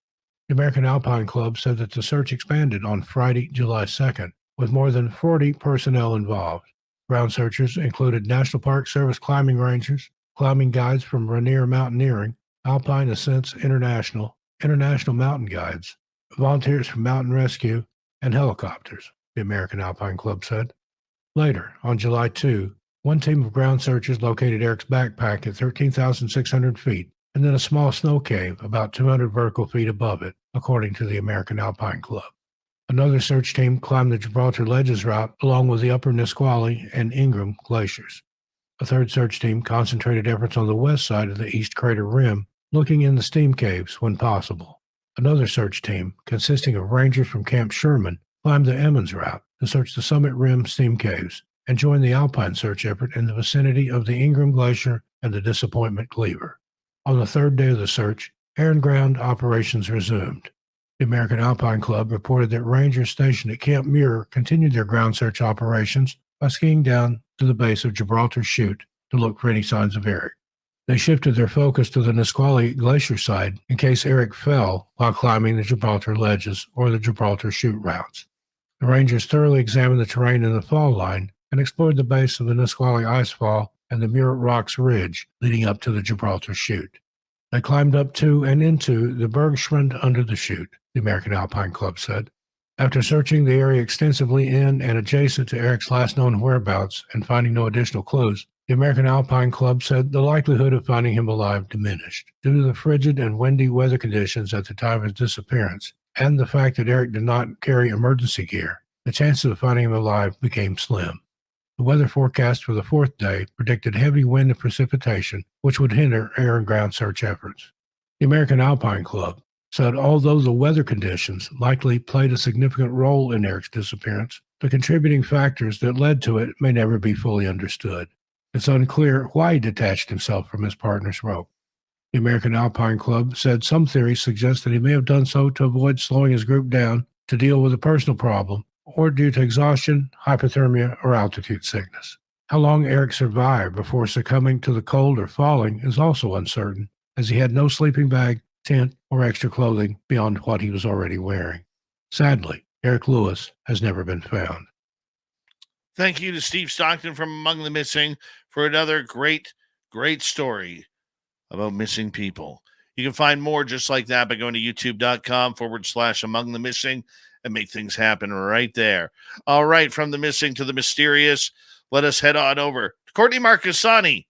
Speaker 6: The American Alpine Club said that the search expanded on Friday, July 2nd, with more than 40 personnel involved. Ground searchers included National Park Service climbing rangers, climbing guides from Rainier Mountaineering, Alpine Ascents International, International Mountain Guides, volunteers from mountain rescue, and helicopters, the American Alpine Club said. Later, on July 2, one team of ground searchers located Eric's backpack at 13,600 feet and then a small snow cave about 200 vertical feet above it, according to the American Alpine Club. Another search team climbed the Gibraltar Ledges route along with the upper Nisqually and Ingram glaciers. A third search team concentrated efforts on the west side of the East Crater Rim, looking in the steam caves when possible. Another search team, consisting of rangers from Camp Sherman, climbed the Emmons route to search the Summit Rim steam caves and joined the Alpine search effort in the vicinity of the Ingram Glacier and the Disappointment Cleaver. On the third day of the search, air and ground operations resumed. The American Alpine Club reported that rangers stationed at Camp Muir continued their ground search operations by skiing down to the base of Gibraltar Chute to look for any signs of Eric. They shifted their focus to the Nisqually Glacier side in case Eric fell while climbing the Gibraltar Ledges or the Gibraltar Chute routes. The rangers thoroughly examined the terrain in the fall line and explored the base of the Nisqually Icefall and the Muir Rocks Ridge leading up to the Gibraltar Chute. They climbed up to and into the Bergschrund under the chute, the American Alpine Club said. After searching the area extensively in and adjacent to Eric's last known whereabouts and finding no additional clues, the American Alpine Club said the likelihood of finding him alive diminished due to the frigid and windy weather conditions at the time of his disappearance and the fact that Eric did not carry emergency gear. The chances of finding him alive became slim. The weather forecast for the fourth day predicted heavy wind and precipitation, which would hinder air and ground search efforts. The American Alpine Club said although the weather conditions likely played a significant role in Eric's disappearance, the contributing factors that led to it may never be fully understood. It's unclear why he detached himself from his partner's rope. The American Alpine Club said some theories suggest that he may have done so to avoid slowing his group down to deal with a personal problem, or due to exhaustion, hypothermia, or altitude sickness. How long Eric survived before succumbing to the cold or falling is also uncertain, as he had no sleeping bag, tent, or extra clothing beyond what he was already wearing. Sadly, Eric Lewis has never been found.
Speaker 2: Thank you to Steve Stockton from Among the Missing for another great story about missing people. You can find more just like that by going to youtube.com/Among the Missing and make things happen right there. All right, from the missing to the mysterious, let us head on over to Courtney Marcassani.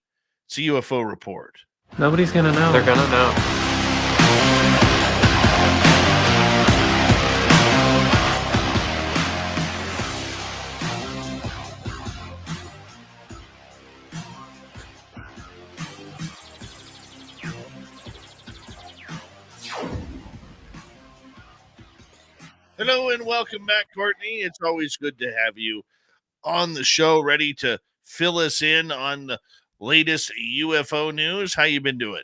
Speaker 2: It's a UFO report.
Speaker 7: Nobody's going to know.
Speaker 8: They're going to know.
Speaker 2: Hello and welcome back, Courtney. It's always good to have you on the show, ready to fill us in on the latest UFO news. How you been doing?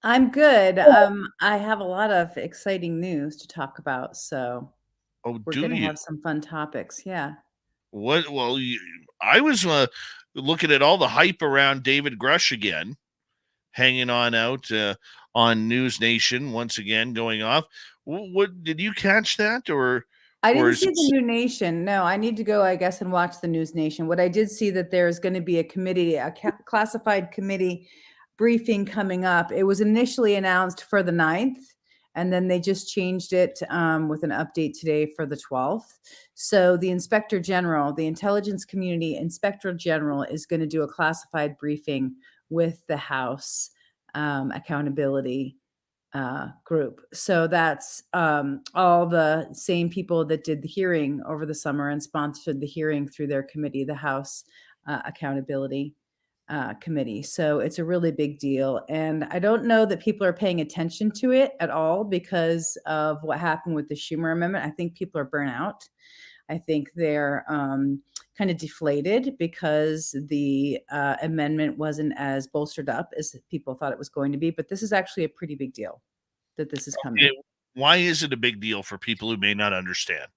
Speaker 9: I'm good. I have a lot of exciting news to talk about, so we're going to have some fun topics. Yeah.
Speaker 2: What? Well, I was looking at all the hype around David Grush again, hanging on out on News Nation once again, going off. What did you catch that, or
Speaker 9: I didn't see the New Nation. No, I need to go, I guess, and watch the News Nation. What I did see that there's going to be a committee, a classified committee briefing coming up. It was initially announced for the 9th, and then they just changed it with an update today for the 12th. So the Inspector General, the Intelligence Community Inspector General, is going to do a classified briefing with the House Accountability group. So that's all the same people that did the hearing over the summer and sponsored the hearing through their committee, the House Accountability Committee. So it's a really big deal. And I don't know that people are paying attention to it at all because of what happened with the Schumer Amendment. I think people are burnt out. I think they're kind of deflated because the amendment wasn't as bolstered up as people thought it was going to be. But this is actually a pretty big deal that this is coming.
Speaker 2: Why is it a big deal for people who may not understand?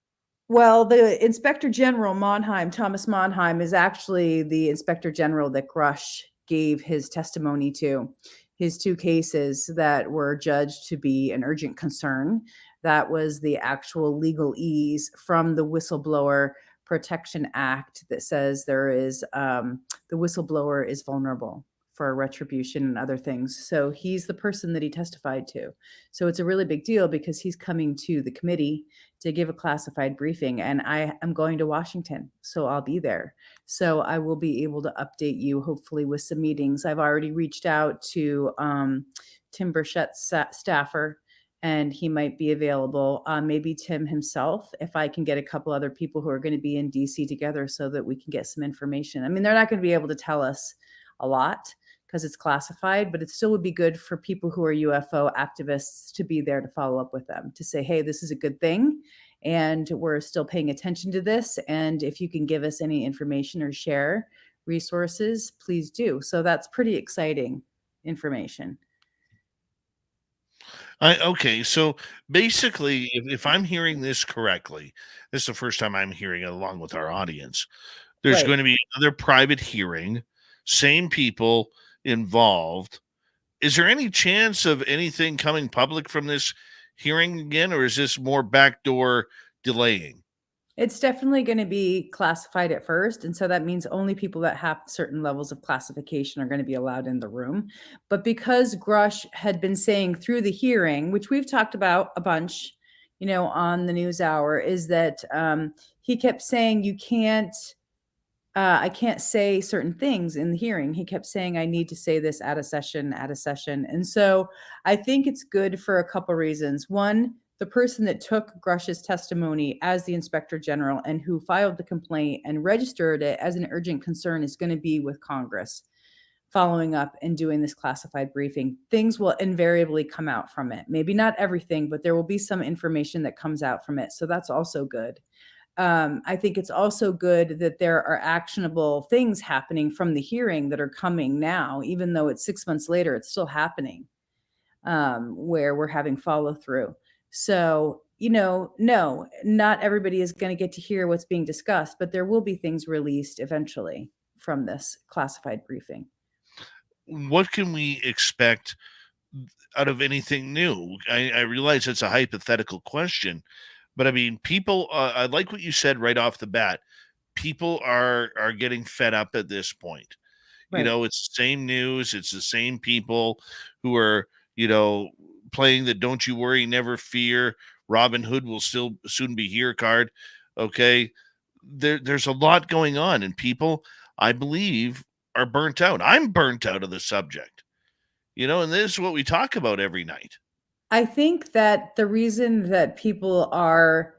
Speaker 9: Well, the Inspector General, Thomas Monheim, is actually the Inspector General that Grush gave his testimony to. His two cases that were judged to be an urgent concern. That was the actual legalese from the Whistleblower Protection Act that says there is the whistleblower is vulnerable for retribution and other things. So he's the person that he testified to. So it's a really big deal because he's coming to the committee to give a classified briefing, and I am going to Washington, so I'll be there. So I will be able to update you, hopefully, with some meetings. I've already reached out to Tim Burchett's staffer, and he might be available. Maybe Tim himself, if I can get a couple other people who are going to be in DC together so that we can get some information. I mean, they're not going to be able to tell us a lot because it's classified, but it still would be good for people who are UFO activists to be there to follow up with them, to say, hey, this is a good thing, and we're still paying attention to this. And if you can give us any information or share resources, please do. So that's pretty exciting information.
Speaker 2: Okay, so basically, if I'm hearing this correctly, this is the first time I'm hearing it along with our audience. There's
Speaker 9: Right.
Speaker 2: going to be another private hearing, same people involved. Is there any chance of anything coming public from this hearing again, or is this more backdoor delaying?
Speaker 9: It's definitely going to be classified at first. And so that means only people that have certain levels of classification are going to be allowed in the room. But because Grush had been saying through the hearing, which we've talked about a bunch, on the news hour, is that he kept saying I can't say certain things in the hearing. He kept saying, I need to say this at a session. And so I think it's good for a couple reasons. One, the person that took Grush's testimony as the inspector general and who filed the complaint and registered it as an urgent concern is going to be with Congress, following up and doing this classified briefing. Things will invariably come out from it. Maybe not everything, but there will be some information that comes out from it. So that's also good. I think it's also good that there are actionable things happening from the hearing that are coming now, even though it's 6 months later, it's still happening, where we're having follow through. So, no, not everybody is going to get to hear what's being discussed, but there will be things released eventually from this classified briefing.
Speaker 2: What can we expect out of anything new? I realize it's a hypothetical question, but I mean, people, I like what you said right off the bat. People are getting fed up at this point.
Speaker 9: Right.
Speaker 2: It's the same news. It's the same people who are, playing the "Don't you worry, never fear, Robin Hood will still soon be here" card. Okay, there's a lot going on, and people, I believe, are burnt out. I'm burnt out of the subject. And this is what we talk about every night.
Speaker 9: I think that the reason that people are,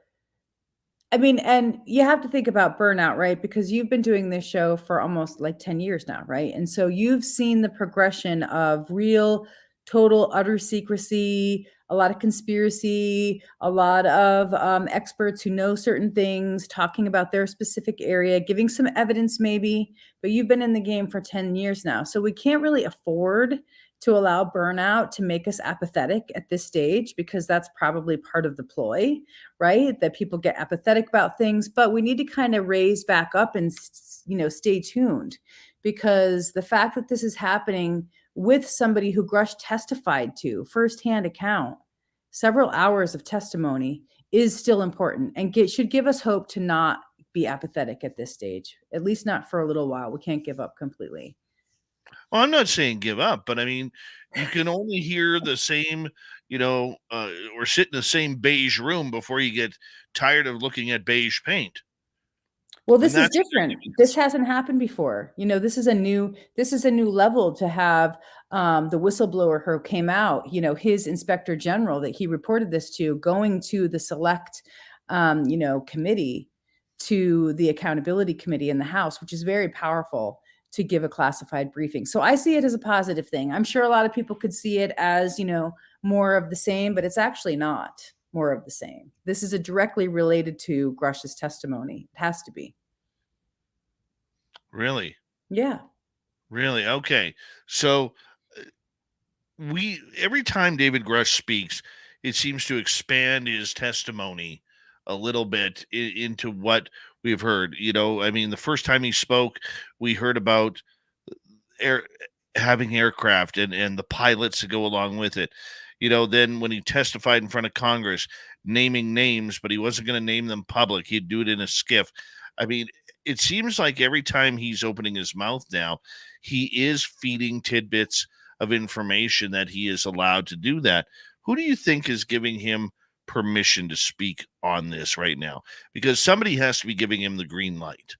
Speaker 9: and you have to think about burnout, right? Because you've been doing this show for almost like 10 years now, right? And so you've seen the progression of real, total, utter secrecy, a lot of conspiracy, a lot of experts who know certain things, talking about their specific area, giving some evidence maybe, but you've been in the game for 10 years now. So we can't really afford to allow burnout to make us apathetic at this stage, because that's probably part of the ploy, right? That people get apathetic about things, but we need to kind of raise back up and, stay tuned, because the fact that this is happening with somebody who Grush testified to, firsthand account, several hours of testimony, is still important and should give us hope to not be apathetic at this stage, at least not for a little while. We can't give up completely.
Speaker 2: Well, I'm not saying give up, but I mean, you can only hear the same, or sit in the same beige room before you get tired of looking at beige paint.
Speaker 9: Well, this is different. This hasn't happened before. This is a new level to have the whistleblower who came out, his inspector general that he reported this to, going to the select, committee, to the accountability committee in the House, which is very powerful, to give a classified briefing. So I see it as a positive thing. I'm sure a lot of people could see it as, more of the same, but it's actually not more of the same. This is directly related to Grush's testimony. It has to be.
Speaker 2: Really?
Speaker 9: Yeah.
Speaker 2: Really? Okay. So every time David Grush speaks, it seems to expand his testimony a little bit into what we've heard. The first time he spoke, we heard about having aircraft and the pilots that go along with it. Then when he testified in front of Congress, naming names, but he wasn't going to name them public. He'd do it in a skiff. it seems like every time he's opening his mouth now, he is feeding tidbits of information that he is allowed to do that. Who do you think is giving him permission to speak on this right now? Because somebody has to be giving him the green light.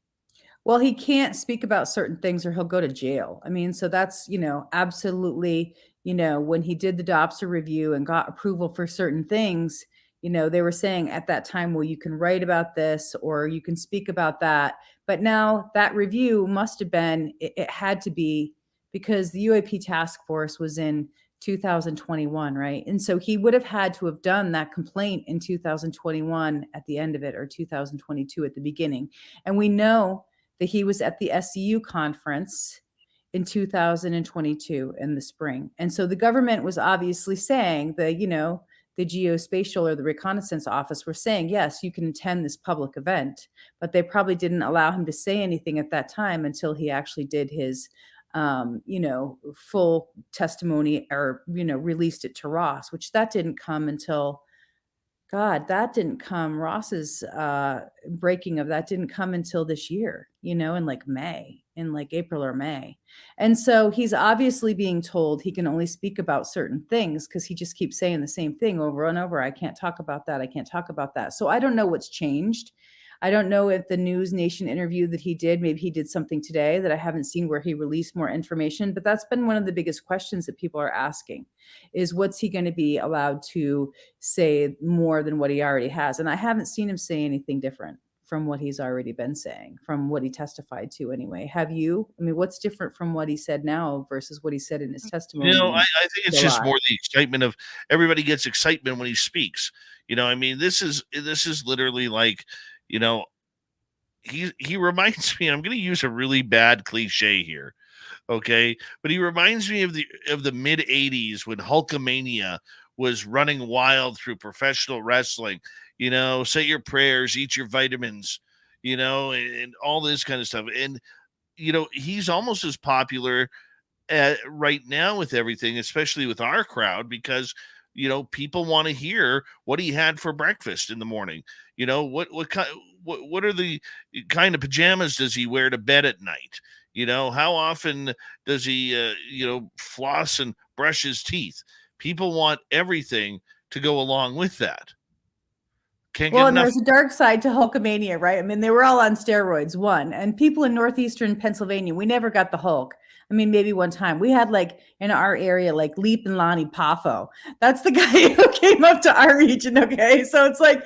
Speaker 9: Well, he can't speak about certain things or he'll go to jail. I mean, so that's, absolutely, when he did the Dobson review and got approval for certain things, they were saying at that time, well, you can write about this or you can speak about that. But now that review must have been, it had to be, because the UAP task force was in 2021, right? And so he would have had to have done that complaint in 2021 at the end of it, or 2022 at the beginning. And we know that he was at the SCU conference in 2022 in the spring. And so the government was obviously saying the geospatial or the reconnaissance office were saying, yes, you can attend this public event, but they probably didn't allow him to say anything at that time until he actually did his, full testimony or, released it to Ross, which that didn't come until, Ross's breaking of that didn't come until this year, in like May, in like April or May. And so he's obviously being told he can only speak about certain things because he just keeps saying the same thing over and over. I can't talk about that. I can't talk about that. So I don't know what's changed. I don't know if the News Nation interview that he did, maybe he did something today that I haven't seen where he released more information, but that's been one of the biggest questions that people are asking is what's he going to be allowed to say more than what he already has? And I haven't seen him say anything different from what he's already been saying, from what he testified to anyway. Have you? I mean, what's different from what he said now versus what he said in his testimony?
Speaker 2: I think it's just more the excitement of everybody gets excitement when he speaks. I mean, this is literally like, he reminds me, I'm going to use a really bad cliche here. Okay. But he reminds me of the mid 80s when Hulkamania was running wild through professional wrestling, say your prayers, eat your vitamins, and all this kind of stuff. And, he's almost as popular right now with everything, especially with our crowd, because people want to hear what he had for breakfast in the morning. What are the kind of pajamas does he wear to bed at night? How often does he floss and brush his teeth? People want everything to go along with that.
Speaker 9: Well, and there's a dark side to Hulkamania, right? I mean, they were all on steroids, and people in northeastern Pennsylvania, we never got the Hulk. I mean, maybe one time we had like in our area, like Leap and Lonnie Poffo. That's the guy who came up to our region. Okay. So it's like,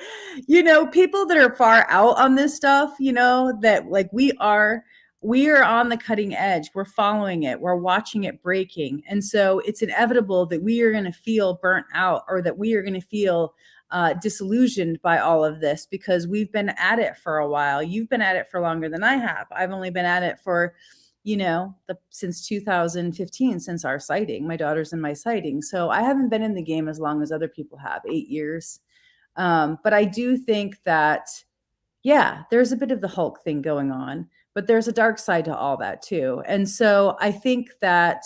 Speaker 9: people that are far out on this stuff, that like we are on the cutting edge. We're following it. We're watching it breaking. And so it's inevitable that we are going to feel burnt out, or that we are going to feel disillusioned by all of this, because we've been at it for a while. You've been at it for longer than I have. I've only been at it for, since 2015, since our sighting, my daughter's and my sighting. So I haven't been in the game as long as other people have, 8 years. But I do think that, there's a bit of the Hulk thing going on, but there's a dark side to all that too. And so I think that,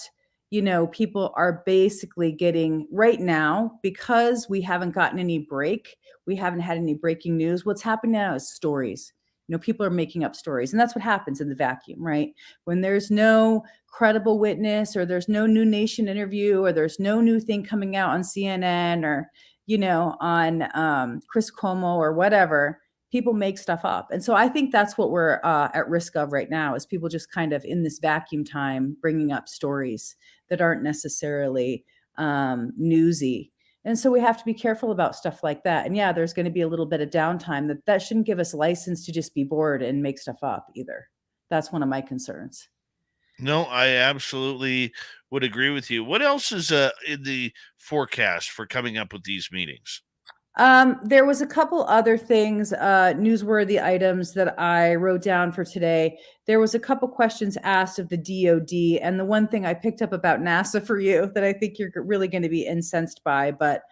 Speaker 9: people are basically getting right now, because we haven't gotten any break. We haven't had any breaking news. What's happening now is stories. People are making up stories, and that's what happens in the vacuum, right? When there's no credible witness, or there's no new Nation interview, or there's no new thing coming out on CNN, or, on Chris Cuomo or whatever, people make stuff up. And so I think that's what we're at risk of right now, is people just kind of in this vacuum time, bringing up stories that aren't necessarily newsy. And so we have to be careful about stuff like that. And there's going to be a little bit of downtime. That shouldn't give us license to just be bored and make stuff up either. That's one of my concerns.
Speaker 2: No, I absolutely would agree with you. What else is in the forecast for coming up with these meetings?
Speaker 9: There was a couple other things, newsworthy items that I wrote down for today. There was a couple questions asked of the DOD, and the one thing I picked up about NASA for you that I think you're really going to be incensed by, but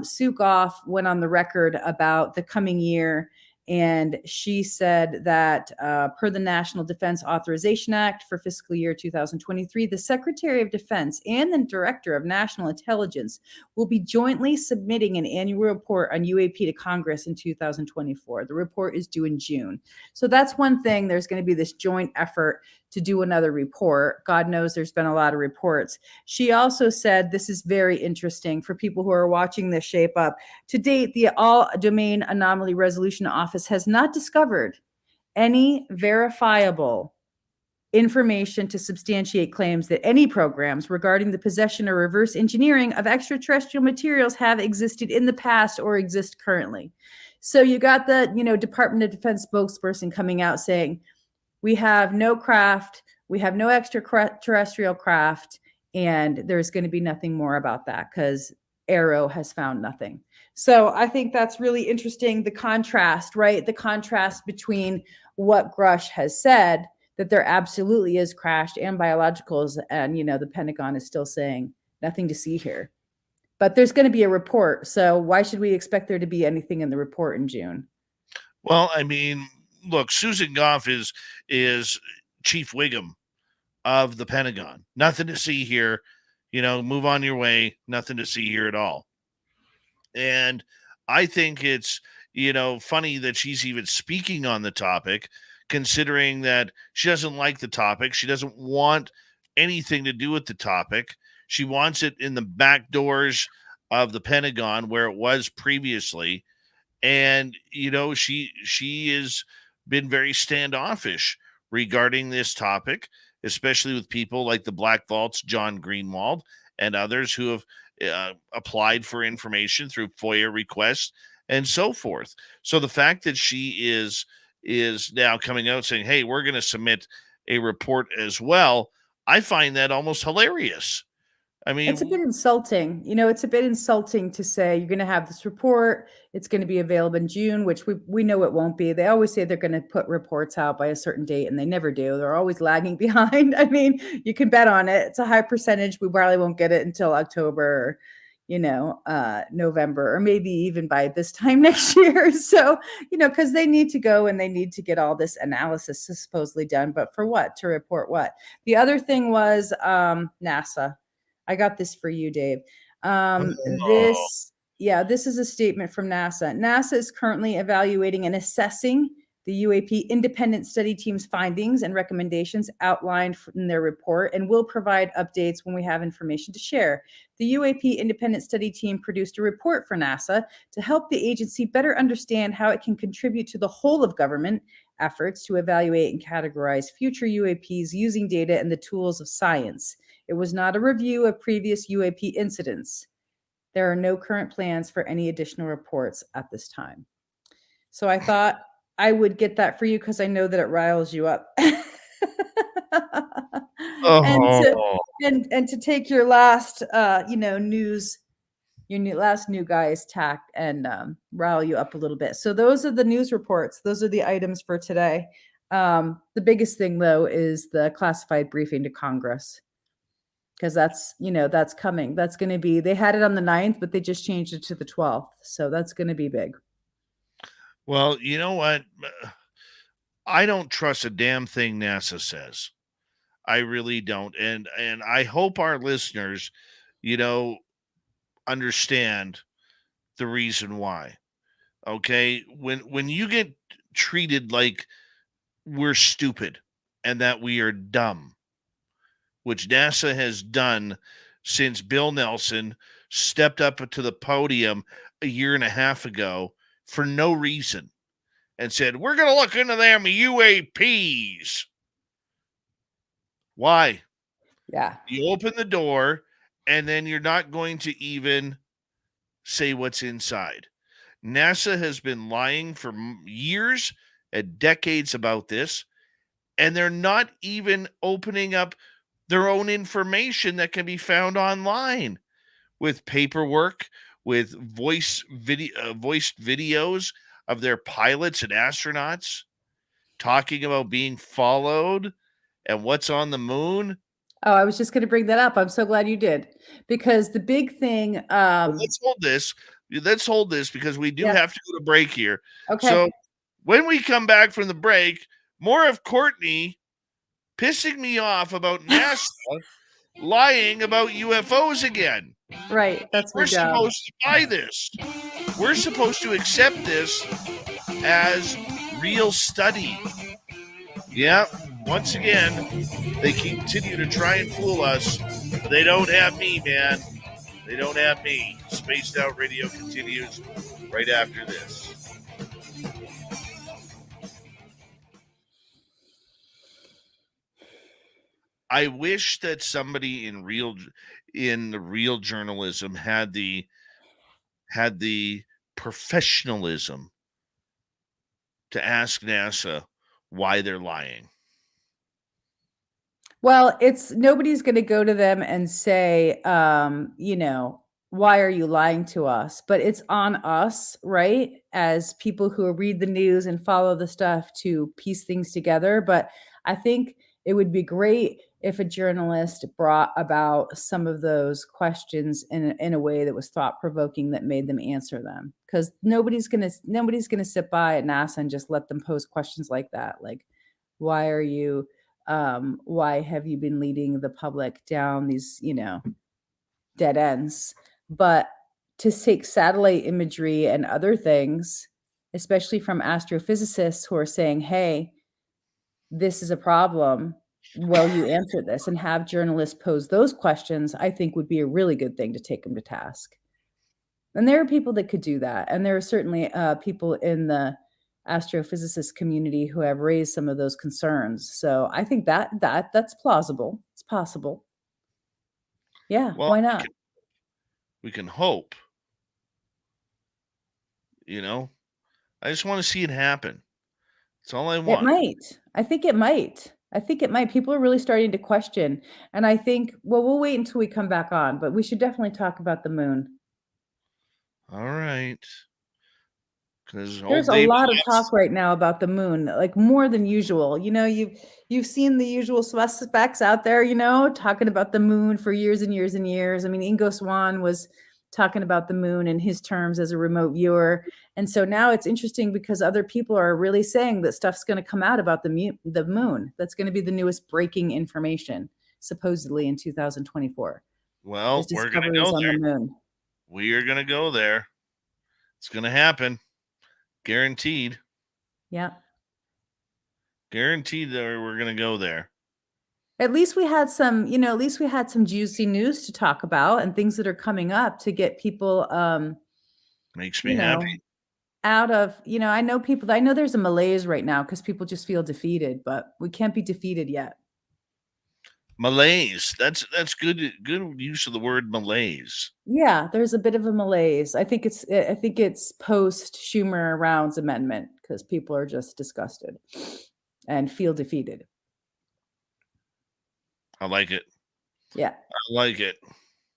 Speaker 9: Sue Goff went on the record about the coming year And she said that per the National Defense Authorization Act for fiscal year 2023, the Secretary of Defense and the Director of National Intelligence will be jointly submitting an annual report on UAP to Congress in 2024. The report is due in June. So that's one thing. There's going to be this joint effort to do another report. God knows there's been a lot of reports. She also said, this is very interesting for people who are watching this shape up. To date, the All Domain Anomaly Resolution Office has not discovered any verifiable information to substantiate claims that any programs regarding the possession or reverse engineering of extraterrestrial materials have existed in the past or exist currently. So you got the, Department of Defense spokesperson coming out saying, we have no craft, we have no extraterrestrial craft, and there's going to be nothing more about that because Arrow has found nothing. So I think that's really interesting, the contrast, right? The contrast between what Grush has said, that there absolutely is crashed and biologicals, and, the Pentagon is still saying nothing to see here. But there's going to be a report, so why should we expect there to be anything in the report in June?
Speaker 2: Well, I mean, look, Susan Goff is Chief Wiggum of the Pentagon. Nothing to see here. Move on your way. Nothing to see here at all. And I think it's, funny that she's even speaking on the topic, considering that she doesn't like the topic. She doesn't want anything to do with the topic. She wants it in the back doors of the Pentagon where it was previously. And, she has been very standoffish regarding this topic, especially with people like the Black Vault's John Greenwald and others who have applied for information through FOIA requests and so forth. So the fact that she is now coming out saying, hey, we're going to submit a report as well, I find that almost hilarious. I mean,
Speaker 9: it's a bit insulting. It's a bit insulting to say you're going to have this report. It's going to be available in June, which we know it won't be. They always say they're going to put reports out by a certain date, and they never do. They're always lagging behind. I mean, you can bet on it. It's a high percentage. We probably won't get it until October, November, or maybe even by this time next year. So, because they need to go and they need to get all this analysis supposedly done. But for what? To report what? The other thing was NASA. I got this for you, Dave. This is a statement from NASA. NASA is currently evaluating and assessing the UAP independent study team's findings and recommendations outlined in their report, and will provide updates when we have information to share. The UAP independent study team produced a report for NASA to help the agency better understand how it can contribute to the whole of government efforts to evaluate and categorize future UAPs using data and the tools of science. It was not a review of previous UAP incidents. There are no current plans for any additional reports at this time. So I thought I would get that for you because I know that it riles you up. And to take your last, news, your last new guy's tack and rile you up a little bit. So those are the news reports. Those are the items for today. The biggest thing, though, is the classified briefing to Congress. Because that's coming. That's going to be, they had it on the 9th, but they just changed it to the 12th. So that's going to be big.
Speaker 2: Well, you know what? I don't trust a damn thing NASA says. I really don't. And I hope our listeners, understand the reason why. Okay? When you get treated like we're stupid and that we are dumb, which NASA has done since Bill Nelson stepped up to the podium a year and a half ago for no reason and said, we're going to look into them UAPs. Why?
Speaker 9: Yeah.
Speaker 2: You open the door and then you're not going to even say what's inside. NASA has been lying for years and decades about this, and they're not even opening up their own information that can be found online with paperwork, with voiced videos of their pilots and astronauts talking about being followed and what's on the moon.
Speaker 9: Oh, I was just going to bring that up. I'm so glad you did, because the big thing.
Speaker 2: Let's hold this. Let's hold this because we do have to go to break here.
Speaker 9: Okay.
Speaker 2: So When we come back from the break, more of Courtney pissing me off about NASA lying about UFOs again.
Speaker 9: Right. That's my
Speaker 2: We're
Speaker 9: job.
Speaker 2: supposed to buy this. We're supposed to accept this as real study. Yeah, once again, they continue to try and fool us. They don't have me, man. They don't have me. Spaced Out Radio continues right after this. I wish that somebody in the real journalism had the professionalism to ask NASA why they're lying.
Speaker 9: Well, it's nobody's going to go to them and say, why are you lying to us? But it's on us, right? As people who read the news and follow the stuff to piece things together. But I think it would be great if a journalist brought about some of those questions in a way that was thought provoking, that made them answer them. Because nobody's gonna sit by at NASA and just let them pose questions like that. Like, why have you been leading the public down these, dead ends? But to take satellite imagery and other things, especially from astrophysicists who are saying, hey, this is a problem, will you answer this? And have journalists pose those questions, I think would be a really good thing to take them to task. And there are people that could do that. And there are certainly people in the astrophysicist community who have raised some of those concerns. So I think that's plausible. It's possible. Yeah,
Speaker 2: Well,
Speaker 9: why not?
Speaker 2: We can hope. I just want to see it happen. That's all I want.
Speaker 9: It might. I think it might. People are really starting to question. And I think, well, we'll wait until we come back on, but we should definitely talk about the moon.
Speaker 2: All right. Because
Speaker 9: There's a lot of talk right now about the moon, like more than usual. You've seen the usual suspects out there, talking about the moon for years and years and years. I mean, Ingo Swann was talking about the moon in his terms as a remote viewer. And so now it's interesting because other people are really saying that stuff's going to come out about the moon. That's going to be the newest breaking information, supposedly in 2024.
Speaker 2: Well, we're going to go there.
Speaker 9: On the moon.
Speaker 2: We are going to go there. It's going to happen. Guaranteed.
Speaker 9: Yeah.
Speaker 2: Guaranteed that we're going to go there.
Speaker 9: At least we had some juicy news to talk about and things that are coming up to get people
Speaker 2: makes me happy.
Speaker 9: Out of, I know there's a malaise right now because people just feel defeated, but we can't be defeated yet.
Speaker 2: Malaise. That's good use of the word malaise.
Speaker 9: Yeah, there's a bit of a malaise. I think it's post Schumer Rounds amendment because people are just disgusted and feel defeated.
Speaker 2: I like it.
Speaker 9: Yeah.
Speaker 2: I like it.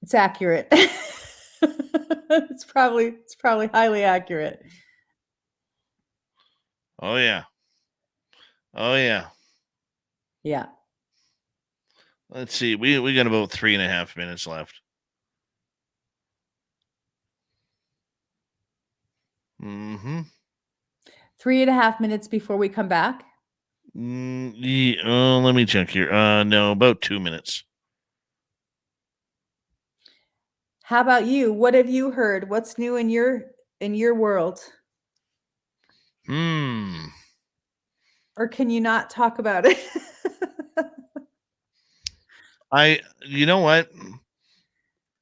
Speaker 9: It's accurate. It's probably highly accurate.
Speaker 2: Oh yeah. Oh yeah.
Speaker 9: Yeah.
Speaker 2: Let's see. We got about 3.5 minutes left.
Speaker 9: 3.5 minutes before we come back.
Speaker 2: Let me check here. No, about 2 minutes.
Speaker 9: How about you? What have you heard? What's new in your world? Or can you not talk about it?
Speaker 2: You know what?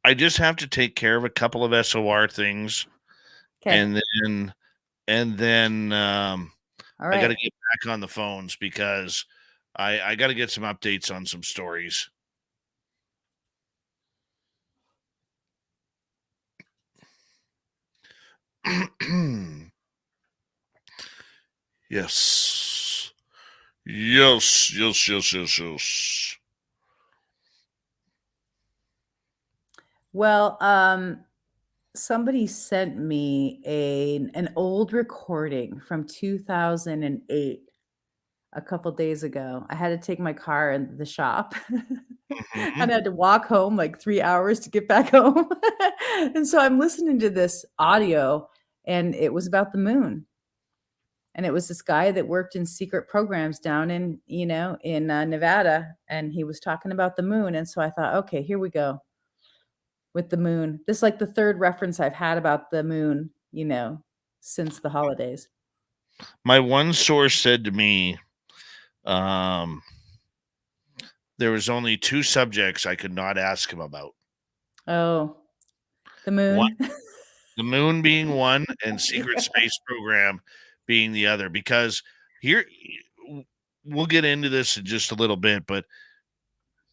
Speaker 2: I just have to take care of a couple of SOR things. Okay. And then all right. I got to get back on the phones because I got to get some updates on some stories. Yes.
Speaker 9: Well, somebody sent me an old recording from 2008 a couple days ago. I had to take my car in the shop and I had to walk home like 3 hours to get back home. And so I'm listening to this audio and it was about the moon. And it was this guy that worked in secret programs down in, in Nevada. And he was talking about the moon. And so I thought, okay, here we go with the moon. This is like the third reference I've had about the moon, since the holidays.
Speaker 2: My one source said to me, there was only 2 subjects I could not ask him about.
Speaker 9: Oh, the moon.
Speaker 2: The moon being one and secret space program being the other, because here we'll get into this in just a little bit, but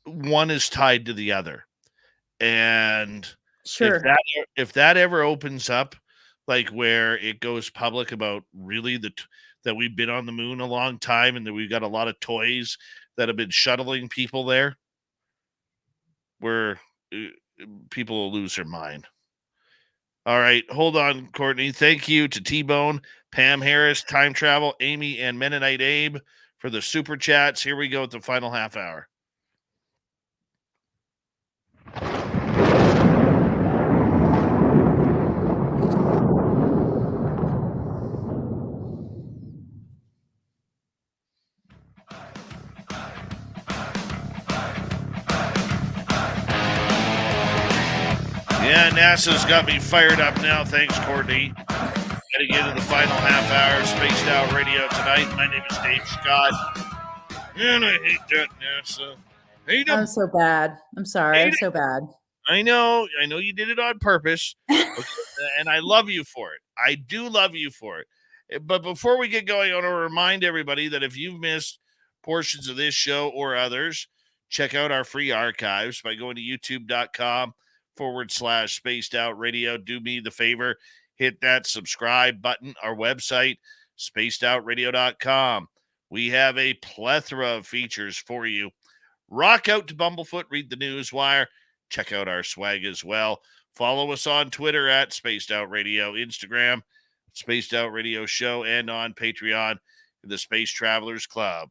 Speaker 2: one is tied to the other. And
Speaker 9: Sure.
Speaker 2: if that ever opens up, like where it goes public about really that we've been on the moon a long time and that we've got a lot of toys that have been shuttling people there, where people will lose their mind. All right, hold on, Courtney. Thank you to T-Bone, Pam Harris, Time Travel, Amy, and Mennonite Abe for the super chats. Here we go at the final half hour. Yeah, NASA's got me fired up now. Thanks, Courtney. Heading into the final half hour of Spaced Out Radio tonight. My name is Dave Scott. And I hate that NASA. Hate 'em.
Speaker 9: I'm so bad. I'm sorry. I'm so bad.
Speaker 2: I know you did it on purpose. And I love you for it. I do love you for it. But before we get going, I want to remind everybody that if you've missed portions of this show or others, check out our free archives by going to youtube.com/spaced out radio. Do me the favor, hit that subscribe button. Our website, spacedoutradio.com. We have a plethora of features for you. Rock out to Bumblefoot, read the news wire, check out our swag as well. Follow us on Twitter at Spaced Out Radio, Instagram, Spaced Out Radio Show, and on Patreon, the Space Travelers Club.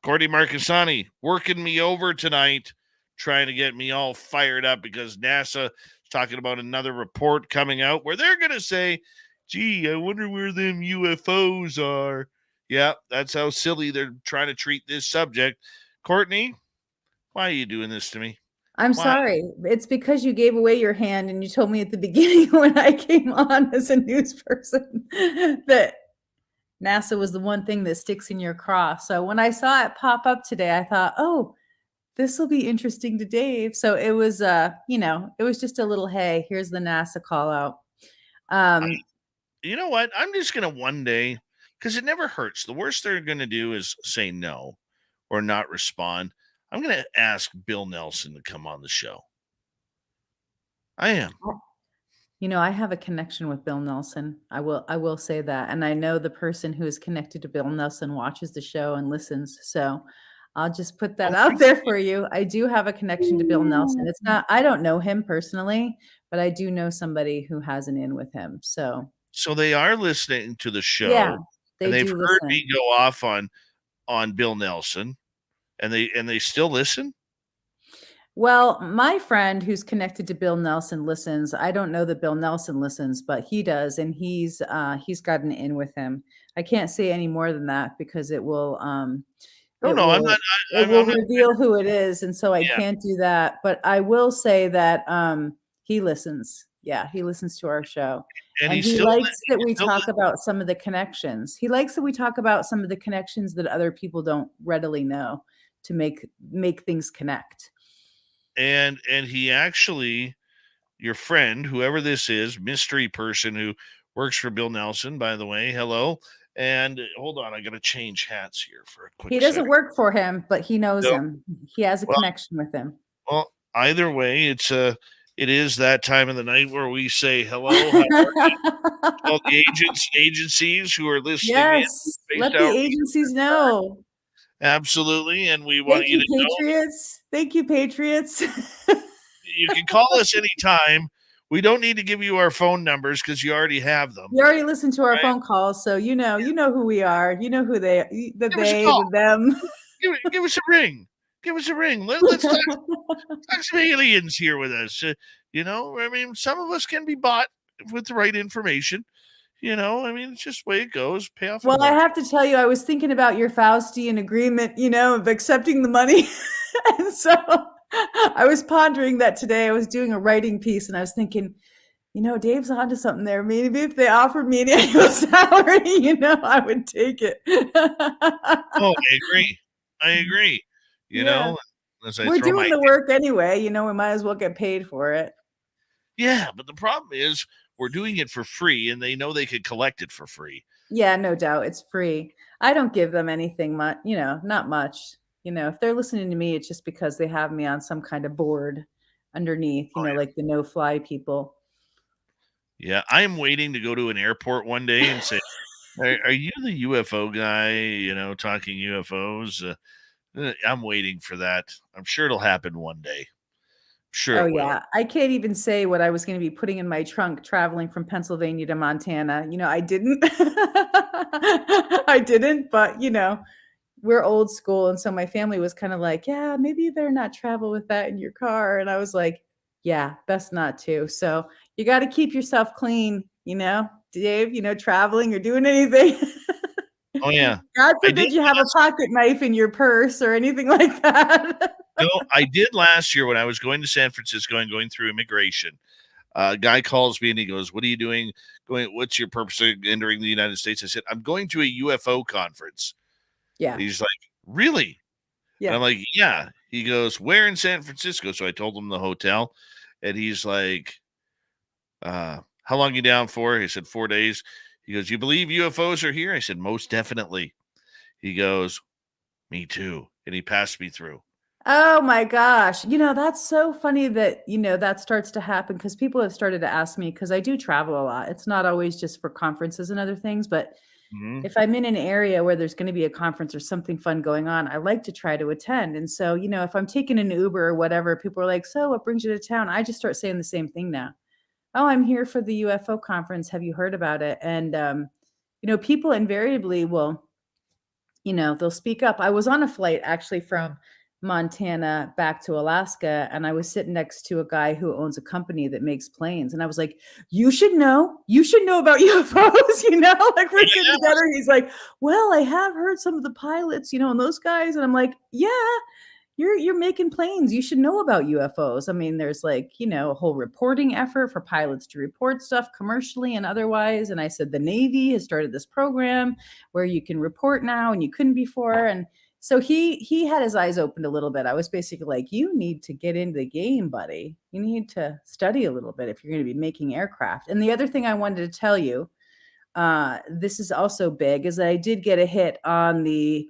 Speaker 2: Courtney Marcassani working me over tonight, trying to get me all fired up because NASA is talking about another report coming out where they're going to say, gee, I wonder where them UFOs are. Yeah, that's how silly they're trying to treat this subject. Courtney, why are you doing this to me?
Speaker 9: I'm sorry. It's because you gave away your hand and you told me at the beginning when I came on as a news person that NASA was the one thing that sticks in your craw. So when I saw it pop up today, I thought, oh, this will be interesting to Dave. So it was, it was just a little, hey, here's the NASA call out.
Speaker 2: You know what? I'm just going to one day, because it never hurts. The worst they're going to do is say no or not respond. I'm going to ask Bill Nelson to come on the show. I am.
Speaker 9: I have a connection with Bill Nelson. I will say that. And I know the person who is connected to Bill Nelson watches the show and listens. So I'll just put that out there for you. I do have a connection to Bill Nelson. I don't know him personally, but I do know somebody who has an in with him. So
Speaker 2: they are listening to the show.
Speaker 9: Yeah,
Speaker 2: they've heard me go off on Bill Nelson, and they still listen.
Speaker 9: Well, my friend who's connected to Bill Nelson listens. I don't know that Bill Nelson listens, but he does, and he's got an in with him. I can't say any more than that because it will. I'm not. It will reveal who it is, and so I can't do that. But I will say that he listens. Yeah, he listens to our show, and he likes that we talk about some of the connections. He likes that we talk about some of the connections that other people don't readily know to make things connect.
Speaker 2: And he actually, your friend, whoever this is, mystery person who works for Bill Nelson, by the way, hello. And hold on, I got to change hats here for a quick
Speaker 9: He doesn't work for him, but he knows him. He has a connection with him.
Speaker 2: Well, either way, it is that time of the night where we say hello. All the agencies who are listening.
Speaker 9: Yes, let the agencies know.
Speaker 2: Absolutely, and we want you to
Speaker 9: Patriots. Thank you, Patriots.
Speaker 2: You can call us anytime. We don't need to give you our phone numbers because you already have them.
Speaker 9: You already listened to our phone calls, so you know who we are. You know who them.
Speaker 2: Give us a ring. Give us a ring. Let's talk some aliens here with us. Some of us can be bought with the right information. I mean, it's just the way it goes. Pay off.
Speaker 9: Well, I have to tell you, I was thinking about your Faustian agreement, of accepting the money. And so I was pondering that today. I was doing a writing piece and I was thinking, Dave's onto something there. Maybe if they offered me an annual salary, I would take it.
Speaker 2: Oh, I agree.
Speaker 9: Yeah.
Speaker 2: As I
Speaker 9: We're
Speaker 2: throw
Speaker 9: doing the work anyway. We might as well get paid for it.
Speaker 2: Yeah, but the problem is we're doing it for free, and they know they could collect it for free.
Speaker 9: Yeah, no doubt. It's free. I don't give them anything much, not much. If they're listening to me, it's just because they have me on some kind of board underneath, like the no-fly people.
Speaker 2: Yeah, I'm waiting to go to an airport one day and say, are you the UFO guy, talking UFOs? I'm waiting for that. I'm sure it'll happen one day. Sure it will.
Speaker 9: Yeah. I can't even say what I was going to be putting in my trunk traveling from Pennsylvania to Montana. I didn't. I didn't, but we're old school. And so my family was kind of like, yeah, maybe you better not travel with that in your car. And I was like, yeah, best not to. So you got to keep yourself clean, Dave, traveling or doing anything.
Speaker 2: Oh, yeah.
Speaker 9: God forbid you have a pocket knife in your purse or anything like that.
Speaker 2: No, I did last year when I was going to San Francisco and going through immigration. A guy calls me and he goes, what are you doing? What's your purpose of entering the United States? I said, I'm going to a UFO conference.
Speaker 9: Yeah.
Speaker 2: He's like, really?
Speaker 9: Yeah.
Speaker 2: And I'm like, yeah. He goes, where in San Francisco? So I told him the hotel. And he's like, how long are you down for? He said, 4 days. He goes, you believe UFOs are here? I said, most definitely. He goes, me too. And he passed me through.
Speaker 9: Oh my gosh. That's so funny that, that starts to happen because people have started to ask me because I do travel a lot. It's not always just for conferences and other things, but if I'm in an area where there's going to be a conference or something fun going on, I like to try to attend. And so, if I'm taking an Uber or whatever, people are like, so what brings you to town? I just start saying the same thing now. Oh, I'm here for the UFO conference. Have you heard about it? And, people invariably will, they'll speak up. I was on a flight actually from Montana back to Alaska, and I was sitting next to a guy who owns a company that makes planes. And I was like, you should know about UFOs, like we're sitting together. He's like, well, I have heard some of the pilots, and those guys. And I'm like, yeah, you're making planes. You should know about UFOs. I mean, there's a whole reporting effort for pilots to report stuff commercially and otherwise. And I said, the Navy has started this program where you can report now and you couldn't before. And so he had his eyes opened a little bit. I was basically like, you need to get into the game, buddy. You need to study a little bit if you're going to be making aircraft. And the other thing I wanted to tell you, this is also big, is that I did get a hit on the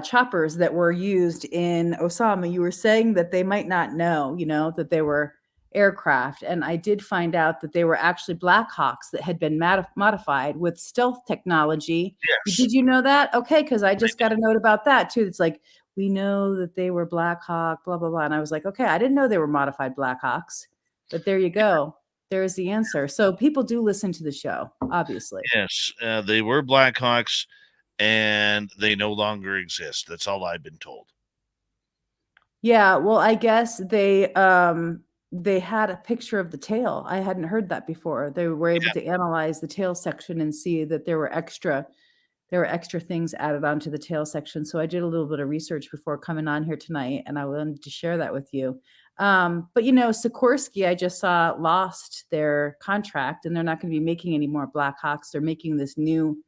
Speaker 9: choppers that were used in Osama. You were saying that they might not know, that they were aircraft. And I did find out that they were actually Black Hawks that had been modified with stealth technology.
Speaker 2: Yes.
Speaker 9: Did you know that? Okay, because I just got a note about that too. It's like, we know that they were Black Hawk, blah, blah, blah. And I was like, okay, I didn't know they were modified Black Hawks. But there you go. There's the answer. So people do listen to the show, obviously.
Speaker 2: Yes, they were Black Hawks. And they no longer exist. That's all I've been told.
Speaker 9: Yeah, well, I guess they had a picture of the tail. I hadn't heard that before. They were able to analyze the tail section and see that there were extra things added onto the tail section. So I did a little bit of research before coming on here tonight, and I wanted to share that with you. But Sikorsky, I just saw, lost their contract, and they're not going to be making any more Black Hawks. They're making this new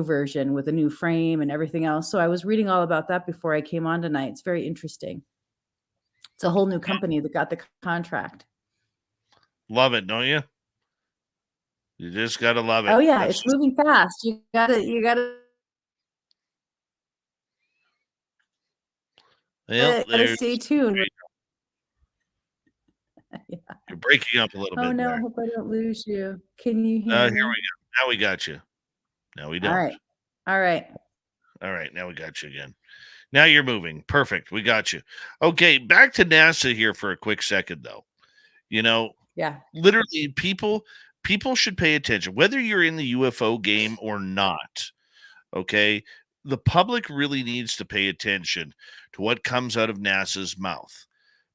Speaker 9: version with a new frame and everything else. So I was reading all about that before I came on tonight. It's very interesting. It's a whole new company that got the contract.
Speaker 2: Love it, don't you? You just got to love it.
Speaker 9: Oh yeah, it's moving fast. You got to stay tuned.
Speaker 2: Yeah. You're breaking up a little bit.
Speaker 9: Oh no, I hope I don't lose you. Can you hear me?
Speaker 2: Here we go. Now we got you. No, we don't.
Speaker 9: All right.
Speaker 2: Now we got you again. Now you're moving. Perfect. We got you. Okay, back to NASA here for a quick second, though.
Speaker 9: Yeah.
Speaker 2: Literally, people should pay attention, whether you're in the UFO game or not. Okay, the public really needs to pay attention to what comes out of NASA's mouth,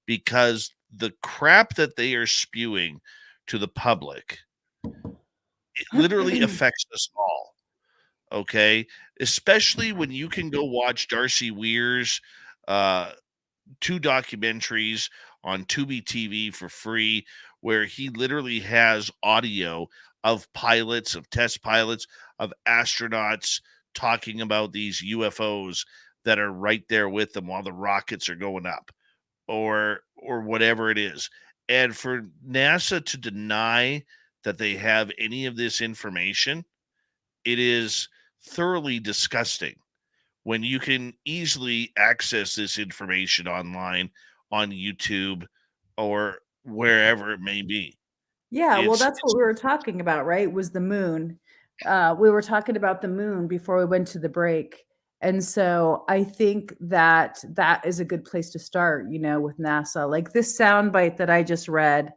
Speaker 2: because the crap that they are spewing to the public it literally affects us all. Okay, especially when you can go watch Darcy Weir's uh, 2 documentaries on Tubi TV for free, where he literally has audio of pilots, of test pilots, of astronauts talking about these UFOs that are right there with them while the rockets are going up, or whatever it is. And for NASA to deny that they have any of this information, it is thoroughly disgusting when you can easily access this information online on YouTube or wherever it may be.
Speaker 9: Yeah, well,
Speaker 2: It's
Speaker 9: that's what we were talking about, right? Was the moon. We were talking about the moon before we went to the break. And so I think that that is a good place to start, with NASA. Like this soundbite that I just read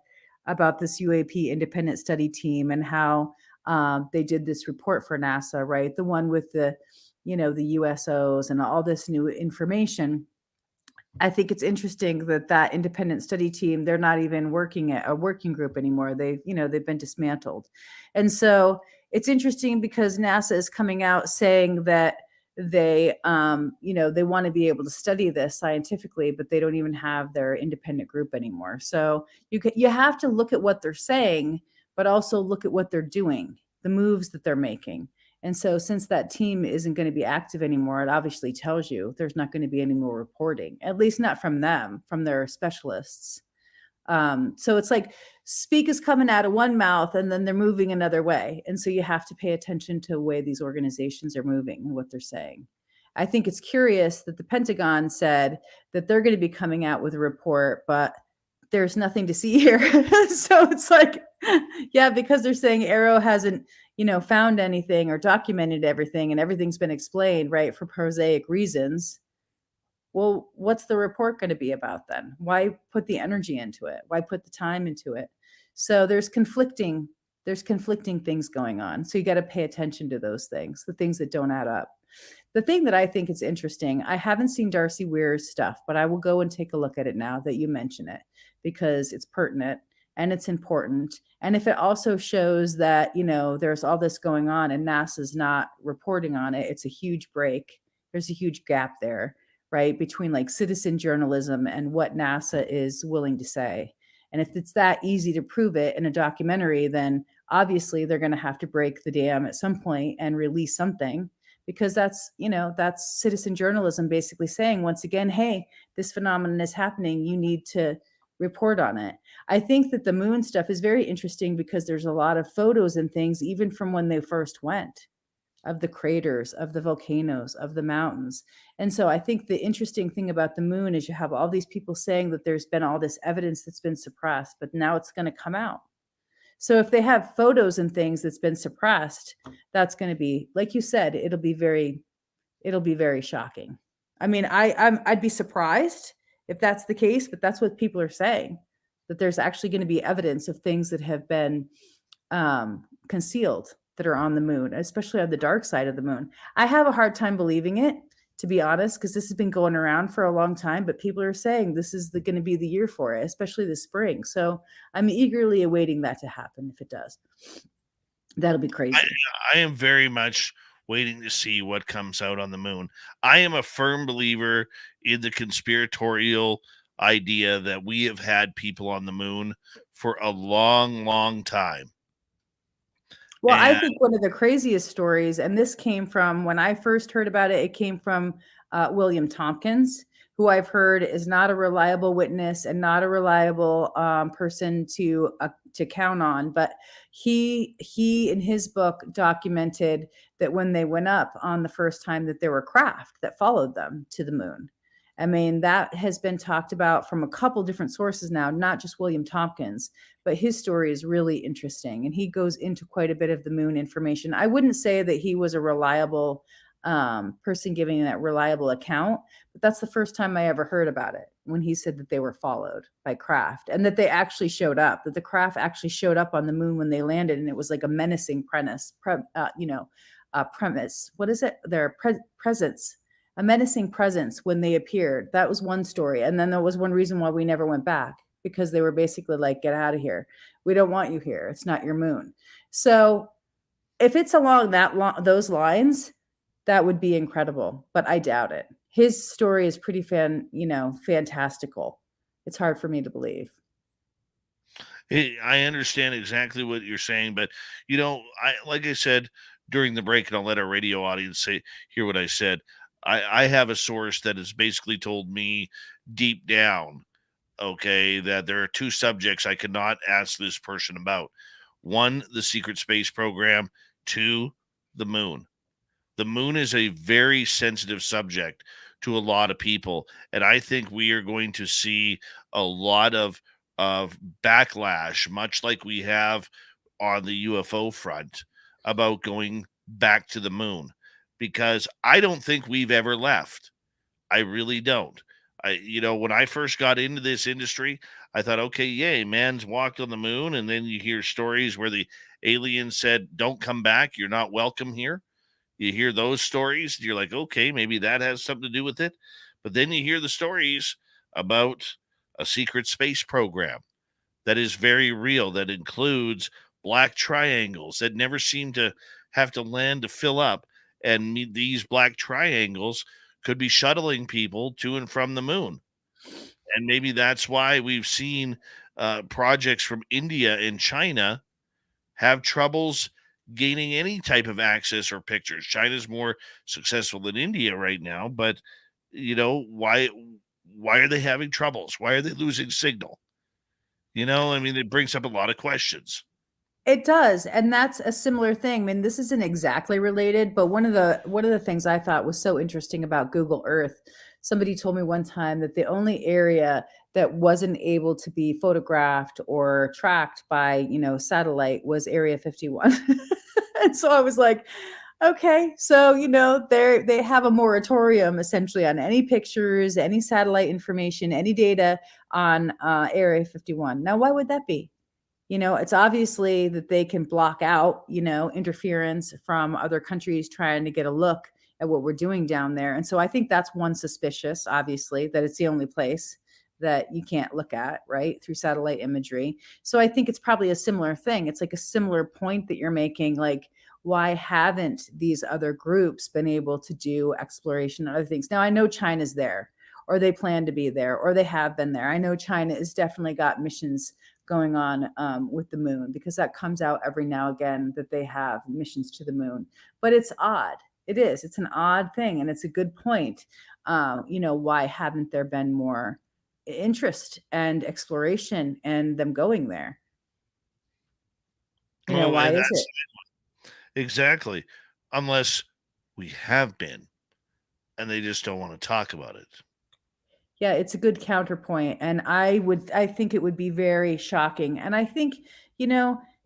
Speaker 9: about this UAP independent study team and how they did this report for NASA, right? The one with the USOs and all this new information. I think it's interesting that independent study team, they're not even working at a working group anymore. They've been dismantled. And so it's interesting because NASA is coming out saying that they want to be able to study this scientifically, but they don't even have their independent group anymore. So you have to look at what they're saying, but also look at what they're doing, the moves that they're making. And so since that team isn't going to be active anymore, it obviously tells you there's not going to be any more reporting, at least not from them, from their specialists. So it's like speak is coming out of one mouth and then they're moving another way. And so you have to pay attention to the way these organizations are moving and what they're saying. I think it's curious that the Pentagon said that they're going to be coming out with a report, but there's nothing to see here. So it's like, yeah, because they're saying Arrow hasn't found anything or documented everything and everything's been explained, right, for prosaic reasons. Well, what's the report going to be about then? Why put the energy into it? Why put the time into it? So there's conflicting things going on. So you got to pay attention to those things, the things that don't add up. The thing that I think is interesting, I haven't seen Darcy Weir's stuff, but I will go and take a look at it now that you mention it because it's pertinent and it's important. And if it also shows that, there's all this going on and NASA's not reporting on it, it's a huge break. There's a huge gap there, right? Between like citizen journalism and what NASA is willing to say. And if it's that easy to prove it in a documentary, then obviously they're going to have to break the dam at some point and release something, because that's citizen journalism basically saying, once again, hey, this phenomenon is happening. You need to report on it. I think that the moon stuff is very interesting because there's a lot of photos and things, even from when they first went, of the craters, of the volcanoes, of the mountains. And so I think the interesting thing about the moon is you have all these people saying that there's been all this evidence that's been suppressed, but now it's going to come out. So if they have photos and things that's been suppressed, that's going to be, like you said, it'll be very shocking. I mean, I'd be surprised if that's the case, but that's what people are saying, that there's actually going to be evidence of things that have been concealed that are on the moon, especially on the dark side of the moon. I have a hard time believing it, to be honest, because this has been going around for a long time, but people are saying this is going to be the year for it, especially this spring. So I'm eagerly awaiting that to happen. If it does, that'll be crazy.
Speaker 2: I am very much waiting to see what comes out on the moon. I am a firm believer in the conspiratorial idea that we have had people on the moon for a long, long time.
Speaker 9: Well, I think one of the craziest stories, and this came from when I first heard about it, it came from William Tomkins, who I've heard is not a reliable witness and not a reliable person to count on. But he in his book documented that when they went up on the first time, that there were craft that followed them to the moon. I mean, that has been talked about from a couple different sources now, not just William Tomkins, but his story is really interesting. And he goes into quite a bit of the moon information. I wouldn't say that he was a reliable person giving that reliable account, but that's the first time I ever heard about it, when he said that they were followed by craft and that they actually showed up, that the craft actually showed up on the moon when they landed. And it was like a menacing premise. What is it? Their presence. A menacing presence when they appeared. That was one story. And then there was one reason why we never went back, because they were basically like, get out of here. We don't want you here. It's not your moon. So if it's along those lines, that would be incredible, but I doubt it. His story is pretty fantastical. It's hard for me to believe.
Speaker 2: I understand exactly what you're saying, but like I said during the break, and I'll let our radio audience hear what I said. I have a source that has basically told me deep down, okay, that there are two subjects I could not ask this person about. One, the secret space program. Two, the moon. The moon is a very sensitive subject to a lot of people, and I think we are going to see a lot of backlash, much like we have on the UFO front, about going back to the moon, because I don't think we've ever left. I really don't. When I first got into this industry, I thought, okay, yay, man's walked on the moon. And then you hear stories where the aliens said, don't come back. You're not welcome here. You hear those stories. You're like, okay, maybe that has something to do with it. But then you hear the stories about a secret space program that is very real, that includes black triangles that never seem to have to land to fill up. And these black triangles could be shuttling people to and from the moon. And maybe that's why we've seen projects from India and China have troubles gaining any type of access or pictures. China's more successful than India right now, but why are they having troubles? Why are they losing signal? It brings up a lot of questions.
Speaker 9: It does, and that's a similar thing. I mean, this isn't exactly related, but one of the things I thought was so interesting about Google Earth, somebody told me one time that the only area that wasn't able to be photographed or tracked by, satellite was Area 51. And so I was like, okay, so they have a moratorium essentially on any pictures, any satellite information, any data on Area 51. Now, why would that be? It's obviously that they can block out, interference from other countries trying to get a look at what we're doing down there. And so I think that's one suspicious, obviously, that it's the only place that you can't look at, right, through satellite imagery. So I think it's probably a similar thing. It's like a similar point that you're making, like, why haven't these other groups been able to do exploration and other things? Now, I know China's there, or they plan to be there, or they have been there. I know China has definitely got missions going on with the moon, because that comes out every now and again that they have missions to the moon. But it's odd. It is. It's an odd thing, and it's a good point. Why haven't there been more interest and exploration and them going there? Why is it?
Speaker 2: Exactly. Unless we have been, and they just don't want to talk about it.
Speaker 9: Yeah, it's a good counterpoint. And I think it would be very shocking. And I think,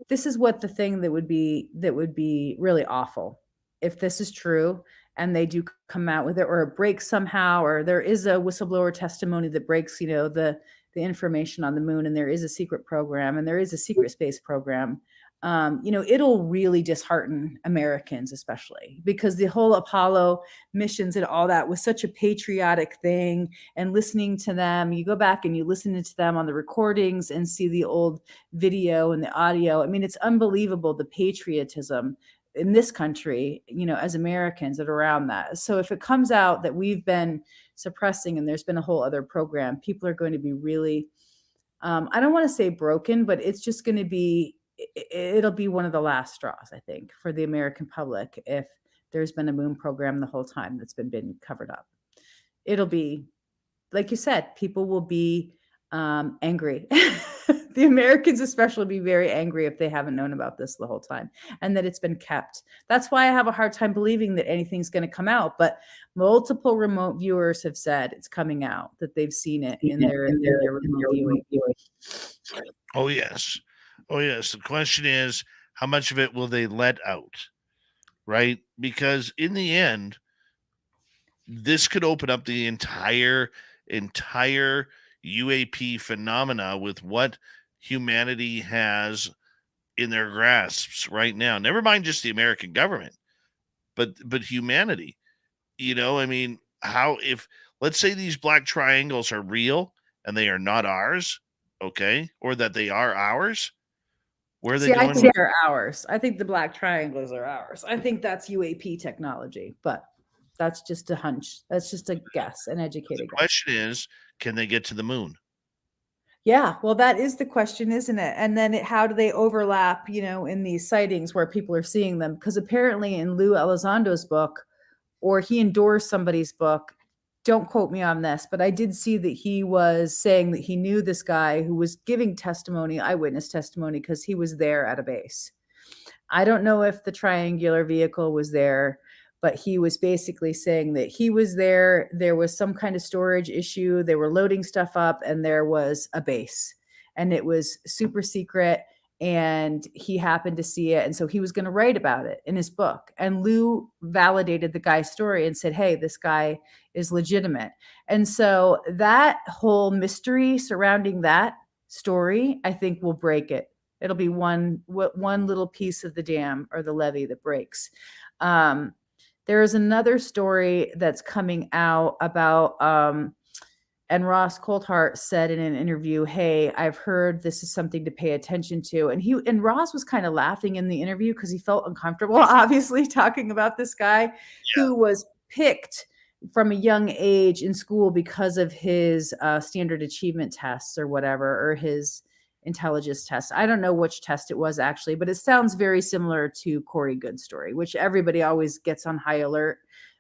Speaker 9: this is what the thing that would be really awful. If this is true and they do come out with it, or it breaks somehow, or there is a whistleblower testimony that breaks, the information on the moon, and there is a secret program, and there is a secret space program, it'll really dishearten Americans, especially because the whole Apollo missions and all that was such a patriotic thing. And listening to them, you go back and you listen to them on the recordings and see the old video and the audio. I mean, it's unbelievable, the patriotism in this country, as Americans, that are around that. So if it comes out that we've been suppressing and there's been a whole other program, people are going to be really, I don't want to say broken, but it's just going to be, it'll be one of the last straws, I think, for the American public, if there's been a moon program the whole time that's been covered up. It'll be, like you said, people will be angry. The Americans especially will be very angry if they haven't known about this the whole time and that it's been kept. That's why I have a hard time believing that anything's going to come out. But multiple remote viewers have said it's coming out, that they've seen it in their remote viewing.
Speaker 2: Oh, yes. Oh, yes. The question is, how much of it will they let out? Right? Because in the end, this could open up the entire UAP phenomena with what humanity has in their grasps right now. Never mind just the American government, but humanity. How, if, let's say these black triangles are real and they are not ours, okay, or that they are ours, Where are they
Speaker 9: See, I
Speaker 2: going?
Speaker 9: think they're ours. I think the black triangles are ours. I think that's UAP technology, but that's just a hunch. That's just a guess, an educated guess.
Speaker 2: Question is, can they get to the moon?
Speaker 9: Yeah, well, that is the question, isn't it? And then how do they overlap, in these sightings where people are seeing them? Because apparently in Lou Elizondo's book, or he endorsed somebody's book, don't quote me on this, but I did see that he was saying that he knew this guy who was giving testimony, eyewitness testimony, because he was there at a base. I don't know if the triangular vehicle was there, but he was basically saying that he was there. There was some kind of storage issue. They were loading stuff up and there was a base and it was super secret. And he happened to see it. And so he was going to write about it in his book. And Lou validated the guy's story and said, hey, this guy is legitimate. And so that whole mystery surrounding that story, I think, will break it. It'll be one little piece of the dam or the levee that breaks. There is another story that's coming out about, and Ross Coulthart said in an interview, hey, I've heard this is something to pay attention to. And Ross was kind of laughing in the interview because he felt uncomfortable, obviously, talking about this guy who was picked from a young age in school because of his standard achievement tests or whatever, or his intelligence test. I don't know which test it was actually, but it sounds very similar to Corey Good's story, which everybody always gets on high alert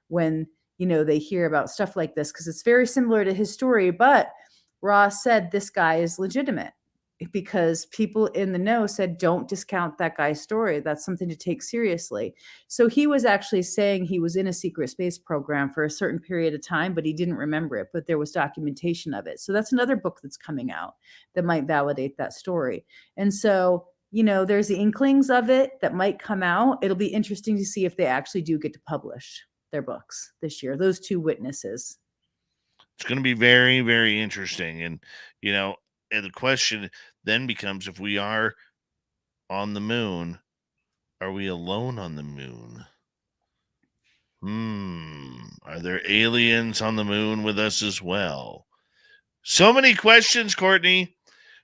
Speaker 9: when they hear about stuff like this, because it's very similar to his story. But Ross said this guy is legitimate because people in the know said, don't discount that guy's story. That's something to take seriously. So he was actually saying he was in a secret space program for a certain period of time, but he didn't remember it, but there was documentation of it. So that's another book that's coming out that might validate that story. And so, there's the inklings of it that might come out. It'll be interesting to see if they actually do get to publish their books this year, those two witnesses.
Speaker 2: It's going to be very, very interesting. And, and the question then becomes, if we are on the moon, are we alone on the moon? Are there aliens on the moon with us as well? So many questions, Courtney.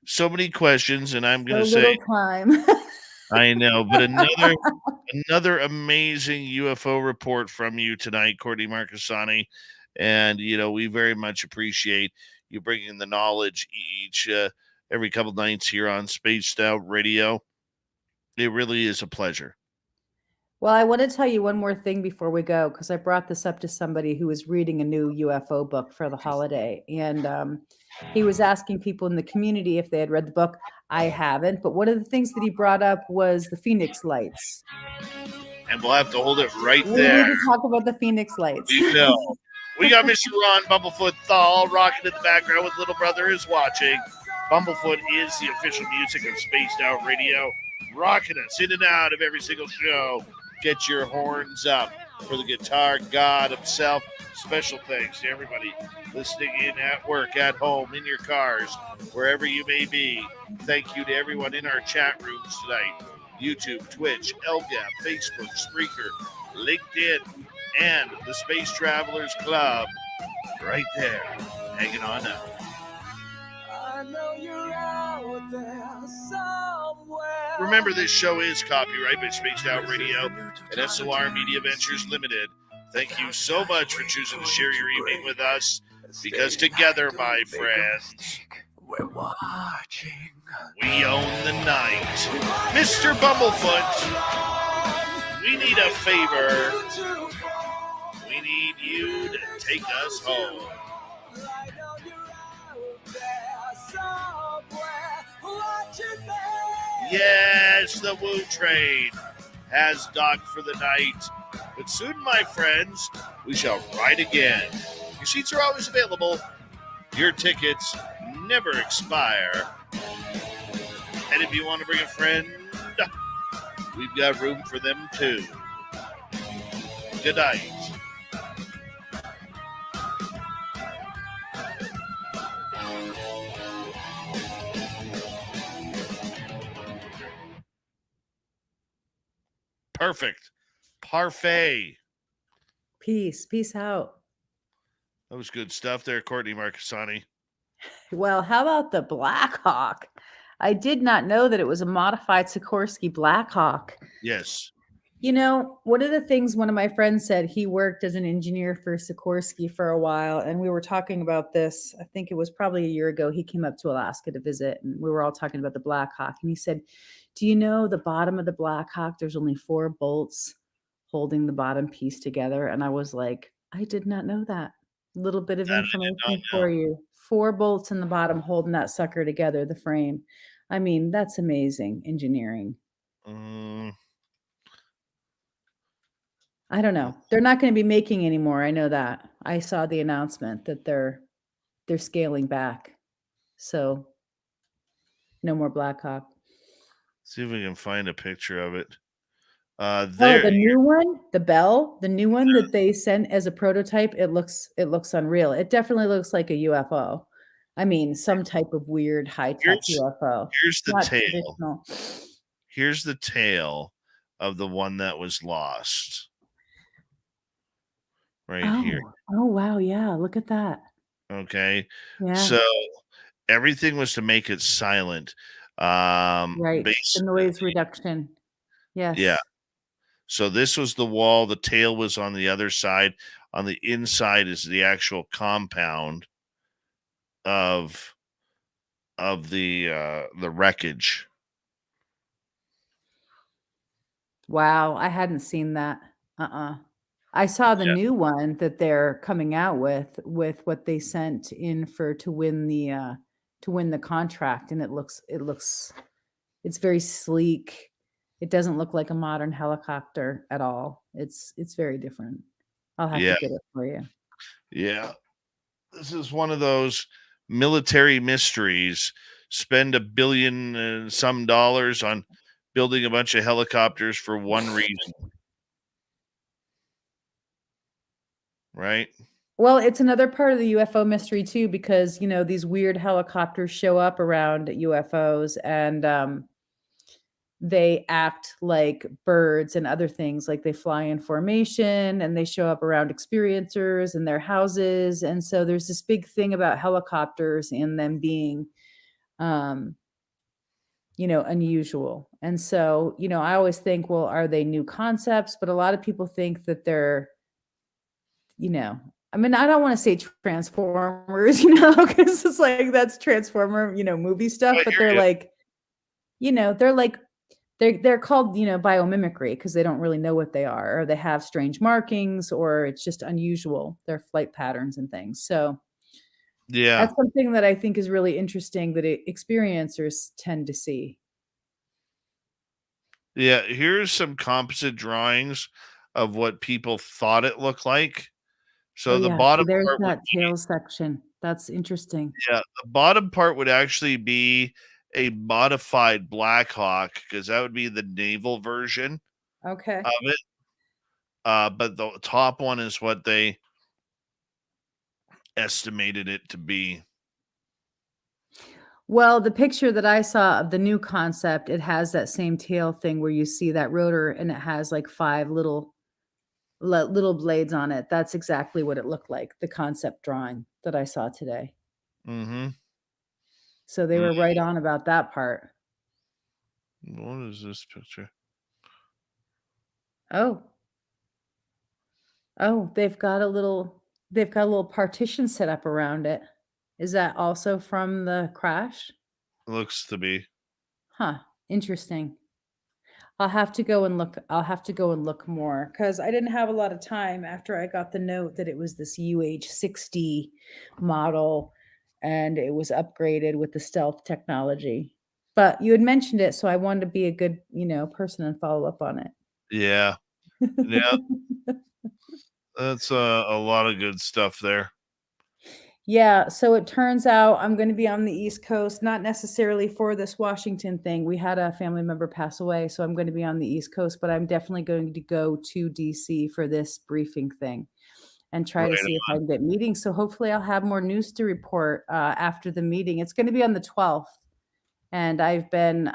Speaker 2: So many questions. And I'm going to say,
Speaker 9: time.
Speaker 2: I know, but another amazing UFO report from you tonight, Courtney Marcassani. And, we very much appreciate you bringing the knowledge every couple nights here on Spaced Out Radio. It really is a pleasure.
Speaker 9: Well, I want to tell you one more thing before we go, because I brought this up to somebody who was reading a new UFO book for the holiday. And he was asking people in the community if they had read the book. I haven't. But one of the things that he brought up was the Phoenix Lights.
Speaker 2: And we'll have to hold it right
Speaker 9: We
Speaker 2: there.
Speaker 9: need to talk about the Phoenix Lights.
Speaker 2: We know. We got Mr. Ron Bumblefoot Thal rocking in the background with Little Brother is Watching. Bumblefoot is the official music of Spaced Out Radio, rocking us in and out of every single show. Get your horns up for the guitar god himself. Special thanks to everybody listening in at work, at home, in your cars, wherever you may be. Thank you to everyone in our chat rooms tonight. YouTube, Twitch, LGAP, Facebook, Spreaker, LinkedIn, and the Space Travelers Club right there, hanging on up. I know you're out there somewhere. Remember, this show is copyright by Spaced Out Radio and SOR Media Ventures Limited. Thank you so much for choosing to share your evening with us, because together, my friends, we're watching. We own the night. Mr. Bumblefoot, we need a favor. We need you to take us home. Yes, the Woo Train has docked for the night. But soon, my friends, we shall ride again. Your seats are always available. Your tickets never expire. And if you want to bring a friend, we've got room for them too. Good night. Perfect. Parfait.
Speaker 9: Peace out.
Speaker 2: That was good stuff there, Courtney Marcassani.
Speaker 9: Well, how about the Black Hawk? I did not know that it was a modified Sikorsky Blackhawk.
Speaker 2: Yes.
Speaker 9: You know, one of the things one of my friends said, he worked as an engineer for Sikorsky for a while, and we were talking about this. I think it was probably a year ago. He came up to Alaska to visit, and we were all talking about the Black Hawk. And he said, "Do you know the bottom of the Black Hawk? There's only 4 bolts holding the bottom piece together." And I was like, I did not know that. Little bit of
Speaker 2: That I did not
Speaker 9: information
Speaker 2: know.
Speaker 9: for you. 4 bolts in the bottom holding that sucker together, the frame. I mean, that's amazing engineering. I don't know. They're not going to be making anymore. I know that. I saw the announcement that they're scaling back. So no more Blackhawk.
Speaker 2: See if we can find a picture of it.
Speaker 9: Oh,
Speaker 2: There.
Speaker 9: the new one, the Bell, the new one that they sent as a prototype, it looks unreal. It definitely looks like a UFO. I mean, some type of weird high-tech UFO.
Speaker 2: Here's the
Speaker 9: Not
Speaker 2: tail.
Speaker 9: traditional.
Speaker 2: Here's the tail of the one that was lost. Right here.
Speaker 9: Oh, wow. Yeah. Look at that.
Speaker 2: Okay.
Speaker 9: Yeah.
Speaker 2: So everything was to make it silent.
Speaker 9: Right. The
Speaker 2: Basically,
Speaker 9: noise reduction. Yes.
Speaker 2: yeah. So this was the wall. The tail was on the other side. On the inside is the actual compound of the wreckage.
Speaker 9: Wow, I hadn't seen that. I saw the new one that they're coming out with what they sent in for to win the contract, and it's very sleek. It doesn't look like a modern helicopter at all. It's very different. I'll have to get it for you.
Speaker 2: Yeah. This is one of those military mysteries. Spend $1 billion and some dollars on building a bunch of helicopters for one reason. Right?
Speaker 9: Well, it's another part of the UFO mystery too, because these weird helicopters show up around UFOs, and they act like birds and other things, like they fly in formation and they show up around experiencers and their houses. And so there's this big thing about helicopters and them being, unusual. And so, I always think, well, are they new concepts? But a lot of people think that they're, I mean, I don't want to say Transformers, because it's like that's Transformer, movie stuff, but they're like, they're called, biomimicry, because they don't really know what they are, or they have strange markings, or it's just unusual, their flight patterns and things. So that's something that I think is really interesting that experiencers tend to see.
Speaker 2: Yeah, here's some composite drawings of what people thought it looked like. So the bottom
Speaker 9: there's
Speaker 2: part
Speaker 9: that tail section. That's interesting.
Speaker 2: Yeah, the bottom part would actually be a modified Black Hawk, because that would be the naval version
Speaker 9: Okay.
Speaker 2: of it. But the top one is what they estimated it to be.
Speaker 9: Well, the picture that I saw of the new concept, it has that same tail thing where you see that rotor and it has like 5 little blades on it. That's exactly what it looked like, the concept drawing that I saw today.
Speaker 2: Mm-hmm.
Speaker 9: So they were right on about that part.
Speaker 2: What is this picture?
Speaker 9: Oh, they've got a little partition set up around it. Is that also from the crash?
Speaker 2: Looks to be.
Speaker 9: Huh. Interesting. I'll have to go and look more, because I didn't have a lot of time after I got the note that it was this UH-60 model and it was upgraded with the stealth technology. But you had mentioned it, so I wanted to be a good, person and follow up on it.
Speaker 2: Yeah. Yeah. That's a lot of good stuff there.
Speaker 9: Yeah, so it turns out I'm going to be on the East Coast, not necessarily for this Washington thing. We had a family member pass away, so I'm going to be on the East Coast, but I'm definitely going to go to DC for this briefing thing and try to see if I can get meetings. So hopefully I'll have more news to report after the meeting. It's going to be on the 12th, and I've been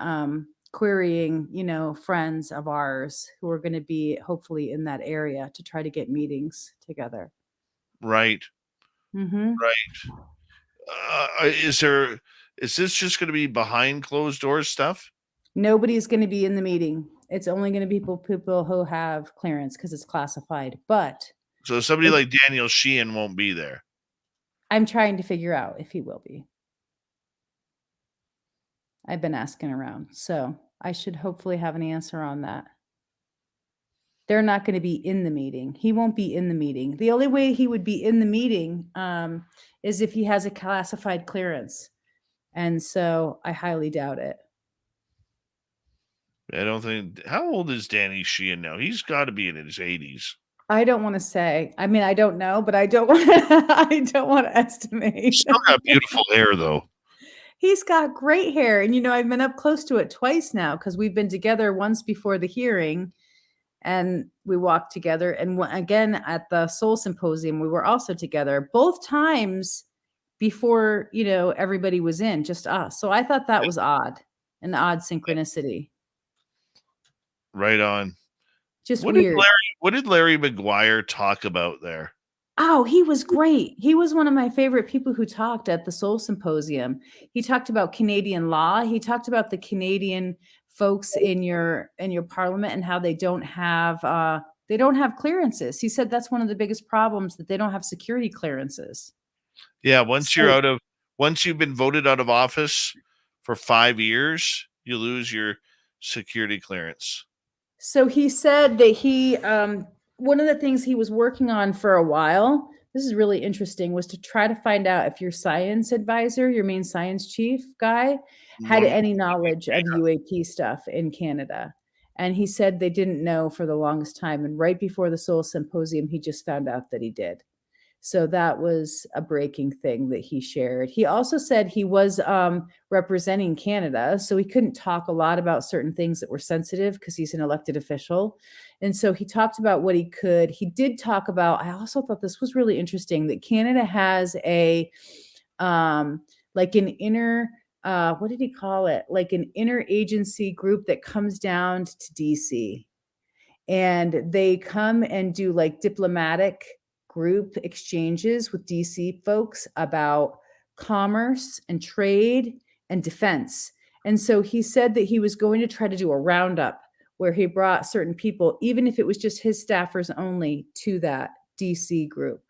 Speaker 9: querying, friends of ours who are going to be hopefully in that area to try to get meetings together.
Speaker 2: Right.
Speaker 9: Mm-hmm.
Speaker 2: Right. Is there Is this just going to be behind closed doors stuff?
Speaker 9: Nobody's going to be in the meeting. It's only going to be people who have clearance because it's classified. But
Speaker 2: So somebody like Daniel Sheehan won't be there.
Speaker 9: I'm trying to figure out if he will be. I've been asking around, so I should hopefully have an answer on that. They're not going to be in the meeting. He won't be in the meeting. The only way he would be in the meeting is if he has a classified clearance. And so I highly doubt it.
Speaker 2: I don't think. How old is Danny Sheehan now? He's got to be in his 80s.
Speaker 9: I don't want to say. I mean, I don't know, but I don't want I don't want to estimate.
Speaker 2: He's still got beautiful hair, though.
Speaker 9: He's got great hair. And, I've been up close to it twice now because we've been together once before the hearing and we walked together. And again, at the Soul Symposium, we were also together both times before, everybody was in, just us. So I thought that was odd, an odd synchronicity.
Speaker 2: Right on.
Speaker 9: Just weird.
Speaker 2: What did Larry McGuire talk about there?
Speaker 9: Oh, he was great. He was one of my favorite people who talked at the Soul Symposium. He talked about Canadian law. He talked about the Canadian folks in your parliament and how they don't have clearances. He said that's one of the biggest problems, that they don't have security clearances.
Speaker 2: Yeah, once you've been voted out of office for 5 years, you lose your security clearance.
Speaker 9: So he said that one of the things he was working on for a while, this is really interesting, was to try to find out if your science advisor, your main science chief guy, had any knowledge of UAP stuff in Canada. And he said they didn't know for the longest time. And right before the Soul Symposium, he just found out that he did. So that was a breaking thing that he shared. He also said he was representing Canada, so he couldn't talk a lot about certain things that were sensitive because he's an elected official. And so he talked about what he could. He did talk about, I also thought this was really interesting, that Canada has a, like an inner, what did he call it? Like an interagency group that comes down to DC. And they come and do like diplomatic group exchanges with DC folks about commerce and trade and defense. And so he said that he was going to try to do a roundup where he brought certain people, even if it was just his staffers only, to that DC group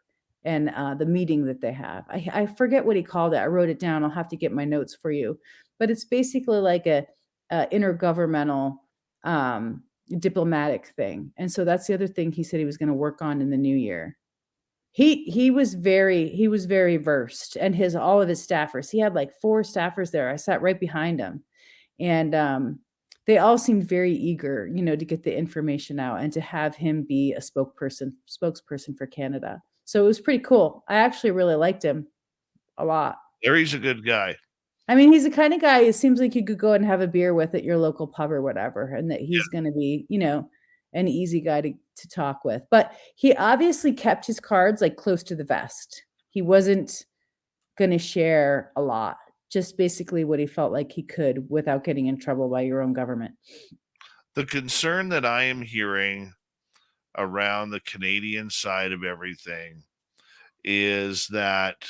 Speaker 9: and the meeting that they have. I forget what he called it. I wrote it down. I'll have to get my notes for you. But it's basically like a intergovernmental diplomatic thing. And so that's the other thing he said he was going to work on in the new year. He was very versed, and all of his staffers. He had like 4 staffers there. I sat right behind him, and they all seemed very eager, to get the information out and to have him be a spokesperson for Canada. So it was pretty cool. I actually really liked him a lot.
Speaker 2: Larry's a good guy.
Speaker 9: I mean, he's the kind of guy, it seems like you could go and have a beer with at your local pub or whatever, and that he's going to be, an easy guy to talk with. But he obviously kept his cards like close to the vest. He wasn't going to share a lot, just basically what he felt like he could without getting in trouble by your own government.
Speaker 2: The concern that I am hearing around the Canadian side of everything is that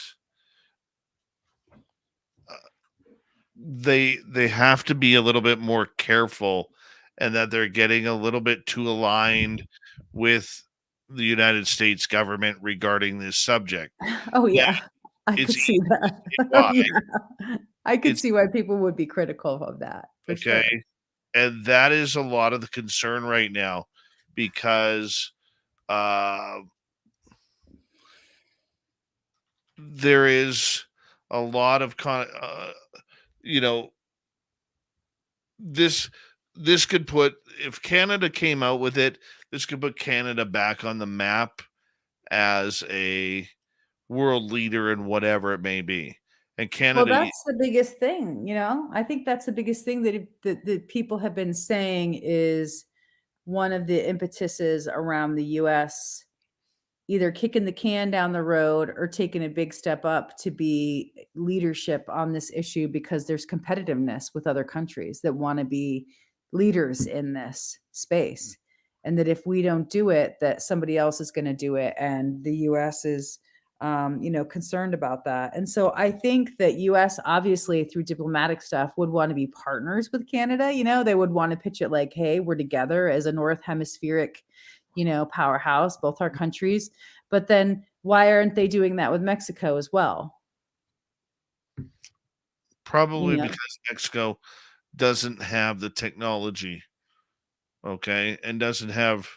Speaker 2: they have to be a little bit more careful, and that they're getting a little bit too aligned with the United States government regarding this subject.
Speaker 9: Oh yeah, I could see that. Oh, yeah. I could see why people would be critical of that. For sure.
Speaker 2: And that is a lot of the concern right now, because there is a lot of this could put, if Canada came out with it, this could put Canada back on the map as a world leader in whatever it may be. And Canada,
Speaker 9: well, that's the biggest thing, I think that's the biggest thing that people have been saying is one of the impetuses around the US either kicking the can down the road or taking a big step up to be leadership on this issue, because there's competitiveness with other countries that want to be leaders in this space. And that if we don't do it, that somebody else is going to do it. And the US is concerned about that. And so I think that US, obviously through diplomatic stuff, would want to be partners with Canada. They would want to pitch it like, hey, we're together as a North Hemispheric, powerhouse, both our countries. But then why aren't they doing that with Mexico as well?
Speaker 2: Probably because Mexico doesn't have the technology, okay, and doesn't have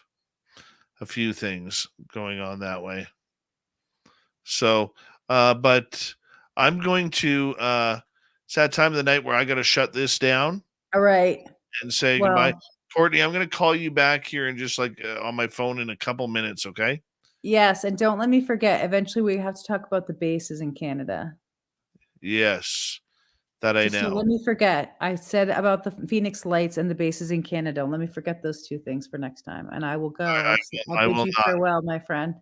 Speaker 2: a few things going on that way. So, but I'm going to, it's that time of the night where I got to shut this down.
Speaker 9: All right.
Speaker 2: And say goodbye. Courtney, I'm going to call you back here and just on my phone in a couple minutes, okay?
Speaker 9: Yes, and don't let me forget, eventually we have to talk about the bases in Canada.
Speaker 2: Yes, that I know.
Speaker 9: Don't let me forget. I said about the Phoenix Lights and the bases in Canada. Don't let me forget those two things for next time. And I will go.
Speaker 2: I
Speaker 9: I'll
Speaker 2: will
Speaker 9: bid you
Speaker 2: not.
Speaker 9: farewell, my friend.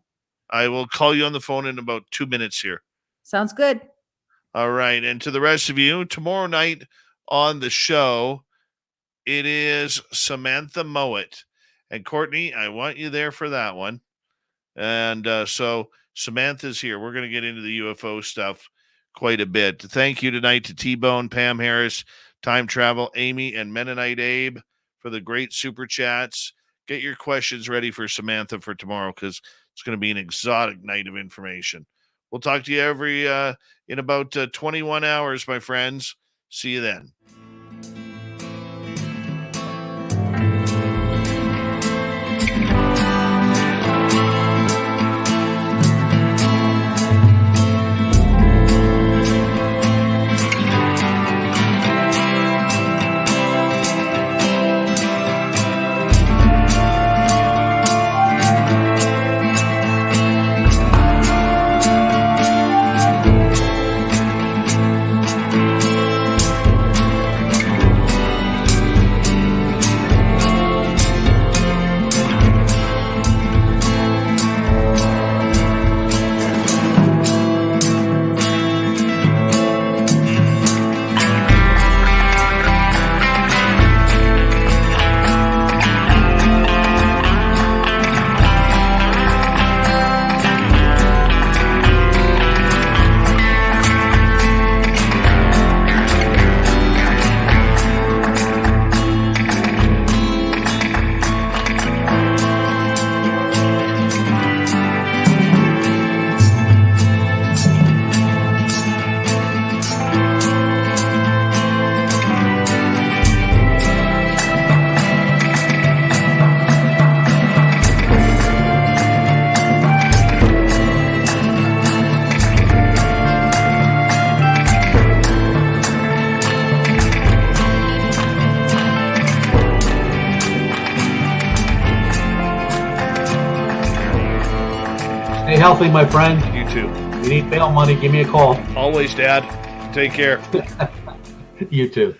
Speaker 2: I will call you on the phone in about 2 minutes here.
Speaker 9: Sounds good.
Speaker 2: All right. And to the rest of you, tomorrow night on the show, it is Samantha Mowat. And Courtney, I want you there for that one. And so Samantha's here. We're going to get into the UFO stuff quite a bit. Thank you tonight to T-Bone, Pam Harris, Time Travel, Amy, and Mennonite Abe for the great super chats. Get your questions ready for Samantha for tomorrow because it's going to be an exotic night of information. We'll talk to you in about 21 hours, my friends. See you then.
Speaker 7: Stay healthy, my friend.
Speaker 2: You too.
Speaker 7: If you need bail money, give me a call.
Speaker 2: Always, Dad. Take care.
Speaker 7: You too.